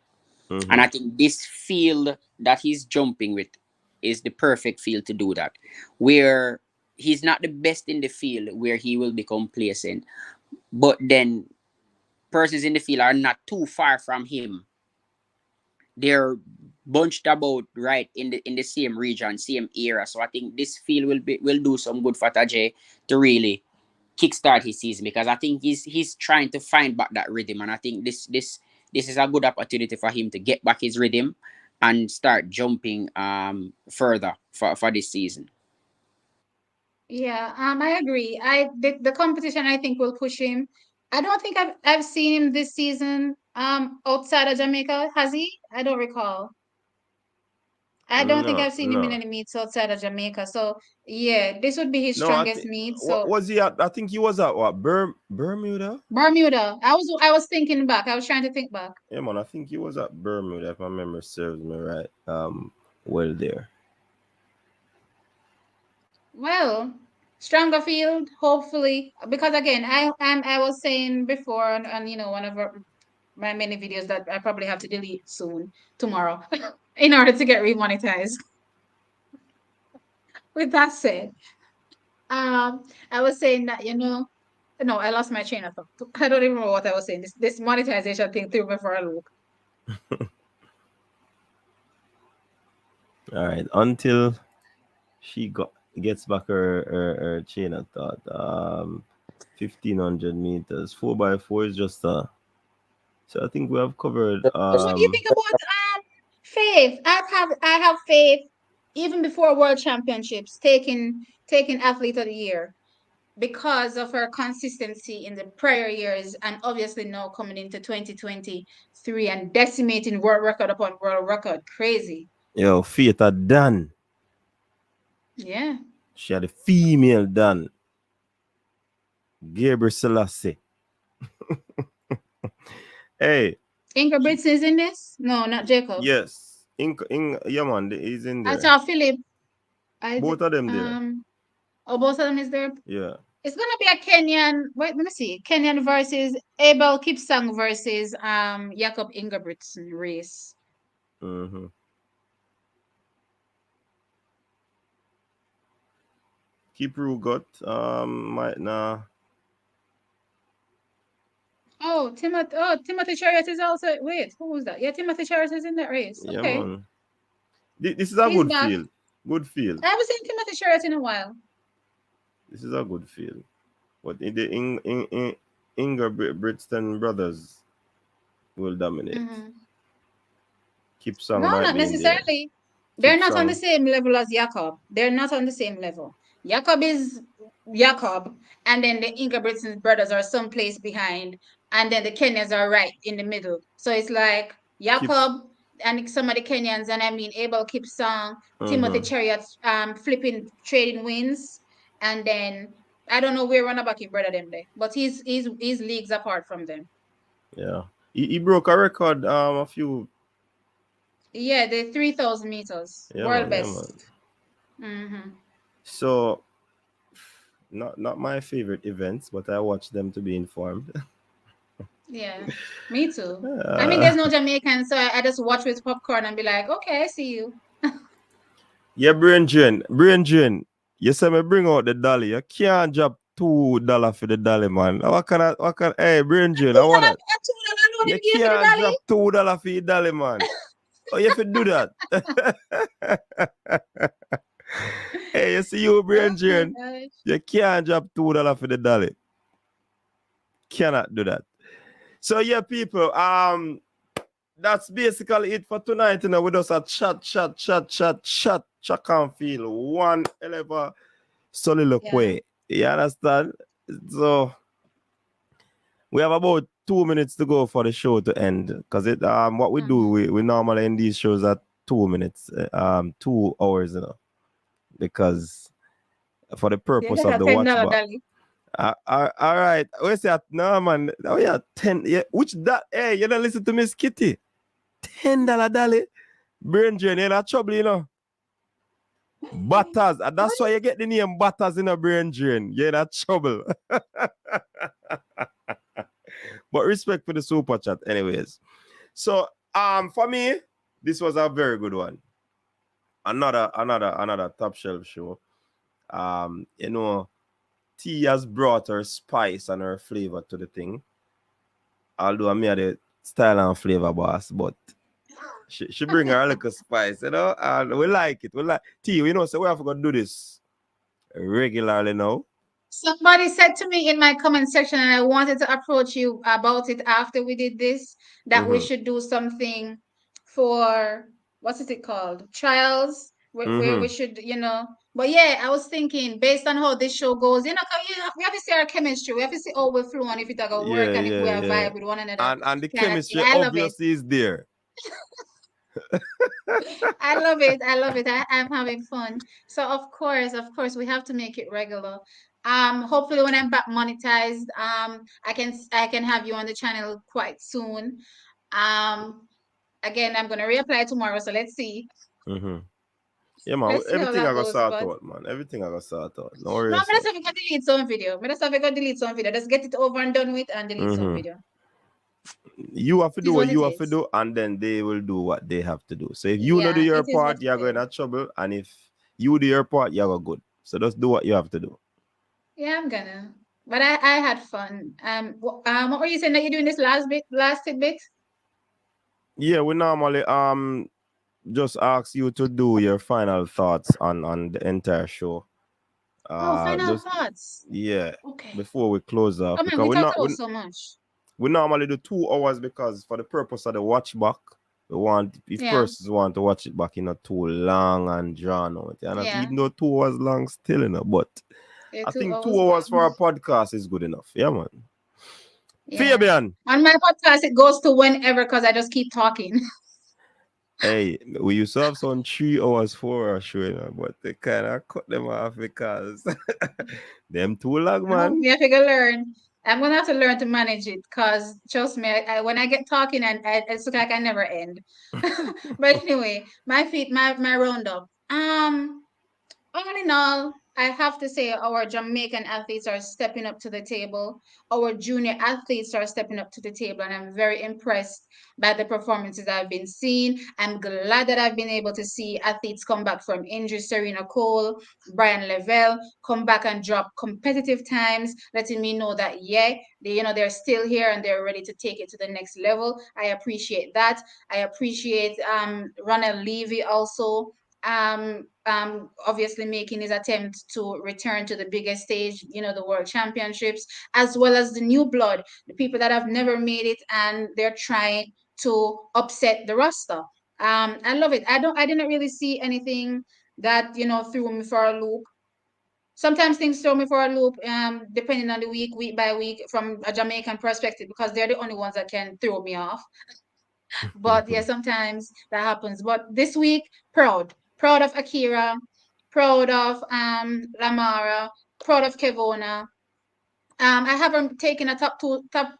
Mm-hmm. And I think this field that he's jumping with is the perfect field to do that. Where he's not the best in the field, where he will be complacent. But then persons in the field are not too far from him. They're bunched about right in the same region, same era. So I think this field will do some good for Tajay to really kickstart his season, because I think he's trying to find back that rhythm, and I think this is a good opportunity for him to get back his rhythm and start jumping further for this season. Yeah, I agree. The competition I think will push him. I don't think I've seen him this season outside of Jamaica. Has he? I don't recall. I don't think No, I've seen him in no, any meets outside of Jamaica. So yeah, this would be his no. strongest meet. What So was he at? I think he was at what? Bermuda. Bermuda. I was thinking back. I was trying to think back. Yeah, man. I think he was at Bermuda, if my memory serves me right. Well, there. Well, stronger field, hopefully, because again, I was saying before on one of my many videos that I probably have to delete soon tomorrow in order to get remonetized. With that said, I was saying that no, I lost my train of thought. I don't even know what I was saying. This monetization thing threw me for a loop. All right. Until she gets back her chain of thought. 1500 meters. 4x4 is just so I think we have covered What do you think about faith? I have faith even before World Championships taking athlete of the year because of her consistency in the prior years and obviously now coming into 2023 and decimating world record upon world record. Crazy. yo, Faith had done. Yeah. She had a female done. Gabriel Selassie. Hey, Inga Britson is in this? No, not Jacob. yes. Yeah, man, he's in I there. saw Philip. Both of them there. Oh, both of them is there. Yeah. It's gonna be a Kenyan. Wait, let me see. Kenyan versus Abel Kipsang versus Jakob Ingebrigtsen race. Mm-hmm. Kipru got might nah. Timothy Chariot is also. Wait, who was that? Yeah, Timothy Chariot is in that race. Yeah, Okay, man. This is a he's good back. field. Good field. I haven't seen Timothy Chariot in a while. This is a good field. But in the Inger Britston brothers will dominate. Mm-hmm. Kipsang No, might not be in there. necessarily. They're not on the Kipsang. same level as Jakob. They're not on the same level. Jakob is Jakob, and then the Ingebrigtsen brothers are someplace behind, and then the Kenyans are right in the middle. So it's like Kips. Jakob and some of the Kenyans, and I mean Abel Kipsang, Timothy Mm-hmm. Chariot, flipping trading wins, and then I don't know where Runabaki brother them there, but he's leagues apart from them. Yeah. He broke a record a few. Yeah, the 3,000 meters Yeah, world man, yeah, best. man. Mm-hmm. So not my favorite events, but I watch them to be informed. Yeah, me too. I mean, there's no Jamaican, so I just watch with popcorn and be like, okay, I see you. Yeah, brain drain. You say me bring out the dolly. You can't drop $2 for the dolly, man. Hey, brain drain, I want that. You can't drop $2 for the dolly, man. Oh, you have to do that. Hey, you see you, brain drain. You can't drop $2 for the dolly. Cannot do that. So yeah, people, that's basically it for tonight. You know, we just a chat and feel one hell of a soliloquy. You understand? So we have about 2 minutes to go for the show to end. Because it what we do, we normally end these shows at 2 minutes, 2 hours, you know. Because for the purpose of the watch back. All right. We say no, man. Oh yeah, 10. Yeah, which that? Hey, you don't listen to Miss Kitty. $10 dolly. Brain drain, you're in trouble, you know. Butters. And that's why you get the name Butters in a brain drain. You're in trouble. But respect for the super chat, anyways. So for me, this was a very good one. Another top shelf show. You know, T has brought her spice and her flavor to the thing. Although I'm the style and flavor boss, but she bring her a little spice, you know, and we like it. We like T, you know, so we have to go do this regularly now. Somebody said to me in my comment section, and I wanted to approach you about it after we did this, that we should do something for what's it called? Trials, where we should, But yeah, I was thinking based on how this show goes, 'cause we have to see our chemistry. We have to see how we flow and if it's gonna work and if we have Yeah. vibe with one another And the kind of thing. chemistry I love it. obviously is there. I love it. I love it. I'm having fun. So of course, we have to make it regular. Hopefully when I'm back monetized, I can have you on the channel quite soon. Again, I'm gonna reapply tomorrow, so let's see. Mm-hmm. Yeah, man. Let's see how Everything I that got goes. sort But out, man. Everything I got sort out. No no, worries. I'm gonna have to delete some video. I'm gonna have to delete some video. Just get it over and done with and delete some Mm-hmm. video. You have to It do is what what it you have to is. do, and then they will do what they have to do. So if you not do Yeah, your it is what part, you're it going is. to trouble. And if you do your part, you're good. So just do what you have to do. Yeah, I'm gonna. But I had fun. What were you saying that you're doing this last tidbit? Yeah, we normally just ask you to do your final thoughts on the entire show. Oh, final Just thoughts. yeah, Okay. before we close off, I mean, because we we're talked not about so much. we normally do 2 hours because for the purpose of the watch back, we want if Yeah, persons want to watch it back, too long and drawn out. And yeah. even though 2 hours long still, but Yeah, I two think hours 2 hours for long. our podcast is good enough. Yeah, man. Yeah. Fabian. On my podcast, it goes to whenever because I just keep talking. Hey, we used to have some 3 hours, 4 hours show, but they kind of cut them off because them too long, No, man. me have to go learn. I'm gonna have to learn to manage it because trust me, when I get talking and it's like I never end. But anyway, my roundup. All in all, I have to say our Jamaican athletes are stepping up to the table. Our junior athletes are stepping up to the table, and I'm very impressed by the performances I've been seeing. I'm glad that I've been able to see athletes come back from injury. Serena Cole, Brian Lavelle come back and drop competitive times, letting me know that they're still here and they're ready to take it to the next level. I appreciate that. I appreciate Ronald Levy also obviously making his attempt to return to the biggest stage, the World Championships, as well as the new blood, the people that have never made it and they're trying to upset the roster. I love it. I didn't really see anything that, threw me for a loop. Sometimes things throw me for a loop, depending on the week by week, from a Jamaican perspective, because they're the only ones that can throw me off. But yeah, sometimes that happens. But this week, proud of Akira, proud of Lamara, proud of Kevona. I haven't taken a top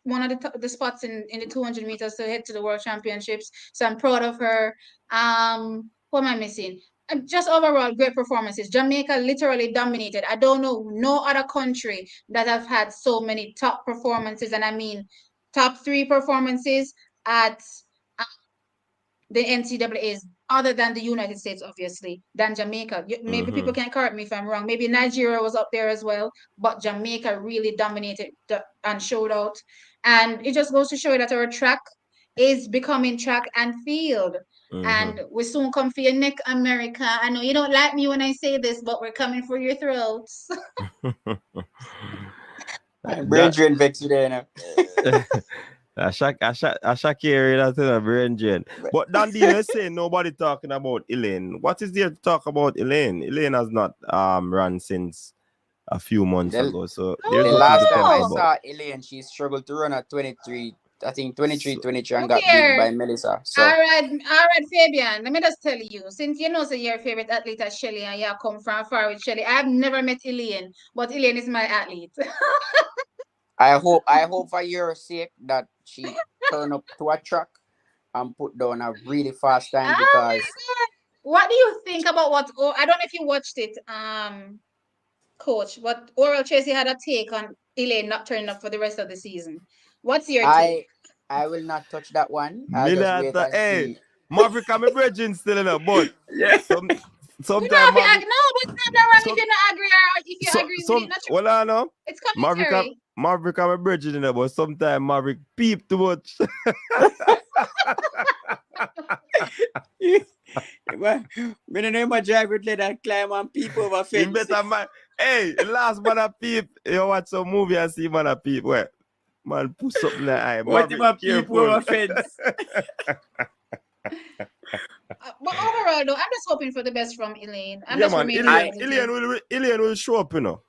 one of the spots in the 200 meters to head to the World Championships, so I'm proud of her. What am I missing? Just overall great performances. Jamaica literally dominated. I don't know no other country that have had so many top performances, and I mean top 3 performances at the NCAAs, other than the United States, obviously, than Jamaica. Maybe people can correct me if I'm wrong. Maybe Nigeria was up there as well, but Jamaica really dominated and showed out. And it just goes to show you that our track is becoming track and field. And we soon come for your neck, America. I know you don't like me when I say this, but we're coming for your throats. Brain drain vex you there now. Shakiri, that's a brain drain. But Dandy, let's say nobody talking about Elaine. What is there to talk about Elaine? Elaine has not run since a few months ago, so there's The nothing last to time talk I about. saw Elaine, she struggled to run at 23, I think 23, So, 23 and Look got beaten here. by Melissa. So All right, Fabian. Let me just tell you, since you know so your favorite athlete is Shelly and you come from far with Shelly, I've never met Elaine, but Elaine is my athlete. I hope for your sake that she turn up to a track and put down a really fast time, Oh my because God. What do you think about I don't know if you watched it, coach, but Oral Tracy had a take on Elaine not turning up for the rest of the season. What's your take? I will not touch that one. I'll just wait Minata, and hey, see. Maverick, I'm a virgin still in a but Yeah. You know, sometimes if you Maverick, no, but it's not wrong if some you not agree or if you agree with it. Not true. well, I know It's Maverick, commentary. Maverick, I'm a virgin in a but sometimes Maverick peep too much. Me no know my drive with that climb on people over You fence. better man. Hey, last man a peep. You watch some movie and see man a peep. Where man put something in the eye. What Maverick, about people careful. over fence? But overall, though, I'm just hoping for the best from Elaine. I'm Yeah, just man. remaining positive. Ilian will show up, you know.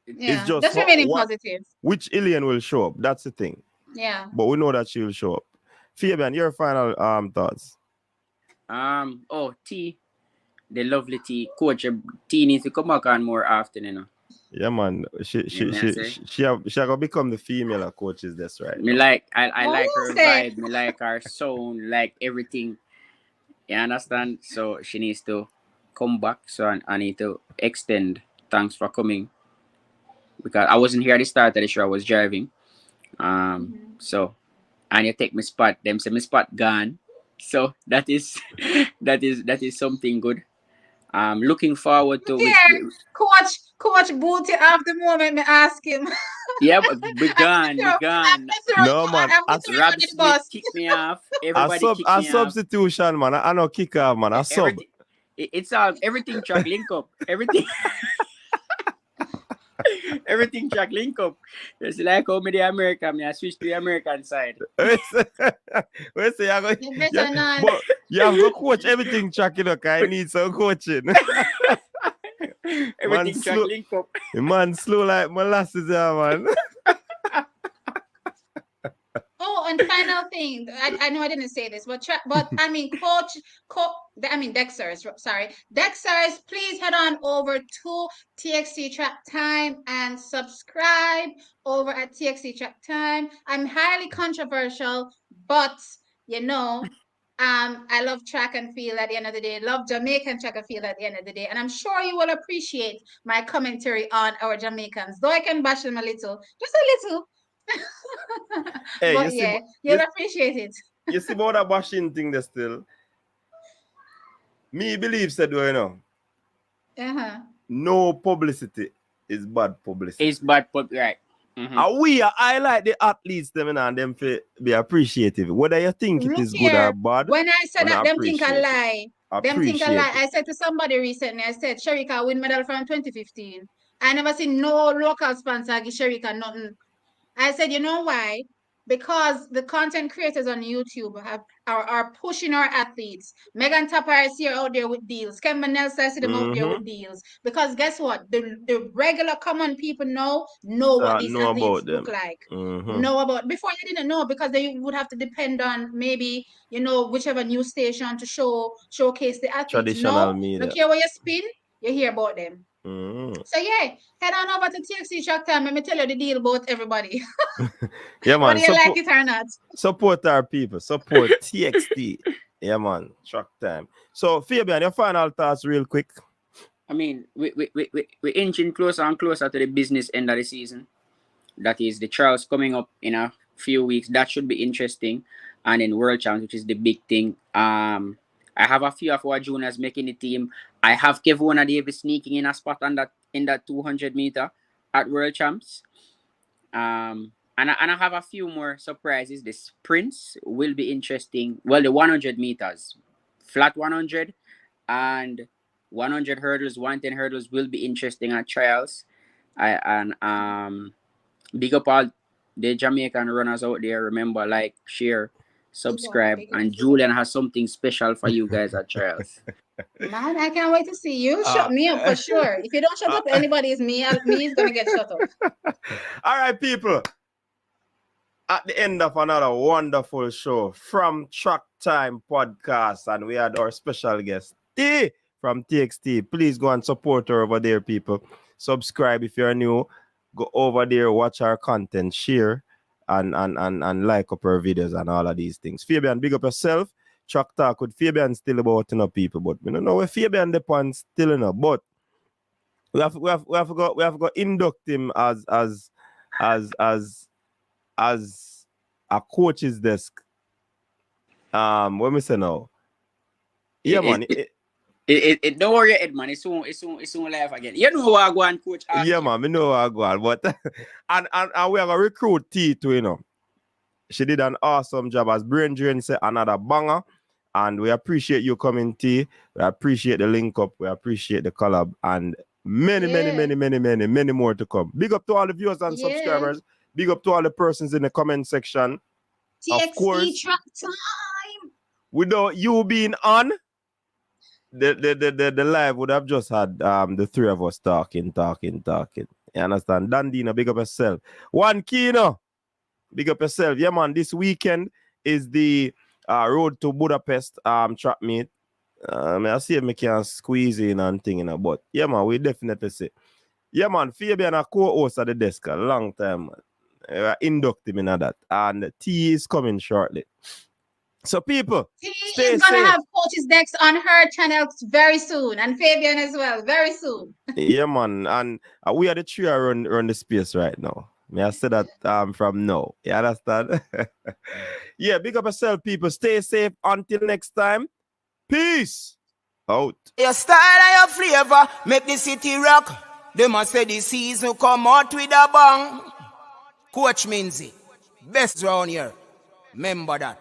It's Yeah, just just remaining what positive. which Ilian will show up. That's the thing. Yeah. But we know that she will show up. Fabian, your final thoughts. T, the lovely T. Coach, T needs to come back on more often, you know. Yeah, man. She gonna become the female coaches. That's right. Me now. like I What like you her say? vibe, me like her sound, like everything. You understand? So she needs to come back. So I need to extend. Thanks for coming. Because I wasn't here at the start of the show, I was driving. So and you take my spot. Them say my spot gone. So that is that is something good. Looking forward to with Here, Coach Booty off the moment me ask him. yeah, we gone, we I'm gone. No, man. I'm gonna throw you Rob on the Smith bus. kicked me off. Everybody kicked A me off. substitution, man. I know kick off, man. A sub. Everything, it's all everything track link up. Everything, everything track link up. It's like how me the American, me I switch to the American side. We say You better not. but you have to coach everything track, you know, cause I need some coaching. Everything track link up. The man slow like molasses, yeah, man. Oh, and final thing, I know I didn't say this, but I mean, Dexter's, sorry, Dexter's, please head on over to TXT Track Time and subscribe over at TXT Track Time. I'm highly controversial, but you know, I love track and field at the end of the day. Love Jamaican track and field at the end of the day, and I'm sure you will appreciate my commentary on our Jamaicans, though I can bash them a little, just a little. Hey, but you'll appreciate it. You see about that bashing thing there still. Me believe said, you know. No publicity is bad publicity. It's bad right. And I like the athletes them and them be appreciative. Whether you think it is good or bad. When I said that them think I lie. Them think I lie. I said to somebody recently, I said Sherika win medal from 2015. I never seen no local sponsor give Sherika nothing. I said, you know why? Because the content creators on YouTube are pushing our athletes. Megan Tapper is here out there with deals. Kevin Nelson, I see them out there with deals. Because guess what? The regular common people know what these athletes look like. Know about. Before you didn't know because they would have to depend on maybe, whichever news station to showcase the athletes. Traditional media. Look here where you spin, you hear about them. So yeah, head on over to TXT Track Time. Let me tell you the deal about everybody. Yeah, man. Whether you like it or not. Support our people. Support TXT. Yeah, man. Track Time. So Fabian, your final thoughts real quick. I mean, we're inching closer and closer to the business end of the season. That is the trials coming up in a few weeks. That should be interesting. And then World Champs, which is the big thing. I have a few of our juniors making the team. I have Kevona Davis sneaking in a spot in that 200 meter at World Champs. And I have a few more surprises. The sprints will be interesting. Well, the 100 meters, flat 100 and 100 hurdles, 110 hurdles will be interesting at trials. Big up all the Jamaican runners out there. Remember, like, share, subscribe, and Julian has something special for you guys at trials. Man, I can't wait to see you. Shut me up for sure. If you don't shut up, anybody is me. Me is gonna get shut up. All right, people. At the end of another wonderful show from Track Time Podcast, and we had our special guest T from TXT. Please go and support her over there, people. Subscribe if you're new. Go over there, watch our content, share, and like up our videos and all of these things. Fabian, big up yourself. Track Talk with Fabian still about people, but we don't know where Fabian depends still enough. But we have got induct him as a coach's desk. What me say now? Yeah, man. Don't worry, Edman. It's soon live again. You know what I go and coach. Yeah, man. We know what I go on, but and we have a recruit T too. She did an awesome job as brain drain. Say another banger. And we appreciate you coming, T. We appreciate the link up. We appreciate the collab. And many more to come. Big up to all the viewers and subscribers. Big up to all the persons in the comment section. TXT of course, Track Time. without you being on, the live would have just had the three of us talking. You understand? Dandina, big up yourself. One Kino, big up yourself. Yeah, man, this weekend is the road to Budapest track meet. I see if I can squeeze in and thing, but yeah, man, we definitely see. Yeah, man, Fabian a co-host at the desk a long time, man. Induct him in that. And T is coming shortly. So people, T stay is gonna safe. have Coach's Decks on her channel very soon, and Fabian as well, very soon. Yeah, man, and we are the three around the space right now. May I say that from now? You understand? Yeah, big up yourself, people. Stay safe until next time. Peace out. Your style and your flavor make the city rock. They must say the season come out with a bang. Coach Minzy, best round here. Remember that.